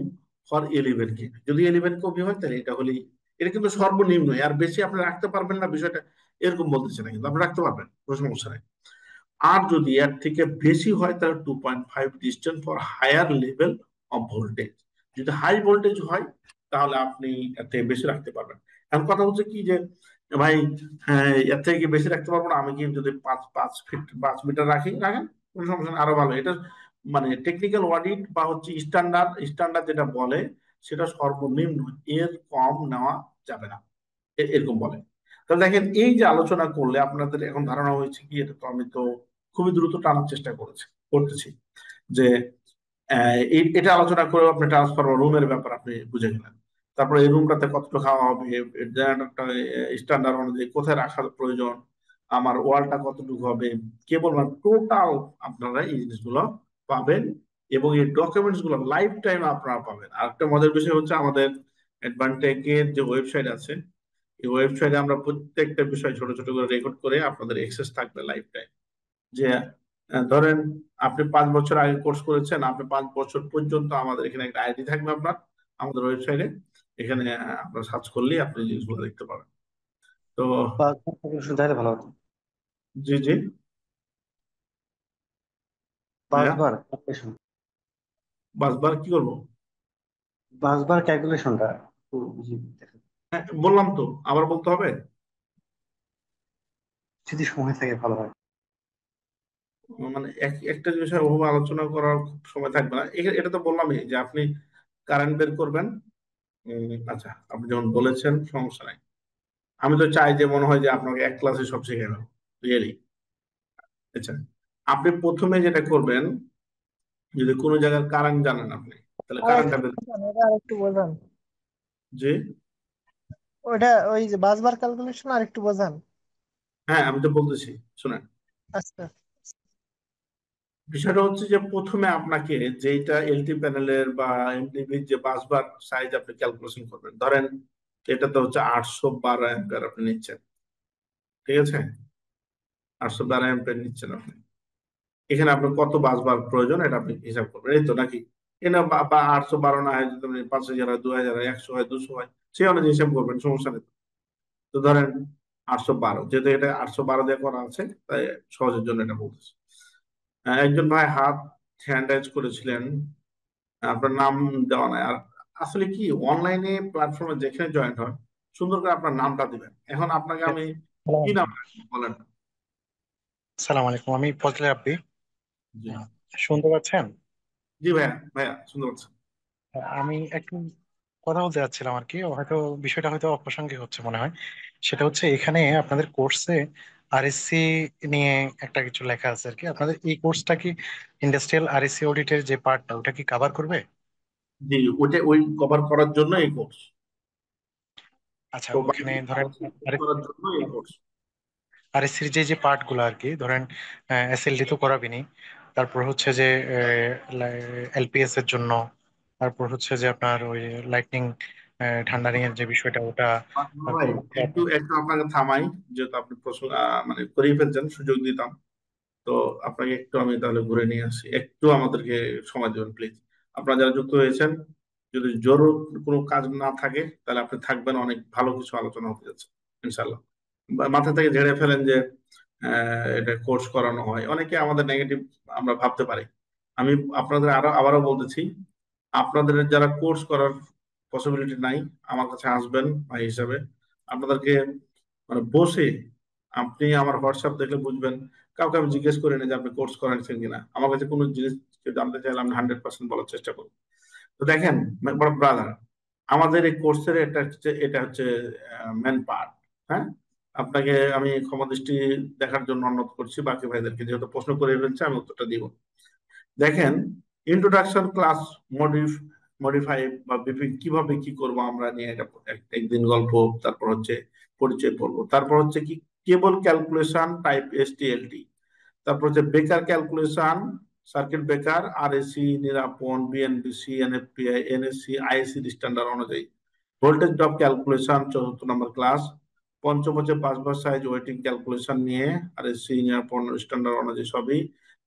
for 11 KV. যদি 11 কেভি হয় তাহলে এটা হলেই, এটা কিন্তু সর্বনিম্ন, আর বেশি আপনি রাখতে পারবেন না বিষয়টা এরকম বলতেছে না, কিন্তু আপনি রাখতে পারবেন, কোনো সমস্যা নেই। আর যদি এর থেকে বেশি হয় তাহলে 2.5 distance for higher level of voltage. যদি হাই ভোল্টেজ হয় তাহলে আপনি এর থেকে বেশি রাখতে পারবেন। এখন কথা হচ্ছে কি যে ভাই হ্যাঁ এর থেকে বেশি রাখতে পারবো না, আমি কি যদি 5 মিটার রাখেন কোনো সমস্যা নেই, আরো ভালো। এটা মানে টেকনিক্যাল অডিট বা হচ্ছে স্ট্যান্ডার্ড যেটা বলে সেটা সর্বনিম্ন, এর কম নেওয়া যাবে না, এরকম বলে। তাহলে দেখেন এই যে আলোচনা করলে আপনাদের এখন ধারণা হয়েছে কি, এটা তো আমি তো খুবই দ্রুত টানার চেষ্টা করতেছি যে এটা আলোচনা করে আপনি ট্রান্সফরমার রুমের ব্যাপার আপনি বুঝে গেলেন। তারপরে এই রুমটাতে কতটা খাওয়া হবে, স্ট্যান্ডার্ড অনুযায়ী কোথায় রাখার প্রয়োজন, আমার ওয়ালটা কতটুকু হবে, কেবল টোটাল আপনারা এই জিনিসগুলো পাবেন এবং এই ডকুমেন্টস গুলো লাইফ টাইম আপনারা পাবেন। আর একটা মজার বিষয় হচ্ছে আমাদের অ্যাডভান্টেকের যে ওয়েবসাইট আছে, এই ওয়েবসাইটে আমরা প্রত্যেকটা বিষয় ছোট ছোট করে রেকর্ড করে আপনাদের এক্সেস থাকবে লাইফ টাইম। যে ধরেন আপনি 5 বছর আগে কোর্স করেছেন, আপনি 5 বছর পর্যন্ত আমাদের এখানে একটা আইডি থাকবে আপনার আমাদের ওয়েবসাইটে, এখানে আপনার সার্চ করলেই আপনি জিনিসগুলো দেখতে পাবেন। তো তাহলে ভালো হতো। জি জি ভাইয়া, বাসবার ক্যালকুলেশন, বাসবার কি করবো? বাসবার ক্যালকুলেশনটা একটু বুঝিয়ে দেখেন। হ্যাঁ বললাম তো, আবার বলতে হবে? যদি সময় থাকে ভালো হয়। মানে একটা বিষয় ওভাবে আলোচনা করার খুব সময় থাকবে না। এটা তো বললামই যে আপনি কারেন্ট বের করবেন। আচ্ছা আপনি যখন বলেছেন সমস্যা নাই, আমি তো চাই যে মনে হয় যে আপনাকে এক ক্লাসে সব শিখে গেল রিয়েলি। আচ্ছা আপনি প্রথমে যেটা করবেন, যদি কোনো জায়গার কারেন্ট জানেন আপনি তাহলে আর কারেন্টটা একটু বোঝান, এটা আর একটু বোঝান। যে ওইটা ওই যে বাসবার ক্যালকুলেশন আর একটু বোঝান। হ্যাঁ আমি তো বলতেছি শুনেন। আচ্ছা। বিষয়টা হচ্ছে যে প্রথমে আপনাকে যেটা এলটি প্যানেলের বা এমডিবির যে বাসবার সাইজ আপনি ক্যালকুলেশন করবেন, ধরেন এটা তো হচ্ছে 812 অ্যাম্পিয়ার আপনি নিচ্ছেন, ঠিক আছে? 812 অ্যাম্পিয়ার নিচ্ছেন আপনি, এখানে আপনার কত বাসবার প্রয়োজন এটা আপনি হিসাব করবেন, এই তো নাকি? এখানে বা 812 না হয়, যদি 5,000 হয়, 2,000 হয়, 100 হয়, 200 হয়, সেই অনুযায়ী হিসাব করবেন, সমস্যা নেই। তো ধরেন 812, যেহেতু এটা 812 দিয়ে করা আছে তাই সহজের জন্য এটা বলতেছি। একজন ভাই হাত হ্যান্ড রাইজ করেছিলেন, আপনার নাম দেওয়া নাই। আর আসলে কি অনলাইনে প্ল্যাটফর্মে যেখানে জয়েন হয় সুন্দর করে আপনার নামটা দিবেন। এখন আপনাকে আমি কি নাম রাখবো বলেন? সালাম আলাইকুম, আমি ফজলে রাব্বি। জি শুনতে পাচ্ছেন? জি ভাইয়া, ভাইয়া শুনতে পাচ্ছেন? আমি একটু কথা বলতে যাচ্ছিলাম আর কি, হয়তো বিষয়টা হয়তো অপ্রাসঙ্গিক হচ্ছে মনে হয়। সেটা হচ্ছে এখানে আপনাদের কোর্সে আরএসসি নিয়ে একটা কিছু লেখা আছে আর কি। আপনাদের এই কোর্সটা কি ইন্ডাস্ট্রিয়াল আরএসসি অডিটের যে পার্টটা ওটা কি কভার করবে? জি ওই কভার করার জন্য এই কোর্স, আচ্ছা, ওখানে প্রোভাইডিং ধরেন করার জন্য এই কোর্স। আরএসসির যে পার্ট গুলো আর কি, ধরেন এসএলডি তো করাবিনি, তারপর হচ্ছে যে এলপিএস এর জন্য, তারপর হচ্ছে যে আপনার ওই লাইটনিং ঠান্ডারিং এর যে বিষয়টা ওটা, ভাই তারপর হচ্ছে একটু একটু আপনাকে থামাই, যেহেতু আপনি প্রশ্ন মানে করেই ফেলছেন, সুযোগ দিতাম। তো আপনাকে একটু আমি তাহলে ঘুরে নিয়ে আসি, একটু আমাদেরকে সময় দেবেন প্লিজ। আপনারা যারা যুক্ত হয়েছেন, যদি জরুরি কোনো কাজ না থাকে তাহলে আপনি থাকবেন, অনেক ভালো কিছু আলোচনা হতে যাচ্ছে ইনশাল্লাহ। মাথা থেকে ঝেড়ে ফেলেন যে এটা কোর্স করানো হয়, অনেকে আমাদের নেগেটিভ আমরা ভাবতে পারি। আমি আপনাদের আবারও বলতেছি, আপনাদের যারা কোর্স করার পসিবিলিটি নাই আমার কাছে আসবেন ভাই হিসাবে। আপনাদেরকে মানে বসে, আপনি আমার হোয়াটসঅ্যাপ দেখলে বুঝবেন, কাউকে আমি জিজ্ঞেস করি না যে আপনি কোর্স করেছেন কিনা, আমার কাছে কোনো জিনিস কেউ জানতে চাইলে আমি 100% বলার চেষ্টা করব। তো দেখেন বড় ব্রাদার, আমাদের এই কোর্সের এটা হচ্ছে মেন পার্ট। হ্যাঁ, আপনাকে আমি ক্ষমা দৃষ্টি দেখার জন্য অনুরোধ করছি, বাকি ভাইদেরকে যেহেতু প্রশ্ন করে ফেলছে আমি উত্তরটা দিব। দেখেন, ইন্ট্রোডাকশন ক্লাস মডিফাই বা বিপি কিভাবে কি করব আমরা নিয়ে এটা একদিন গল্প, তারপর হচ্ছে পরিচয় পড়বো, তারপর হচ্ছে কি কেবল ক্যালকুলেশন টাইপ এসটিএলটি, তারপর হচ্ছে breaker calculation, circuit breaker, RAC, Nirapon, BNBC, NFPI, NSC, ISC standard অনুযায়ী, ভোল্টেজ ড্রপ ক্যালকুলেশন 4th নম্বর ক্লাস, পঞ্চম হচ্ছে পাসবার সাইজ ওয়েটিং ক্যালকুলেশন নিয়ে আরএসসি, নিরাপন স্ট্যান্ডার্ড অনুযায়ী সবই,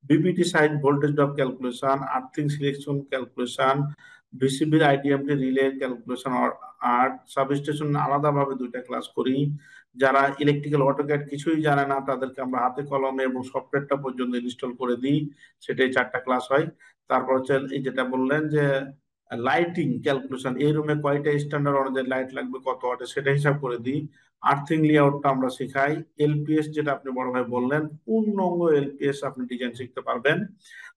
BPT size voltage drop calculation, earthing selection calculation, ভিসিবির আইডিএমটি রিলে ক্যালকুলেশন, আর substation আলাদাভাবে 2টা ক্লাস করি। যারা ইলেকট্রিক্যাল অটোক্যাড কিছুই জানে না তাদেরকে আমরা হাতে কলমে এবং সফটওয়্যারটা পর্যন্ত ইনস্টল করে দিই, সেটাই 4টা ক্লাস হয়। তারপর হচ্ছে এই যেটা বললেন যে লাইটিং ক্যালকুলেশন, এই রুমে কয়টা স্ট্যান্ডার্ড অনুযায়ী লাইট লাগবে কত ওয়াটে সেটা হিসাব করে দিই। আর্থিং লেআউটটা আমরা শেখাই। এলপিএস যেটা আপনি বড় ভাই বললেন, পূর্ণাঙ্গ এলপিএস আপনি ডিজাইন শিখতে পারবেন।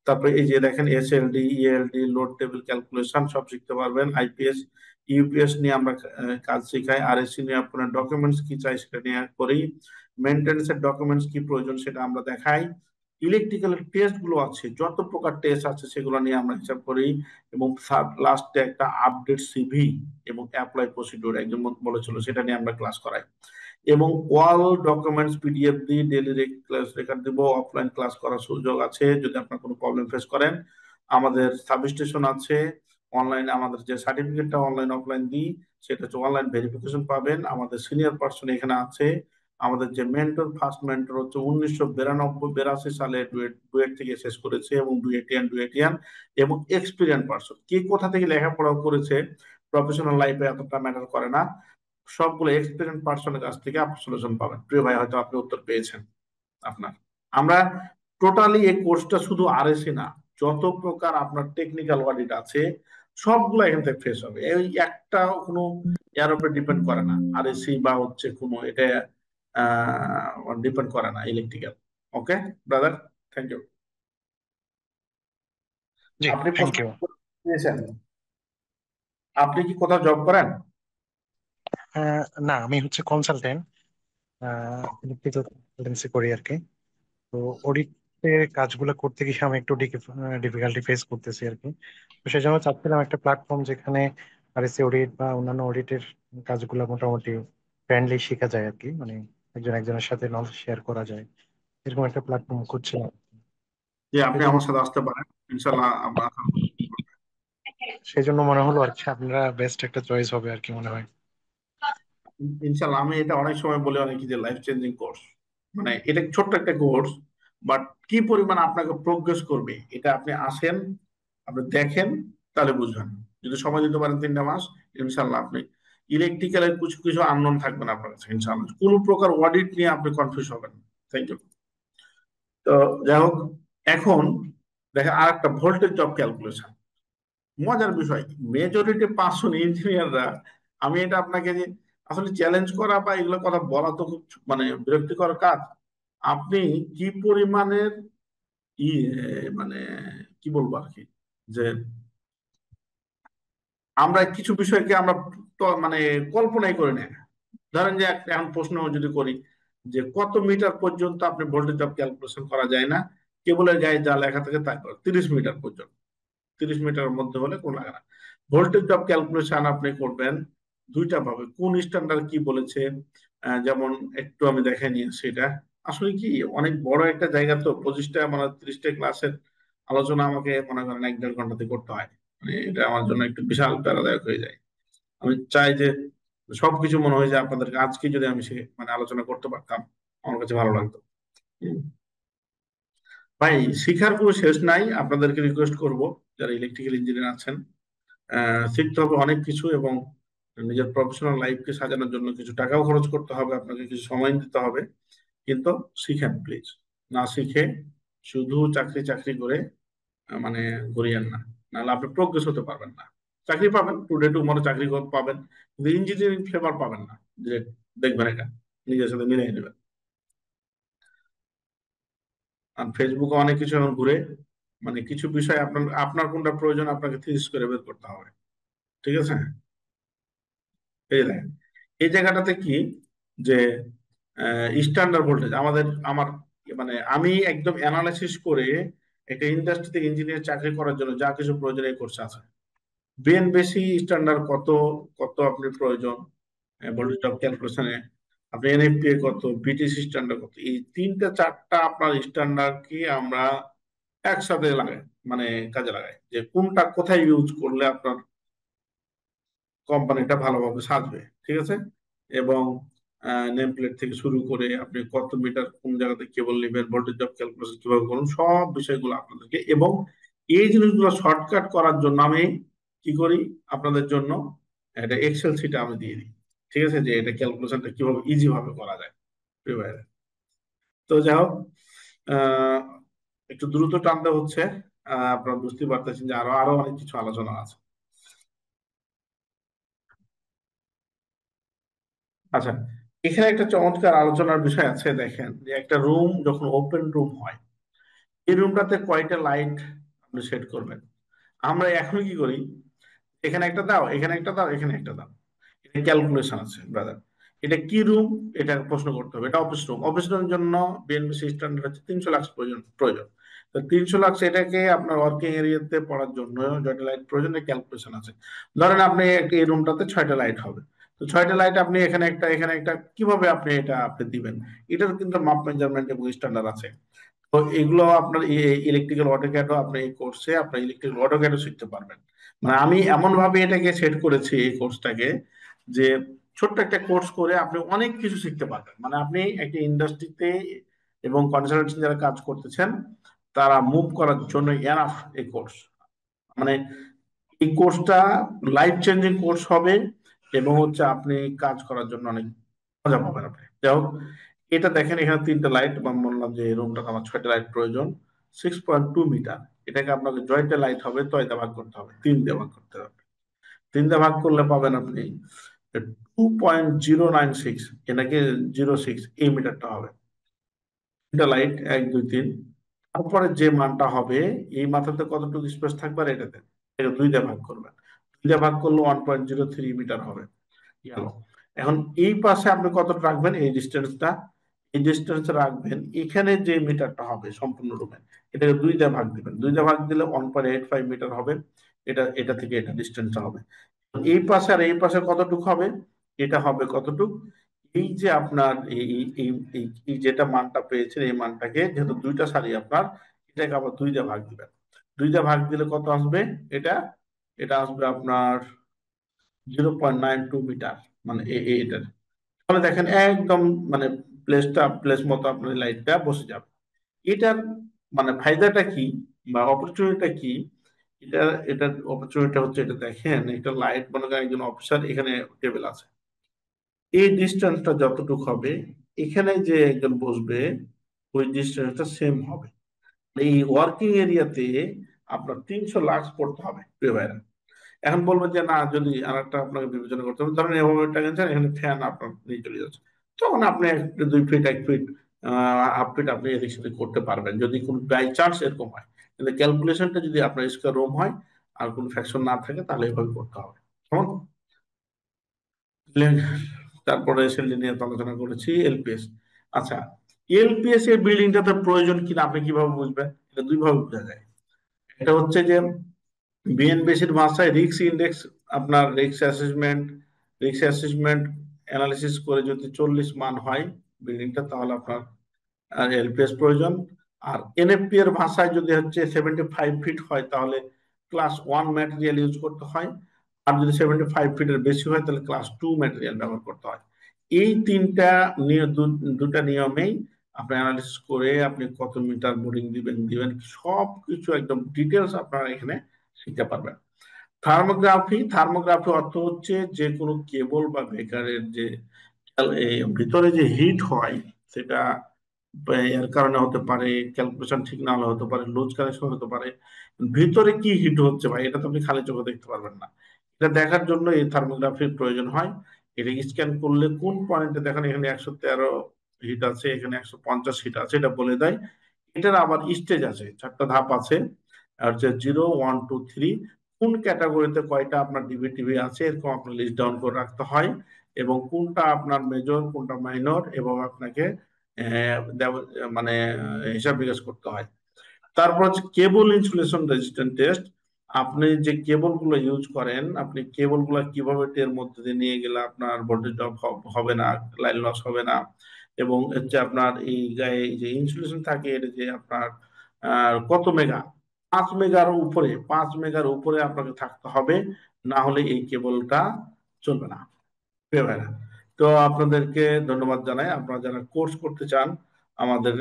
তারপরে এই যে দেখেন এসএলডি, ইএলডি, লোড টেবিল ক্যালকুলেশন সব শিখতে পারবেন। আইপিএস, ইউপিএস নিয়ে আমরা কাজ শেখাই। আরএসসি নিয়ে আপনার ডকুমেন্টস কি চাই সেটা নিয়ে করি। মেনটেন্যান্সের ডকুমেন্টস কি প্রয়োজন সেটা আমরা দেখাই। ইলেকট্রিক্যাল টেস্ট গুলো আছে, যত প্রকার টেস্ট আছে সেগুলো নিয়ে আমরা হিসাব করি। এবং লাস্টে একটা আপডেট সিভি এবং অ্যাপ্লাই প্রসিডিউর একজন বলেছিল, সেটা নিয়ে আমরা ক্লাস করাই। এবং ওয়াল ডকুমেন্টস পিডিএফ দিই, ডেইলি ক্লাস রেকর্ড দিব, অফলাইন ক্লাস করার সুযোগ আছে যদি আপনার কোনো প্রবলেম ফেস করেন। আমাদের সাবস্টেশন আছে, অনলাইনে আমাদের যে সার্টিফিকেটটা অনলাইন অফলাইন দিই সেটা হচ্ছে অনলাইন ভেরিফিকেশন পাবেন। আমাদের সিনিয়র পার্সন এখানে আছে। আমাদের যে মেন্টর, ফার্স্ট মেন্টর হচ্ছে 1982 সালে ডুয়েট থেকে শেষ করেছে এবং ডুয়েটিয়ান এবং এক্সপিরিয়েন্স পার্সন, কে কোথা থেকে লেখাপড়া করেছে প্রফেশনাল লাইফে এতটা ম্যাটার করে না, সবগুলো এক্সপিরিয়েন্স পার্সনের কাছ থেকে আপনি সলিউশন পাবেন। প্রিয় ভাই, হয়তো আপনি উত্তর পেয়েছেন আপনার। আমরা টোটালি এই কোর্সটা শুধু আরএসি না, যত প্রকার আপনার টেকনিক্যাল অডিট আছে সবগুলো এখান থেকে ফেস হবে। এই একটা কোনো এর উপরে ডিপেন্ড করে না, আরএসি বা হচ্ছে কোনো এটা ডিপেন্ড করে না electrical. Okay brother, thank you. জি, আপনি থ্যাংক ইউ। পেয়েছেন? আপনি কি কোথাও জব করেন? না, আমি হচ্ছে কনসালটেন্ট, ইলেকট্রিক্যাল কনসালটেন্সি করি আর কি। তো অডিটের কাজগুলো করতে গিয়ে আমি একটু ডিফিকাল্টি ফেস করতেছি আর কি। তো সেই জন্য চাচ্ছিলাম একটা প্ল্যাটফর্ম যেখানে আরএসসি অডিট বা অন্যান্য অডিটের কাজগুলো মোটামুটি ফ্রেন্ডলি শেখা যায় আর কি, মানে একজন একজনের সাথে নলেজ শেয়ার করা যায়, এরকম একটা প্ল্যাটফর্ম খুঁজছিলাম। যে সেই আপনি জন্য আমার সাথে আসতে পারেন, ইনশাল্লাহ আপনার। সেই জন্য মনে হলো আর কি আপনারা বেস্ট একটা চয়েস হবে আর কি মনে হয়। ইনশাল্লাহ, আমি এটা অনেক সময় বলি অনেক যে লাইফ চেঞ্জিং কোর্স, মানে এটা ছোট্ট একটা কোর্স, বাট কি পরিমাণ আপনাকে প্রোগ্রেস করবে এটা আপনি আসেন, আপনি দেখেন, তাহলে বুঝবেন। যদি সময় দিতে পারেন 3টা মাস, ইনশাল্লাহ আপনি ইলেকট্রিক্যালের কিছু কিছু আননোন থাকবেন আপনার কাছে, ইনশাল্লাহ কোনো প্রকার অডিট নিয়ে আপনি কনফিউজ হবেন। Thank you. তো যাই হোক, এখন দেখেন আর একটা ভোল্টেজ জব ক্যালকুলেশন, মজার বিষয়। মেজরিটি পার্সন ইঞ্জিনিয়াররা, আমি এটা আপনাকে যে আসলে চ্যালেঞ্জ করা বা এগুলো কথা বলা তো খুব মানে বিরক্তিকর কাজ। আপনি কি পরিমাণের ই মানে কি বলবো আর কি, যে আমরা কিছু বিষয়কে আমরা মানে কল্পনাই করে নেই। ধরেন যে একটা এখন প্রশ্ন যদি করি যে কত মিটার পর্যন্ত আপনি ভোল্টেজ জব ক্যালকুলেশন করা যায় না, কেবলের গায়ে যা লেখা থাকে তাই করে 30 মিটার পর্যন্ত, 30 মিটারের মধ্যে হলে কোনো লাগে না। ভোল্টেজ ড্রপ ক্যালকুলেশন আপনি করবেন 2টা ভাবে, কোন স্ট্যান্ডার্ড কি বলেছে। যেমন একটু আমি দেখে নিয়ে সেটা আসলে কি অনেক বড় একটা জায়গা, তো 25টা মানে 30টা ক্লাসের আলোচনা আমাকে মনে করেন 1-1.5 ঘন্টাতে করতে হয়। মানে এটা আমার জন্য একটু বিশাল প্যারাদায়ক হয়ে যায়। আমি চাই যে সবকিছু মনে হয় যে আপনাদেরকে আজকে যদি আমি সে মানে আলোচনা করতে পারতাম আমার কাছে ভালো লাগতো। ভাই, শিখার কোনো শেষ নাই। আপনাদেরকে রিকোয়েস্ট করব যারা ইলেকট্রিক্যাল ইঞ্জিনিয়ার আছেন, শিখতে হবে অনেক কিছু এবং নিজের প্রফেশনাল লাইফকে সাজানোর জন্য কিছু টাকাও খরচ করতে হবে, আপনাকে কিছু সময় দিতে হবে, কিন্তু শিখেন প্লিজ। না শিখে শুধু চাকরি চাকরি করে মানে ঘুরিয়েন না, নাহলে আপনি প্রোগ্রেস হতে পারবেন না। চাকরি পাবেন টুডে টুমরো, চাকরি পাবেন, কিন্তু ইঞ্জিনিয়ারিং ফ্লেভার পাবেন না। যে দেখবেন এটা নিজের সাথে মিলিয়ে নেবেন। আর ফেসবুকে অনেক কিছু এখন ঘুরে, মানে কিছু বিষয় আপনার আপনার কোনটা প্রয়োজন আপনাকে থিস করে বের করতে হবে। ঠিক আছে? এই দেখেন এই জায়গাটাতে কি যে স্ট্যান্ডার্ড ভোল্টেজ আমার মানে আমি একদম অ্যানালাইসিস করে একটা ইন্ডাস্ট্রিতে ইঞ্জিনিয়ার চাকরি করার জন্য যা কিছু প্রয়োজন এই কোর্সে আছে। বিএনবিসি স্ট্যান্ডার্ড কত কত আপনি প্রয়োজন ভোল্টেজ ড্রপ ক্যালকুলেশনে, আপনি এনএফপিএ কত, বিটিসি স্ট্যান্ডার্ড কত, এই তিনটা চারটা আপনার স্ট্যান্ডার্ড কি আমরা একসাথে লাগাই, মানে কাজে লাগাই, যে কোনটা কোথায় ইউজ করলে আপনার কোম্পানিটা ভালোভাবে সাজবে, ঠিক আছে। এবং নেম প্লেট থেকে শুরু করে আপনি কত মিটার কোন জায়গাতে কেবল নেবেন, ভোল্টেজ ড্রপ ক্যালকুলেশন কিভাবে করুন, সব বিষয়গুলো আপনাদেরকে, এবং এই জিনিসগুলো শর্টকাট করার জন্য আমি কি করি আপনাদের জন্য একটা এক্সেল শিটে আমি দিয়ে দিই, ঠিক আছে, যে এটা ক্যালকুলেশনটা কিভাবে ইজি ভাবে করা যায়। প্রিয় ভাইরা, তো যাই হোক, আহ, একটু দ্রুত টানতে হচ্ছে, আপনারা বুঝতে পারতেছেন যে আরো আরো অনেক কিছু আলোচনা আছে। আচ্ছা, এখানে একটা চমৎকার আলোচনার বিষয় আছে, দেখেন যে একটা রুম যখন ওপেন রুম হয়, এই রুমটাতে কয়টা লাইট আপনি সেট করবেন। আমরা এখন কি করি, এখানে একটা দাও, এখানে একটা দাও, এখানে একটা দাও, এটা ক্যালকুলেশন আছে ব্রাদার। এটা কি রুম, এটা প্রশ্ন করতে হবে। এটা অফিস রুম, অফিস রুমের জন্য বিএনবিসি স্ট্যান্ডার্ড হচ্ছে 300 লাক্স প্রয়োজন। তো 300 লাক্স এটাকে আপনার ওয়ার্কিং এরিয়াতে পড়ার জন্য যত লাইট প্রয়োজন ক্যালকুলেশন আছে। ধরেন আপনি এই রুমটাতে 6টা লাইট হবে, তো 6টা লাইট আপনি এখানে একটা এখানে একটা, কিভাবে আপনি এটা আপনি দিবেন, এটার কিন্তু মাপ মেজারমেন্ট এবং স্ট্যান্ডার্ড আছে। তো এগুলো আপনার ইলেকট্রিক্যাল অটোক্যাডও আপনি এই কোর্সে আপনার ইলেকট্রিক্যাল অটোক্যাডও শিখতে পারবেন। মানে আমি এমন ভাবে এটাকে সেট করেছি এই কোর্সটাকে, যে ছোট্ট একটা কোর্স করে আপনি অনেক কিছু শিখতে পারবেন। মানে আপনি একটা ইন্ডাস্ট্রিতে এবং কনসালটেন্সি যারা কাজ করতেছেন তারা মুভ করার জন্য এনাফ এই কোর্স। মানে এই কোর্সটা লাইফ চেঞ্জিং কোর্স হবে, এবং হচ্ছে আপনি কাজ করার জন্য অনেক মজা পাবেন আপনি। যাই হোক, এটা দেখেন এখানে 3টা লাইট, বা বললাম যে রুমটাতে আমার 6টা লাইট প্রয়োজন, 6.2 মিটার। এটাকে আপনাকে জয়টা লাইট হবে তয়টা ভাগ করতে হবে, 3 দিয়ে ভাগ করতে হবে। 3 দিয়ে ভাগ করলে পাবেন আপনি 2.096, এটাকে 06 এই মিটারটা হবে। 3টা লাইট 1 2 3, তারপরে যে মানটা হবে এই মাথাতে কতটুকু স্পেস থাকবে আর এটাতে, এটা 2 দিয়ে ভাগ করবেন। 2 দিয়ে ভাগ করলে 1.03 মিটার হবে, গেল। এখন এই পাশে আপনি কতটা রাখবেন, এই ডিস্টেন্সটা, এই ডিস্টেন্স রাখবেন এখানে যে মিটারটা হবে সম্পূর্ণ রুমে, এটাকে 2 দিয়ে ভাগ দিবেন। 2 দিয়ে ভাগ দিলে 1.85 মিটার হবে। এটা এটা থেকে এটা ডিস্টেন্সটা হবে। এই পাশে আর এই পাশে কতটুকু হবে, এটা হবে কতটুকু, এই যে আপনার এই এই এই এই যেটা মানটা পেয়েছেন এই মানটাকে, যেহেতু 2টা সারি আপনার, এটাকে আবার 2 দিয়ে ভাগ দিবেন। 2 দিয়ে ভাগ দিলে কত আসবে, এটা এটা আসবে আপনার 0.92 মিটার, মানে এটার। তাহলে দেখেন একদম মানে প্লেস মতো আপনার লাইটটা বসে যাবে। এটার মানে ফায়দাটা কি বা অপরচুনিটিটা কি, এটা এটার অপরচুনিটিটা হচ্ছে, এটা দেখেন একটা লাইট, মনে করেন একজন অফিসার এখানে টেবিল আছে, এই ডিস্টেন্সটা যতটুকু হবে এখানে যে একজন বসবে ওই ডিস্টেন্সটা সেম হবে। এই ওয়ার্কিং এরিয়াতে আপনার 300 লাক্স পড়তে হবে প্রিয় ভাইরা। এখন বলবেন যে না, যদি আরেকটা আপনাকে বিবেচনা করতে হবে, ধরেন এভাবে টাঙিয়েছেন, এখানে ফ্যান আপনার নিয়ে চলে যাচ্ছে, তখন আপনি 2 ফিট 1 ফিট 1/2 ফিট আপনি এদিক সেদিক করতে পারবেন, যদি কোনো বাই চান্স এরকম হয়। কিন্তু ক্যালকুলেশনটা যদি আপনার স্কোয়ার রুম হয় আর কোনো ফ্যাকশন না থাকে, তাহলে এভাবে করতে হবে, কেমন। তারপরে সেল নিয়ে তো আলোচনা করেছি, এলপিএস। আচ্ছা, এলপিএস এর বিল্ডিংটাতে প্রয়োজন কিনা আপনি কিভাবে বুঝবেন, এটা 2 ভাবে বোঝা যায়। এটা হচ্ছে যে বিএনবিসির ভাষায় রিস্ক ইন্ডেক্স, আপনার রিস্ক অ্যাসেসমেন্ট অ্যানালিসিস করে যদি 40 মান হয় বিল্ডিংটা, তাহলে আপনার এলপিএস প্রয়োজন। আর এনএফপি এর ভাষায় যদি হচ্ছে 75 ফিট হয়, তাহলে ক্লাস 1 ম্যাটেরিয়াল ইউজ করতে হয়। আর যদি 75 ফিটের বেশি হয়, তাহলে ক্লাস 2 ম্যাটেরিয়াল ব্যবহার করতে হয়। এই তিনটা দুটা নিয়মেই আপনি অ্যানালিসিস করে আপনি কত মিটার বোর্ডিং দিবেন সবকিছু একদম ডিটেলস আপনারা এখানে শিখতে পারবেন। থার্মোগ্রাফি অর্থ হচ্ছে যে কোনো কেবল বা বেকারের যে ভিতরে যে হিট হয়, সেটা এর কারণে হতে পারে, ক্যালকুলেশন ঠিক না হলে হতে পারে, লুজ কানেকশন হতে পারে। ভিতরে কি হিট হচ্ছে ভাই, এটা তো আপনি খালি চোখে দেখতে পারবেন না। এটা দেখার জন্য এই থার্মোগ্রাফির প্রয়োজন হয়। এটা স্ক্যান করলে কোন পয়েন্টে দেখেন এখানে 113 হিট আছে, এখানে 150 হিট আছে, এটা বলে দেয়। এটার আবার স্টেজ আছে, 4টা ধাপ আছে, আর হচ্ছে 0 1 2 3, কোন ক্যাটাগরিতে কয়টা আপনার ডিভিটিভি আছে এরকম আপনার লিস্ট ডাউন করে রাখতে হয়, এবং কোনটা আপনার মেজর কোনটা মাইনর, এবং আপনাকে মানে হিসাব নিকাশ করতে হয়। তারপর হচ্ছে কেবল ইনসুলেশন রেজিস্ট্যান্ট টেস্ট। আপনি যে কেবল গুলো ইউজ করেন, আপনি কেবল গুলো কিভাবে এর মধ্যে দিয়ে নিয়ে গেলে আপনার ভোল্টেজ ড্রপ হবে না, লাইন লস হবে না, এবং হচ্ছে আপনার এই গায়ে যে ইনসুলেশন থাকে এটা যে আপনার কত মেগা, 5 মেগার উপরে, 5 মেগার উপরে আপনাকে থাকতে হবে, না হলে এই কেবলটা চলবে না। প্রিয় ভাইরা, তো আপনাদেরকে ধন্যবাদ জানাই। আপনারা যারা কোর্স করতে চান,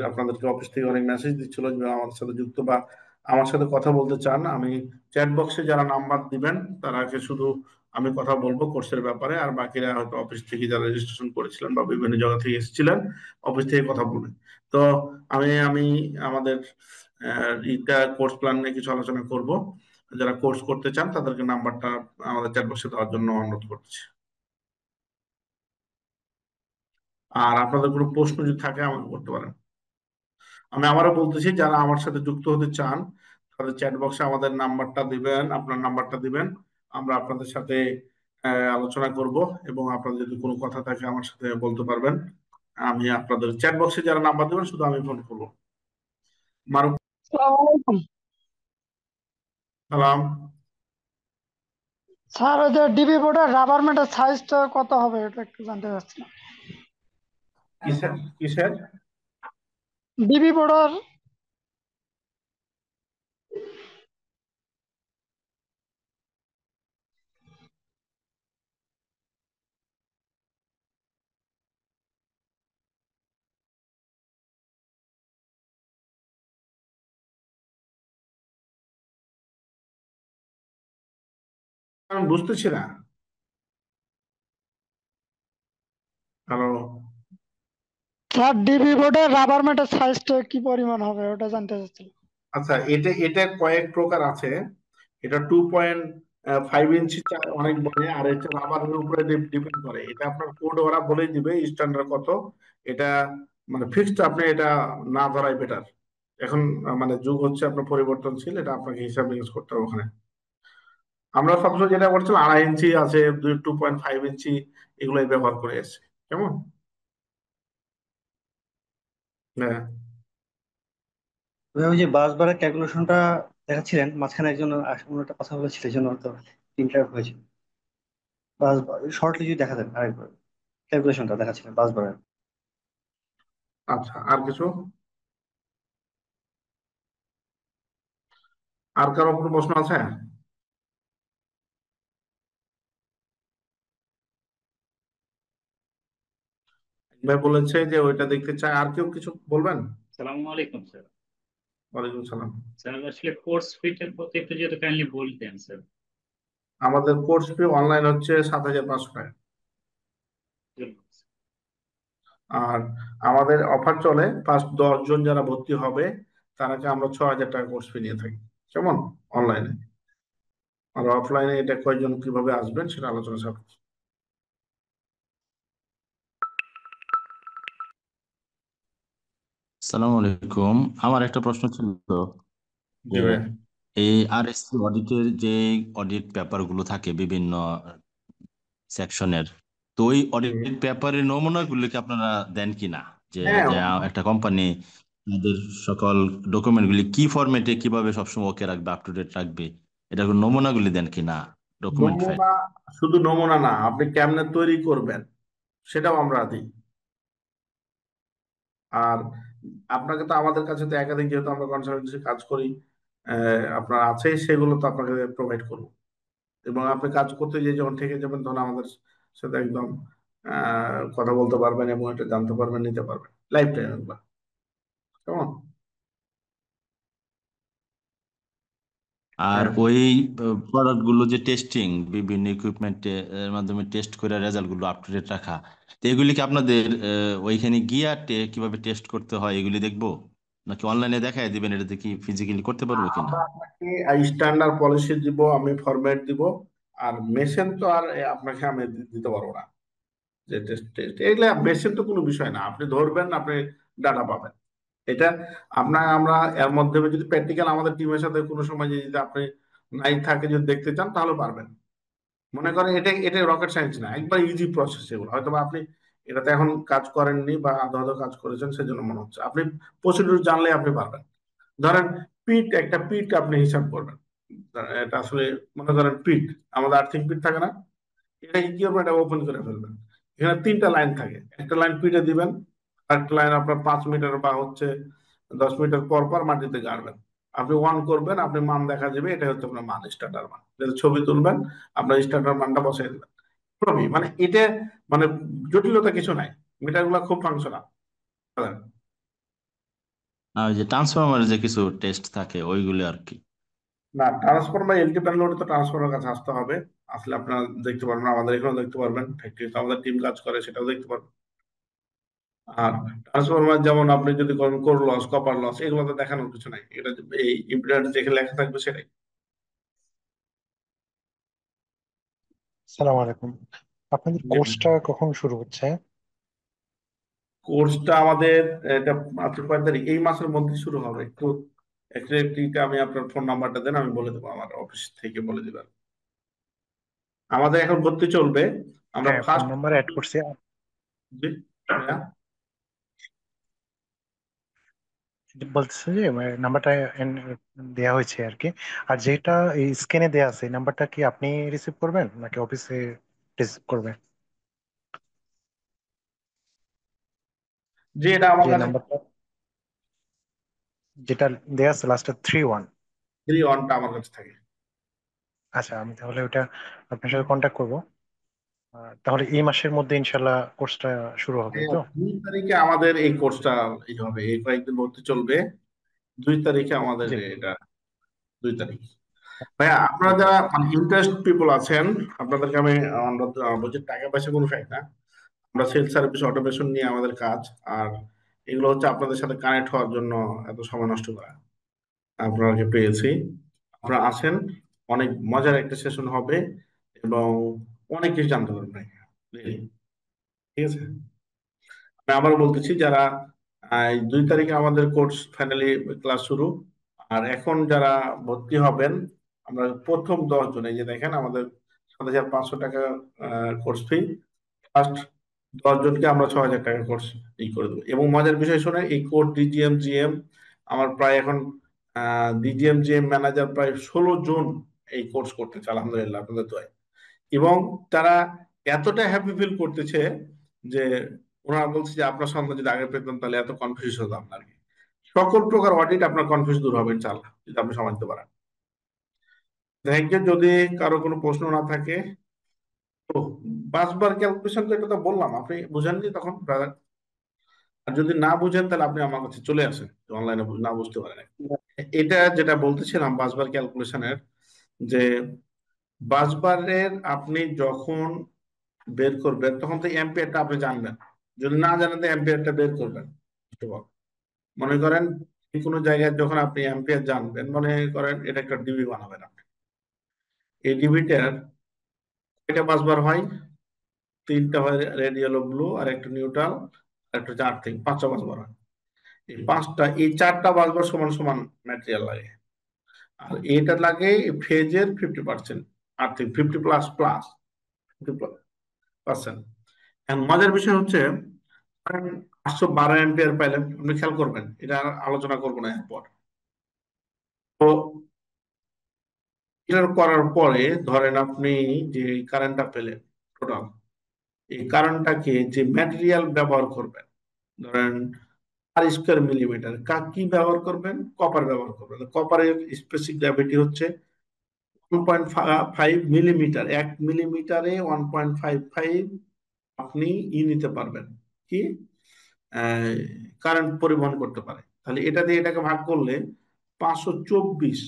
আপনাদেরকে অফিস থেকে অনেক মেসেজ দিচ্ছিল যে আমাদের সাথে যুক্ত বা আমার সাথে কথা বলতে চান, আমি চ্যাট বক্সে যারা নাম্বার দিবেন তারাকে শুধু আমি কথা বলবো কোর্সের ব্যাপারে, আর বাকিরা হয়তো অফিস থেকে যারা রেজিস্ট্রেশন করেছিলেন বা বিভিন্ন জায়গা থেকে এসেছিলেন অফিস থেকে কথা বলবেন। তো আমি আমি আমাদের ইটা কোর্স প্ল্যান নিয়ে কিছু আলোচনা করব। যারা কোর্স করতে চান তাদেরকে নাম্বারটা আমাদের চ্যাট বক্সে দেওয়ার জন্য অনুরোধ করতেছি। আর আপনাদের কোনো প্রশ্ন যদি থাকে আমাকে করতে পারেন। আমি আবারও বলতেছি, যারা আমার সাথে যুক্ত হতে চান তাদের চ্যাট বক্সে আমাদের নাম্বারটা দিবেন, আপনার নাম্বারটা দিবেন, আমরা আপনাদের সাথে আলোচনা করব, এবং আপনাদের যদি কোনো কথা থাকে আমার সাথে বলতে পারবেন। আমি আপনাদের চ্যাট বক্সে যারা নাম্বার দিবেন শুধু আমি ফোন করবো। মারুফ আসসালামু আলাইকুম সালাম। স্যার। ওই যে ডিবি বোর্ডের রাবার ম্যাটের সাইজটা কত হবে এটা একটু জানতে চাচ্ছিলাম। কিসের কিসের? ডিবি বোর্ডের আমি বুঝতেছি না। হ্যালো। স্যার ডিবি বোর্ডের রাবার ম্যাটের সাইজটা কি পরিমাণ হবে ওটা জানতে চাচ্ছিলাম। আচ্ছা, এটা কয়েক প্রকার আছে। এটা 2.5 ইঞ্চি অনেক বড়, আর এটা রাবারের উপরে ডিপেন্ড করে। এটা আপনার কোড ওরা বলেই দিবে স্ট্যান্ডার্ড কত। এটা মানে ফিক্সড, আপনি এটা না ধরাই বেটার। এখন মানে যুগ হচ্ছে আপনার পরিবর্তনশীল, এটা আপনাকে হিসাব নিকাশ করতে হবে ওখানে। আমরা সবসময় যেটা করছিলাম 2.5 ইঞ্চি আছে, 2.5 ইঞ্চি, এগুলোই ব্যবহার করে এসেছি। কেমন? হ্যাঁ। ওই যে বাস ভাড়ার ক্যালকুলেশনটা দেখাচ্ছিলেন, মাঝখানে একজন অন্য একটা কথা বলেছিল, এই জন্য তো ইন্টারাপ্ট হয়েছে। বাস শর্টলি যদি দেখা দেন আরেকবার, ক্যালকুলেশনটা দেখাচ্ছিলেন বাস ভাড়ার। আচ্ছা, আর কিছু? আর কারো কোনো প্রশ্ন আছে? ভাই বলেছে যে ওইটা দেখতে চায়। আর কেউ কিছু বলবেন? সালামু আলাইকুম স্যার। ওয়ালাইকুম সালাম। স্যার আসলে কোর্স ফিটের প্রতি একটু যদি কাইন্ডলি বলতেন স্যার। আমাদের কোর্স ফি অনলাইন হচ্ছে 7,500 টাকা। আর আমাদের অফার চলে, ফার্স্ট 10 জন যারা ভর্তি হবে তারাকে আমরা 6,000 টাকা কোর্স ফি নিয়ে থাকি। কেমন? অনলাইনে। আর অফলাইনে এটা কয়জন কিভাবে আসবেন সেটা আলোচনা সাপেক্ষে। সালাম আলাইকুম। আমার একটা প্রশ্ন ছিল জি যে ভাই। এই আরএসসি অডিটের যে অডিট পেপার গুলো থাকে বিভিন্ন সেকশনের, তো ওই হুম। অডিট পেপারের নমুনাগুলো কি আপনারা দেন কিনা? যে হ্যাঁ। যে একটা কোম্পানি তাদের সকল ডকুমেন্ট গুলি কি ফরম্যাটে কিভাবে সবসময় ওকে রাখবে, আপ টু ডেট রাখবে, এটা নমুনাগুলি দেন কিনা? Document file. নমুনা, শুধু নমুনা না, আপনি কেমনে তৈরি করবেন সেটাও আমরা দিই। আর আপনাকে তো আমাদের কাছে তো একাধিক, যেহেতু আমরা কনসালটেন্সি কাজ করি, আপনার আছে, সেগুলো তো আপনাকে প্রোভাইড করবো। এবং আপনি কাজ করতে গিয়ে যখন থেকে যাবেন তখন আমাদের সাথে একদম কথা বলতে পারবেন এবং এটা জানতে পারবেন, নিতে পারবেন লাইফ টাইম এগুলো। কেমন? আর হ্যাঁ। ওই প্রোডাক্ট গুলো যে টেস্টিং, বিভিন্ন ইকুইপমেন্ট এর মাধ্যমে টেস্ট করে রেজাল্ট গুলো আপ টু ডেট রাখা, তো এগুলি কি আপনাদের ওইখানে গিয়া কিভাবে টেস্ট করতে হয় এগুলি দেখবো, নাকি অনলাইনে দেখায় দিবেন? এটা কি ফিজিক্যালি করতে পারবো কিনা? আমরা আপনাকে স্ট্যান্ডার্ড পলিসি দিব, আমি ফরম্যাট দিব। আর মেশিন তো আর আপনাকে আমি দিতে পারবো না। যে টেস্ট টেস্ট এগুলা মেশিন তো কোনো বিষয় না, আপনি ধরবেন, আপনি ডাটা পাবেন। এটা আমরা এর মধ্যে যদি প্র্যাকটিক্যাল আমাদের টিমের সাথে কোনো সময় যদি আপনি নাই থাকে, যদি দেখতে চান তাহলে পারবেন। মনে করেন এটা এটা রকেট সায়েন্স না, একবার ইজি প্রসেস। এগুলো হয়তো বা আপনি এটাতে এখন কাজ করেননি বা আধা আধা কাজ করেছেন, সেজন্য মনে হচ্ছে। আপনি প্রসিডিউর জানলে আপনি পারবেন। ধরেন একটা পিট আপনি হিসাব করবেন, এটা আসলে মনে করেন পিট, আমাদের আর্থিং পিট থাকে না, এটাকে কি করবেন, এটা ওপেন করে ফেলবেন। এখানে তিনটা লাইন থাকে, একটা লাইন পিটে দিবেন, আরেকটা লাইন আপনার 5 মিটার বা হচ্ছে 10 মিটার পর পর মাটিতে গাড়বেন। আপনি ওয়ান করবেন, আপনি মান দেখা যাবে, এটা হচ্ছে আপনার মান, স্ট্যান্ডার্ড মান। যেটা ছবি তুলবেন, আপনার স্ট্যান্ডার্ড মানটা বসাই দেবেন। সবই মানে এটা মানে জটিলতা কিছু নাই, মিটার গুলা খুব ফাংশনাল। আর ওই যে ট্রান্সফরমারের যে কিছু টেস্ট থাকে ওইগুলো আর কি। না, ট্রান্সফরমার এলটি প্যানেল তো ট্রান্সফরমার কাছে আসতে হবে, আসলে আপনারা দেখতে পারবেন, আমাদের এখানেও দেখতে পারবেন, ফ্যাক্টরিতে আমাদের টিম কাজ করে সেটাও দেখতে পারবেন। আর ট্রান্সফরমার যেমন আপনি যদি করেন কোর লস, কপার লস, এগুলো তো দেখানোর কিছু নাই, এটা এই ইম্পিডেন্স যেখানে লেখা থাকবে সেটাই। সালাম আলাইকুম। আপনাদের কোর্সটা কখন শুরু হচ্ছে? কোর্সটা আমাদের এটা আপনার কয় তারিখ, এই মাসের মধ্যে শুরু হবে। একটু একটা আমি আপনার ফোন নাম্বারটা দেন, আমি বলে দেবো, আমার অফিস থেকে বলে দিবেন। আমাদের এখন ভর্তি চলবে, আমরা হ্যাঁ, ফোন ফার্স্ট। নাম্বার অ্যাড করছি। বলতেছে যে নাম্বারটা দেয়া হয়েছে আর কি। আর যেটা এই স্ক্রিনে দেয়া আছে এই নাম্বারটা কি আপনি রিসিভ করবেন নাকি অফিসে রিসিভ করবে? যে এটা আমার যে কাছে নাম্বারটা যেটা দেয়া আছে লাস্টে 31। 3-1টা আমার কাছে থাকে। আচ্ছা, আমি তাহলে ওটা আপনার সাথে কন্ট্যাক্ট করবো। তাহলে এই মাসের মধ্যে ইনশাল্লাহ কোর্সটা শুরু হবে, এই হ্যাঁ, তো? 2 তারিখে আমাদের এই কোর্সটা এই হবে, এই কয়েকদিন ভর্তি চলবে। 2 তারিখে আমাদের জি। এটা, 2 তারিখ। ভাইয়া আপনারা ঠিক যারা আছে। মানে ইন্টারেস্ট পিপল আছেন, আপনাদেরকে আমি আমরা বলছি, টাকা পয়সা কোনো ফ্যাক্ট না, আমরা সেলস সার্ভিস অটোমেশন নিয়ে আমাদের কাজ। আর এগুলো হচ্ছে আপনাদের সাথে কানেক্ট হওয়ার জন্য এত সময় নষ্ট করা, আপনাকে পেয়েছি, আপনারা আসেন, অনেক মজার একটা সেশন হবে এবং অনেক কিছু জানতে পারবেন ভাই। Really, ঠিক আছে। আমি আবার বলতেছি, যারা এই 2 তারিখে আমাদের কোর্স ফাইনালি ক্লাস শুরু, আর এখন যারা ভর্তি হবেন, আমরা প্রথম 10 জন, এই যে দেখেন আমাদের 7,500 টাকা কোর্স ফি, ফার্স্ট 10 জনকে আমরা 6,000 টাকা কোর্স করে দেবো। এবং মজার বিষয় শুনে, এই কোর্স ডিজিএম জিএম আমার প্রায় এখন ডিজিএম জিএম ম্যানেজার প্রায় 16 জন এই কোর্স করতেছে, আলহামদুলিল্লাহ আপনাদের দোয়ায়। এবং তারা এতটা হ্যাপি ফিল করতেছে যে ওনারা বলছে যে আপনার সঙ্গে যদি আগে পেতাম তাহলে এত কনফিউজ হতাম না আর কি। সকল প্রকার অডিট আপনার কনফিউজ দূর হবে ইনশাআল্লাহ, যদি আপনি সময় দিতে পারেন। Thank you. যদি কারো কোনো প্রশ্ন না থাকে, তো বাসবার ক্যালকুলেশন তো এটা তো বললাম, আপনি বুঝেননি তখন brother? আর যদি না বুঝেন তাহলে আপনি আমার কাছে চলে আসেন, অনলাইনে না বুঝতে পারেন। এটা যেটা বলতেছিলাম বাসবার ক্যালকুলেশনের, যে বাসবারের আপনি যখন বের করবেন তখন তো এম্পিয়ারটা আপনি জানবেন, যদি না জানেন তো এম্পিয়ারটা বের করবেন। মনে করেন কোনো জায়গায় যখন আপনি এম্পিয়ার জানবেন, মনে করেন এটা একটা ডিবি বানাবেন আপনি, এই ডিবিটার কয়টা বাসবার হয়? 3টা হয় রেড ইয়েলো ব্লু, আর একটা নিউট্রাল, আর একটা আর্থিং, 5টা বাসবার হয়। এই 4টা বাসবার সমান সমান ম্যাটেরিয়াল লাগে। আর এটা লাগে ফেজের 50%, আর্থিং 50++, 50%। এখন মজার বিষয় হচ্ছে, 812 এম্পিয়ার পাইলেন, আপনি খেয়াল করবেন, এটা আর আলোচনা করবো না এরপর। তো এটা করার পরে ধরেন আপনি যে কারেন্টটা পেলেন টোটাল, এই কারেন্টটাকে যে ম্যাটেরিয়াল ব্যবহার করবেন, ধরেন আর স্কোয়ার মিলিমিটার কি ব্যবহার করবেন? কপার ব্যবহার করবেন। কপারের স্পেসিফিক গ্র্যাভিটি হচ্ছে 1.5 মিলিমিটার, 1 মিলিমিটারে 1.55 আপনি নিতে পারবেন কি কারেন্ট পরিবহন করতে পারে। তাহলে এটা দিয়ে এটাকে ভাগ করলে 524,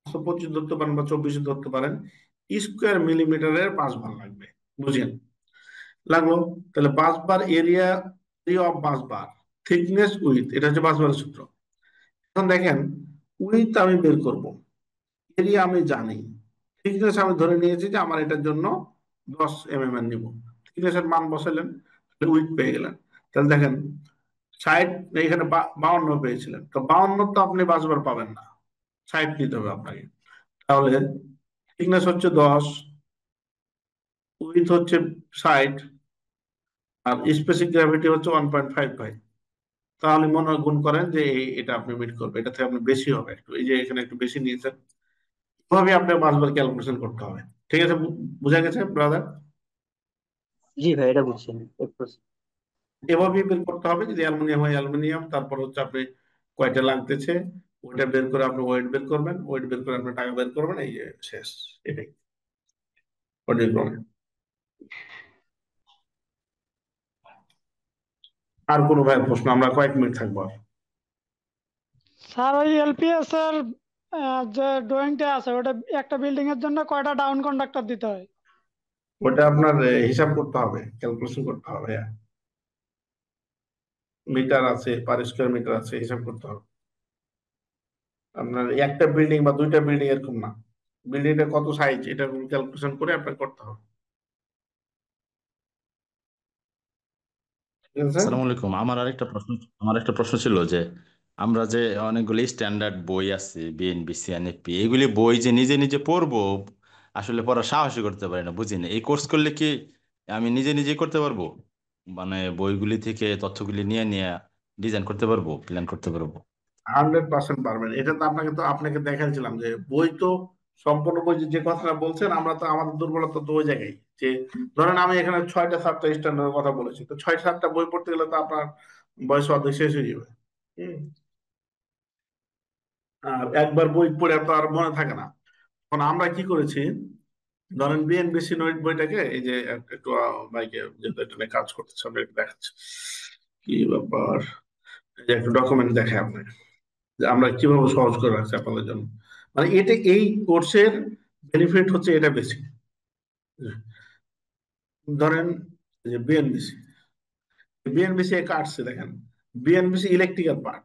525 ধরতে পারেন বা 24 ধরতে পারেন, স্কোয়ার মিলিমিটারের 5 বার লাগবে, বুঝেন? লাগলো। তাহলে 5 bar area, area of 5 bar, thickness width, এটা হচ্ছে 5 বারের সূত্র। এখন দেখেন, উইথ আমি বের করব, এরিয়া আমি জানি, থিকনেস আমি ধরে নিয়েছি যে আমার এটার জন্য 10 mm নিব, থিকনেসের মান বসালেন, উইথ পেয়ে গেলেন। তাহলে দেখেন 60, এখানে 52 পেয়েছিলেন, তো 52 তো আপনি 5 বার পাবেন না, 60 নিতে হবে আপনাকে। তাহলে থিকনেস হচ্ছে 10, উইথ হচ্ছে 60, আর স্পেসিফিক গ্র্যাভিটি হচ্ছে 1.55। তাহলে মনে গুণ করেন যে এটা আপনি মিট করবে, এটা থেকে আপনি বেশি হবে একটু, এই যে এখানে একটু বেশি নিয়েছেন, এভাবে আপনার বাসবার ক্যালকুলেশন করতে হবে। ঠিক আছে, বুঝা গেছে ব্রাদার? জি ভাই, এটা বুঝছি। এভাবে বের করতে হবে, যদি অ্যালুমিনিয়াম হয় অ্যালুমিনিয়াম, তারপর হচ্ছে আপনি কয়টা লাগতেছে ওইটা বের করে আপনি ওয়েট বের করবেন, ওয়েট বের করে আপনি টাকা বের করবেন, এই যে শেষ। এটাই পর্যায়ক্রমে। আর কোনো ভাই প্রশ্ন? আমরা কয়েক মিনিট থাকবো আর। স্যার ওই এলপিএস এর যে ড্রয়িংটা আছে ওটা একটা বিল্ডিং এর জন্য কয়টা ডাউন কন্ডাক্টর দিতে হয়? ওটা আপনার হিসাব করতে হবে, ক্যালকুলেশন করতে হবে। মিটার আছে, পার স্কোয়ার মিটার আছে, হিসাব করতে হবে। আপনার একটা বিল্ডিং বা দুইটা বিল্ডিং এরকম না, বিল্ডিংটা কত সাইজ এটা ক্যালকুলেশন করে আপনার করতে হবে। ঠিক আছে? আসসালামু আলাইকুম। আমার একটা প্রশ্ন ছিল যে আমরা যে অনেকগুলি স্ট্যান্ডার্ড বই আছে, বিএনবিসি, এনএফপি, এগুলি বই যে নিজে নিজে পড়বো, আসলে পড়ার সাহসই করতে পারি না, বুঝি না। এই কোর্স করলে কি আমি নিজে নিজে করতে পারবো? মানে বইগুলি থেকে তথ্যগুলি নিয়ে নিয়ে ডিজাইন করতে পারবো, প্ল্যান করতে পারবো? 100% পারবেন। এটা তো আপনাকে দেখাচ্ছিলাম যে বই তো সম্পূর্ণ বই যে কথাটা বলছেন, আমরা তো আমাদের দুর্বলতা তো ওই জায়গায় যে ধরেন আমি এখানে 6টা 7টা স্ট্যান্ডার্ডের কথা বলেছি, তো 6-7টা বই পড়তে গেলে তো আপনার বয়স অর্ধেক শেষ হয়ে যাবে। হম। আর একবার বই পড়ে তো আর মনে থাকে না। এখন আমরা কি করেছি, ধরেন বিএনবিসি নৈট বইটাকে এই যে একটু বাইকে যেহেতু এটা নিয়ে কাজ করতেছে আমি একটু দেখাচ্ছি কি ব্যাপার। এই যে একটু ডকুমেন্ট দেখায় আপনাকে যে আমরা কিভাবে সহজ করে রাখছি আপনাদের জন্য। মানে এটা এই কোর্সের বেনিফিট হচ্ছে এটা বেশি। ধরেন যে বিএনবিসি, বিএনবিসি কাটছে দেখেন, বিএনবিসি ইলেকট্রিক্যাল পার্ট,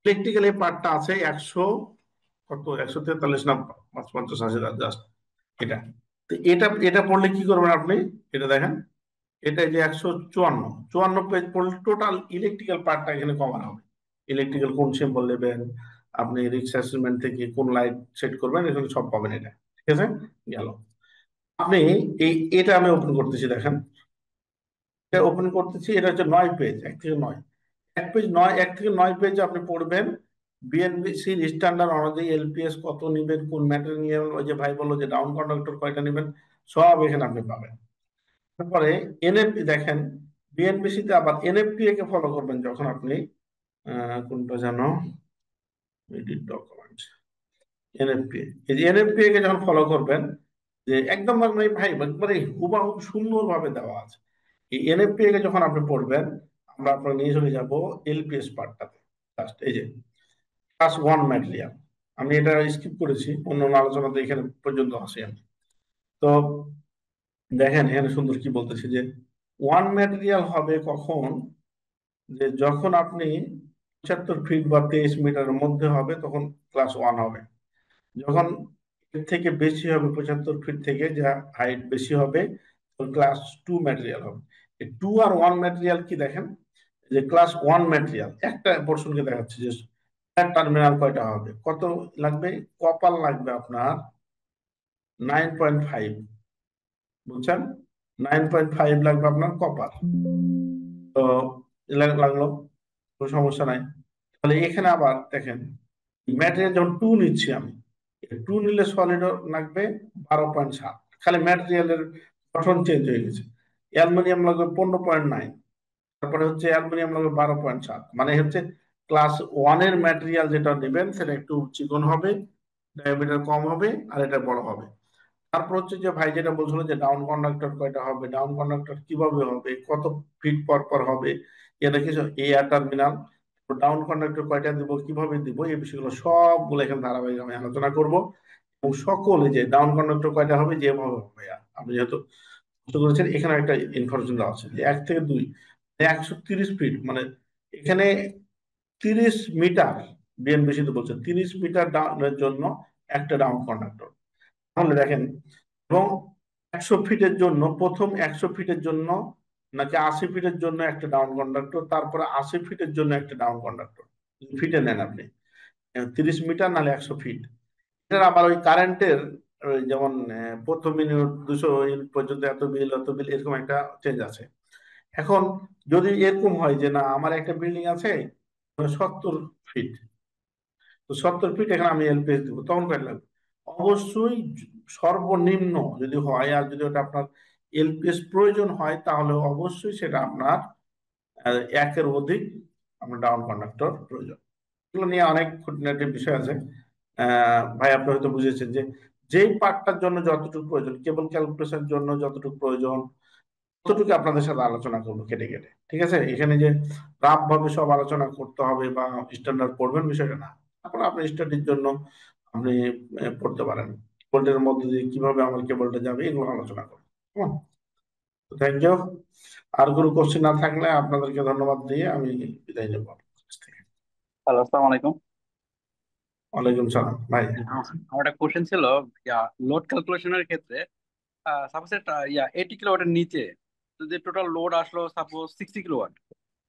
ইলেকট্রিক্যাল এই পার্টটা আছে 143 না 50-80 জাস্ট এটা। তো এটা পড়লে কি করবেন আপনি, এটা দেখেন, এটা যে 154 পেজ পড়লে টোটাল ইলেকট্রিক্যাল পার্টটা এখানে কভার হবে। ইলেকট্রিক্যাল কোন সিম্বল নেবেন, আপনি রিক্স অ্যাসেসমেন্ট থেকে কোন লাইট সেট করবেন, এখানে সব পাবেন এটা। ঠিক আছে, গেল। আপনি এটা আমি ওপেন করতেছি, দেখেন এটা ওপেন করতেছি, এটা হচ্ছে 9 পেজ, 1 থেকে 9, 1 থেকে 9 পেজ আপনি পড়বেন। বিএনবিসি স্ট্যান্ডার্ড অনুযায়ী এলপিএস কত নেবেন, কোন ম্যাটেরিয়াল, ওই যে ভাই বললো যে ডাউন কন্ডাক্টর কয়টা নেবেন, সব এখানে আপনি পাবেন। তারপরে এনএফপি দেখেন, বিএনবিসি তে আবার এনএফপিএ কে ফলো করবেন যখন আপনি কোনটা জানো, এডিট ডকুমেন্টস, এনএফপিএ, এই যে এনএফপিএ কে যখন ফলো করবেন, যে একদম মানে ভাই একবারে হুবাহুব সুন্দর ভাবে দেওয়া আছে। এই এনএফপিএ কে যখন আপনি পড়বেন, আমরা আপনার নিয়ে চলে যাব এলপিএস পার্টটাতে। জাস্ট এই যে ক্লাস 1 ম্যাটেরিয়াল, আমি এটা স্কিপ করেছি, অন্য আলোচনাতে এখানে পর্যন্ত আসি আমি। তো দেখেন এখানে সুন্দর কি বলতেছে যে 1 ম্যাটেরিয়াল হবে কখন, যে যখন আপনি 75 ফিট বা 23 মিটারের মধ্যে হবে তখন ক্লাস 1 হবে। যখন এর থেকে বেশি হবে, 75 ফিট থেকে যা হাইট বেশি হবে, তখন ক্লাস 2 ম্যাটেরিয়াল হবে। 2 আর 1 ম্যাটেরিয়াল কি দেখেন, যে ক্লাস 1 ম্যাটেরিয়াল একটা পোর্শনকে দেখাচ্ছে যে টার্মিনাল কয়টা হবে, কত লাগবে, কপার লাগবে আপনার 9.5, বুঝছেন, 9.5 লাগবে আপনার কপার। তো লাগলো, কোনো সমস্যা নাই। তাহলে এখানে আবার দেখেন ম্যাটেরিয়াল যখন 2 নিচ্ছি আমি, 2 নিলে সলিড লাগবে 12.7, খালি ম্যাটেরিয়ালের গঠন চেঞ্জ হয়ে গেছে। অ্যালুমিনিয়াম লাগবে 15.9, তারপরে হচ্ছে অ্যালুমিনিয়াম লাগবে 12.7, মানে হচ্ছে ক্লাস 1 এর ম্যাটেরিয়াল যেটা নেবেন সেটা একটু চিকন হবে, ডায়ামিটার কম হবে, আর এটা বড় হবে। তারপর হচ্ছে যে ভাই যেটা বলছিল যে ডাউন কন্ডাক্টর কয়টা হবে, ডাউন কন্ডাক্টর কিভাবে হবে, কত ফিট পর পর হবে, এটা কিছু এয়ার টার্মিনাল, ডাউন কন্ডাক্টর কয়টা দিব, কিভাবে দিব, এই বিষয়গুলো সবগুলো এখানে ধারাবাহিক আমি আলোচনা করব। এবং সকলে যে ডাউন কন্ডাক্টর কয়টা হবে, যেভাবে হবে, আপনি যেহেতু কষ্ট করেছেন এখানে একটা ইনফরমেশন দেওয়া আছে যে 1 থেকে 2, 130 ফিট, মানে এখানে 30 মিটার, বিএনবিসি তো বলছে 30 মিটার ডাউনের জন্য একটা ডাউন কন্ডাক্টর। তাহলে দেখেন, এবং 100 ফিটের জন্য, প্রথম 100 ফিটের জন্য নাকি 80 ফিটের জন্য একটা ডাউন কন্ডাক্টর, তারপরে 80 ফিটের জন্য একটা ডাউন কন্ডাক্টর, ফিটে নেন আপনি 30 মিটার নাহলে 100 ফিট। এটার আবার ওই কারেন্টের যেমন প্রথম ইউনিট 200 ইউনিট পর্যন্ত এত বিল এরকম একটা চেঞ্জ আছে। এখন যদি এরকম হয় যে না আমার একটা বিল্ডিং আছে 70 ফিট, তো 70 ফিট এখানে আমি এলপিএস দিব, তখন কয় লাগবে, অবশ্যই সর্বনিম্ন যদি হয়, আর যদি ওটা আপনার এলপিএস প্রয়োজন হয়, তাহলে অবশ্যই সেটা আপনার একের অধিক আপনার ডাউন কন্ডাক্টর প্রয়োজন। এগুলো নিয়ে অনেক খুঁটিনাটি বিষয় আছে। ভাই আপনি হয়তো বুঝেছেন যে যেই পার্টটার জন্য যতটুকু প্রয়োজন, কেবল ক্যালকুলেশনের জন্য যতটুকু প্রয়োজন ততটুকু আপনাদের সাথে আলোচনা করবো কেটে কেটে। ঠিক আছে, এখানে যে রাফ ভাবে সব আলোচনা করতে হবে বা স্ট্যান্ডার্ড পড়বেন বিষয়টা না। তারপর আপনি স্টাডির জন্য আপনি পড়তে পারেন। কেবলের মধ্যে দিয়ে কিভাবে আমার কেবলটা যাবে এগুলো আলোচনা করবো। Thank you. আর কোনো কোশ্চেন না থাকলে আপনাদেরকে ধন্যবাদ দিয়ে আমি বিদায় নেব। হ্যালো, আসসালামু আলাইকুম। ওয়ালাইকুম সালাম ভাই। আমার একটা কোশ্চেন ছিল, লোড ক্যালকুলেশনের ক্ষেত্রে সাপোজ 80 কিলোওয়াটের নিচে যদি টোটাল লোড আসলো সাপোজ 60 কিলোওয়াট,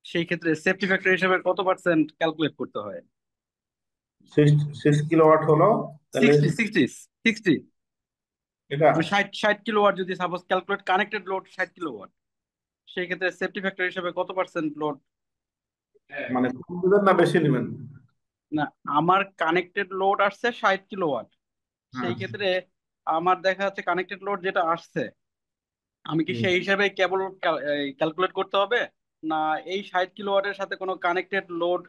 সেই ক্ষেত্রে সেফটি ফ্যাক্টর হিসেবে কত পার্সেন্ট ক্যালকুলেট করতে হয়? 6 কিলোওয়াট হলো তাহলে 60 এটা 60 কিলোওয়াট যদি suppose calculate connected load 60 kilowatt, সেই ক্ষেত্রে সেফটি ফ্যাক্টর হিসেবে কত পার্সেন্ট লোড? মানে কম দিবেন না বেশি নেবেন? না, আমার কানেক্টেড লোড আসছে 60 কিলোওয়াট, সেই ক্ষেত্রে আমার দেখা যাচ্ছে কানেক্টেড লোড যেটা আসছে আমি কি সেই হিসাবে কেবল ক্যালকুলেট করতে হবে, না এই 60 কিলোওয়াটের সাথে কোনো কানেক্টেড লোড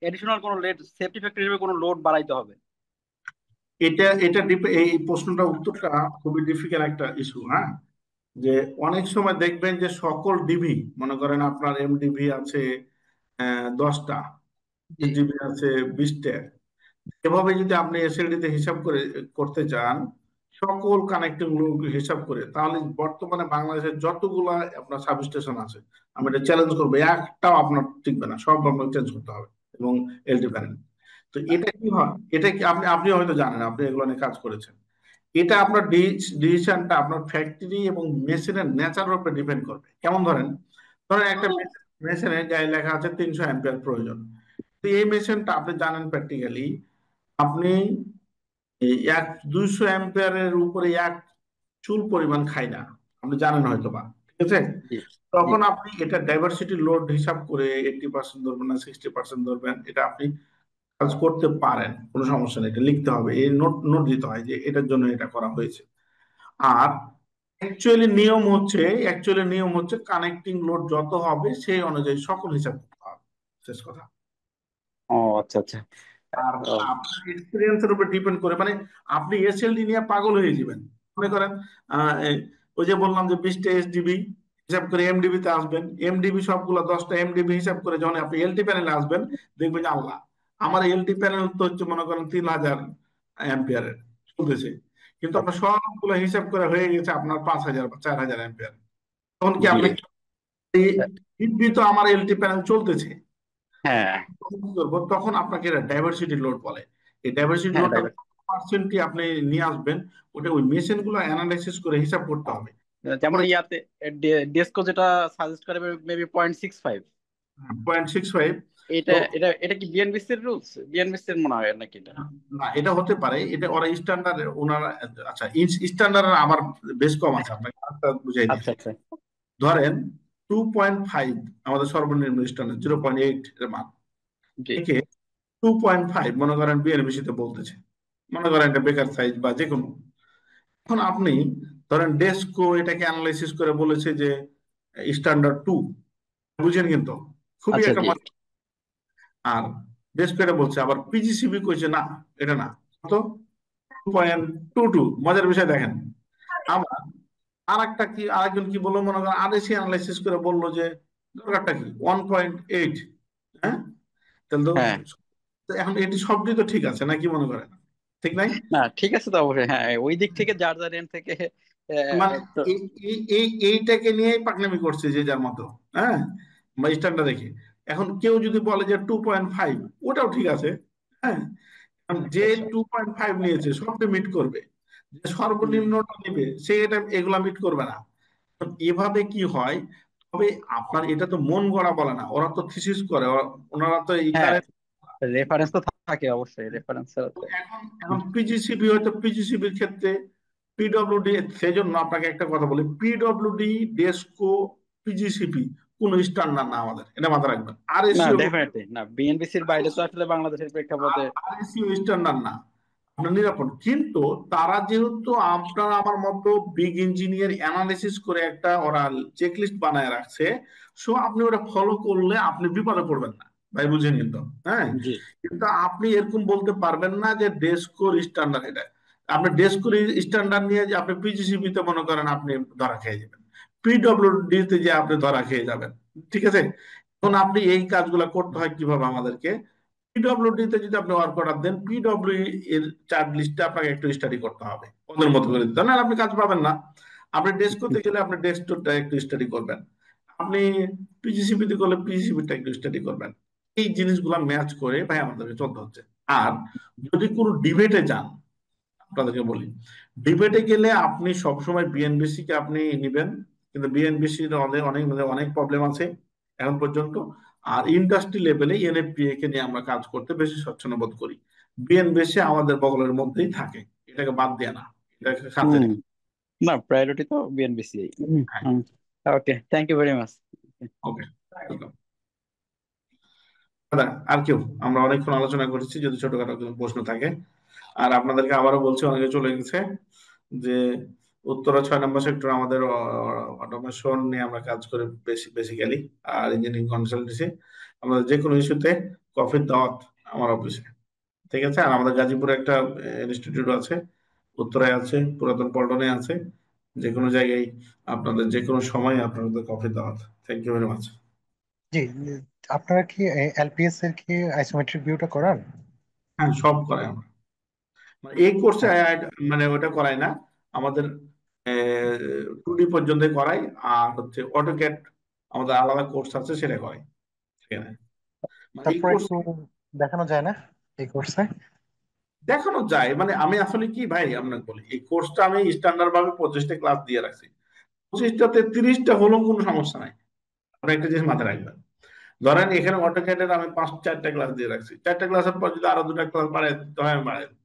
এডিশনাল কোনো সেফটি ফ্যাক্টর হিসেবে কোনো লোড বাড়াইতে হবে? এটা এটা এই প্রশ্নটা উত্তরটা খুবই ডিফিকাল্ট একটা ইস্যু। হ্যাঁ, যে অনেক সময় দেখবেন যে সকল ডিবি, মনে করেন আপনার এমডিবি আছে 10টা, জিবি আছে 20টা, এভাবে যদি আপনি এসএলডি তে হিসাব করে করতে চান সকল কানেক্টিং লোড হিসাব করে, তাহলে বর্তমানে বাংলাদেশের যতগুলা আপনার সাবস্টেশন আছে আমি এটা চ্যালেঞ্জ করবো, একটাও আপনার টিকবে না, সব আপনাকে চেঞ্জ করতে হবে এবং এলটি প্যানেল। তো এটা কি হয়, এটা কি আপনি হয়তো জানেন, আপনি এগুলো নিয়ে কাজ করেছেন। এটা আপনার ডিসিশনটা আপনার ফ্যাক্টরি এবং মেশিনের নেচারের উপরে ডিপেন্ড করবে। কেমন ধরেন একটা মেশিনের গায়ে লেখা আছে 300 অ্যাম্পিয়ার প্রয়োজন, তো এই মেশিনটা আপনি জানেন প্র্যাকটিক্যালি আপনি 200 অ্যাম্পিয়ারের উপরে এক চুল পরিমাণ খাই না, আপনি জানেন হয়তো বা, ঠিক আছে? তখন আপনি এটা ডাইভার্সিটি লোড হিসাব করে 80% ধরবেন না 60% ধরবেন, এটা আপনি কাজ করতে পারেন, কোনো সমস্যা নেই। এটা লিখতে হবে, এই নোট নোট দিতে হয় যে এটার জন্য এটা করা হয়েছে। আর অ্যাকচুয়ালি নিয়ম হচ্ছে কানেক্টিং লোড যত হবে সেই অনুযায়ী সকল হিসাব করতে হবে, শেষ কথা। ও আচ্ছা আচ্ছা। আর আপনার এক্সপিরিয়েন্সের উপর ডিপেন্ড করে, মানে আপনি এসএলডি নিয়ে পাগল হয়ে যাবেন। মনে করেন ওই যে বললাম যে 20টা এসডিবি হিসাব করে এমডিবি তে আসবেন, এমডিবি সবগুলো 10টা এমডিবি হিসাব করে যখন আপনি এলটি প্যানেলে আসবেন দেখবেন যে আল্লাহ, আমার এলটি প্যানেল তো হচ্ছে মনে করেন 3000 অ্যাম্পিয়ারের চলতেছে, কিন্তু আপনার সবগুলো হিসাব করে হয়ে গেছে আপনার 5000 বা 4000 অ্যাম্পিয়ার। তখন কি আপনি তো আমার এলটি প্যানেল চলতেছে, হ্যাঁ, তখন আপনাকে এটা ডাইভার্সিটি লোড বলে। এই ডাইভার্সিটি লোডটা পার্সেন্টই আপনি নিয়ে আসবেন, ওটা ওই মেশিন গুলো অ্যানালাইসিস করে হিসাব করতে হবে। যেমন ইয়াতে ডেস্কো যেটা সাজেস্ট করে মেবি 0.65। 0.65 এটা এটা এটা কি বিএনবিসির রুলস? বিএনবিসির মনে হয় নাকি এটা? না, এটা হতে পারে, এটা ওরা স্ট্যান্ডার্ড ওনারা, আচ্ছা স্ট্যান্ডার্ড আমার বেশ কম আছে, আপনাকে আরেকটা বুঝাই দিই। আচ্ছা ধরেন 2.5 আমাদের সর্বনিম্ন স্ট্যান্ডার্ড, 0.8 এর মান থেকে 2.5 মনে করেন বিএনবিসিতে বলতেছে, মনে করেন এটা বেকার সাইজ বা যে কোনো। এখন আপনি ধরেন ডেস্কো এটাকে অ্যানালাইসিস করে বলেছে যে স্ট্যান্ডার্ড 2, বুঝেন কিন্তু খুবই একটা মজা। আর ডেস্কো এটা বলছে, আবার পিজিসিবি কইছে না এটা না, কত 2.22। মজার বিষয় দেখেন, আবার আরেকজন কি বললো, মনে করেন আরএসি অ্যানালাইসিস করে বললো যে দরকারটা কি 1.8। হ্যাঁ, তাহলে তো এখন এটি সবটি তো ঠিক আছে না, কি মনে করেন? ঠিক নাই? না ঠিক আছে তো অবশ্যই, হ্যাঁ ওই দিক থেকে যার যার এন্ড থেকে মানে এইটাকে নিয়েই পাকনামি করছে যে যার মতো, হ্যাঁ, বা স্ট্যান্ডার্ড রেখে। এখন কেউ যদি বলে যে 2.5, ওটাও ঠিক আছে। হ্যাঁ, যে 2.5 নিয়েছে সবটা মিট করবে, যে সর্বনিম্নটা নেবে সে এটা এগুলা মিট করবে না। এভাবে কি হয়, তবে আপনার এটা তো মন গড়া বলে না, ওরা তো থিসিস করে, ওনারা তো এই রেফারেন্স তো থাকে অবশ্যই, রেফারেন্স এখন পিজিসিবি হয়তো পিজিসিবির ক্ষেত্রে পিডব্লিউডি, সেজন্য আপনাকে একটা কথা বলি, পিডব্লিউডি ডেস্কো পিজিসিপি কোন স্ট্যান্ডার্ড না আমাদের, এটা মাথায় রাখবেন। না ডেফিনেটলি না, বিএনবিসির বাইরে তো আসলে বাংলাদেশের প্রেক্ষাপটে আরএসিও স্ট্যান্ডার্ড না। আপনার নিরাপদ, কিন্তু তারা যেহেতু আপনার আমার মতো বিগ ইঞ্জিনিয়ার অ্যানালিসিস করে একটা ওরা চেকলিস্ট বানায় রাখছে, সো আপনি ওটা ফলো করলে আপনি বিপদে পড়বেন না, ভাই বুঝে নিন তো। হ্যাঁ, জি কিন্তু আপনি এরকম বলতে পারবেন না যে ডেস্কোর স্ট্যান্ডার্ড এটা, আপনি ডেস্কোর স্ট্যান্ডার্ড নিয়ে যে আপনি পিজিসিপি তে মনে করেন আপনি ধরা খেয়ে যাবেন, পিডব্লিউডি তে যে আপনি ধরা খেয়ে যাবেন। ঠিক আছে, এখন আপনি এই কাজগুলো করতে হয় কিভাবে আমাদেরকে, পিডব্লিউডি তে যদি আপনি ওয়ার্ক অর্ডার দেন, পিডব্লিউ এর চার্ট লিস্টে আপনাকে একটু স্টাডি করতে হবে, ওদের মতো করে দিতে, নাহলে আপনি কাজ পাবেন না। আপনি ডেস্কোতে গেলে আপনি ডেস্কটপটা একটু স্টাডি করবেন, আপনি পিজিসিপি তে করলে পিজিসিপিটা একটু স্টাডি করবেন। এই জিনিসগুলা ম্যাচ করে ভাই আমাদেরকে চলতে হচ্ছে। আর যদি কোনো ডিবেটে যান, আপনাদেরকে বলি, ডিবেটে গেলে আপনি সবসময় বিএনবিসি কে আপনি নিবেন, কিন্তু বিএনবিসির অনেক অনেক অনেক প্রবলেম আছে এখন পর্যন্ত। আর ইন্ডাস্ট্রি লেভেলে এনএফপিএ কে নিয়ে আমরা কাজ করতে বেশি স্বচ্ছন্দ বোধ করি। বিএনবিসি আমাদের বগলের মধ্যেই থাকে, এটাকে বাদ দিয়ে না, এটাকে সাথে হুম রেখে। না প্রায়োরিটি তো বিএনবিসি। হ্যাঁ, okay thank you very much. Okay, welcome. আর কেউ, আমরা অনেকক্ষণ আলোচনা করেছি, যদি ছোটখাটো কোনো প্রশ্ন থাকে। আর আপনাদেরকে আবারও বলছি, অনেকে চলে গেছে, যে উত্তরা 6 নম্বর সেক্টর আমাদের অটোমেশন নিয়ে আমরা কাজ করি বেসিক্যালি, আর ইঞ্জিনিয়ারিং কনসালটেন্সি। আমাদের যে কোনো ইস্যুতে কফির দাওয়াত আমার অফিসে, ঠিক আছে। আর আমাদের গাজীপুরে একটা ইনস্টিটিউট আছে, উত্তরায় আছে, পুরাতন পল্টনে আছে, যে কোনো জায়গায় আপনাদের যে কোনো সময় আপনাদের কফির দাওয়াত। Thank you very much. জি, আপনারা কি এলপিএস এর কি আইসোমেট্রিক ভিউটা করান? হ্যাঁ, সব করাই আমরা, মানে এই কোর্সে মানে ওটা করাই না, আমাদের 2D পর্যন্ত করাই। আর হচ্ছে অটোক্যাড আমাদের আলাদা কোর্স আছে, সেটা করাই। ঠিক আছে, মানে এই তারপর কোর্স একটু দেখানো যায় না এই কোর্সে? দেখানো যায়, মানে আমি আসলে কি ভাই আপনাকে বলি, এই কোর্সটা আমি স্ট্যান্ডার্ড ভাবে 25টা ক্লাস দিয়ে রাখছি, 25টাতে 30টা হলেও কোনো সমস্যা নাই। আপনি একটা জিনিস মাথায় রাখবেন, ধরেন এখানে অটোক্যাডের আমি 4টা ক্লাস দিয়ে রাখছি, 4টা ক্লাসের পর যদি আরো 2টা ক্লাস বাড়াই দিতে হয় আমি বাড়াই দেব,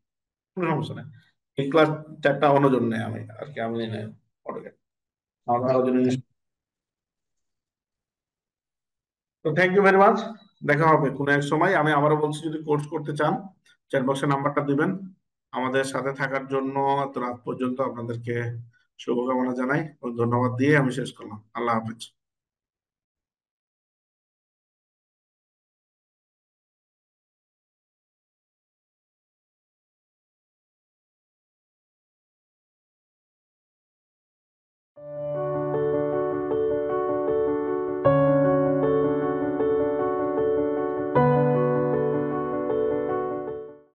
কোনো সমস্যা নাই। এই ক্লাস 4টা অন্য জন্য নেই, আমি আর কি আমি অটোক্যাড আমার জি আরো জন্য। তো থ্যাংক ইউ ভেরি মাচ, দেখা হবে কোনো এক সময়। আমি আবারও বলছি, যদি কোর্স করতে চান চ্যাট বক্সে নাম্বারটা দিবেন। আমাদের সাথে থাকার জন্য এত রাত পর্যন্ত আপনাদেরকে শুভকামনা জানাই ও ধন্যবাদ দিয়ে আমি শেষ করলাম। আল্লাহ হাফেজ।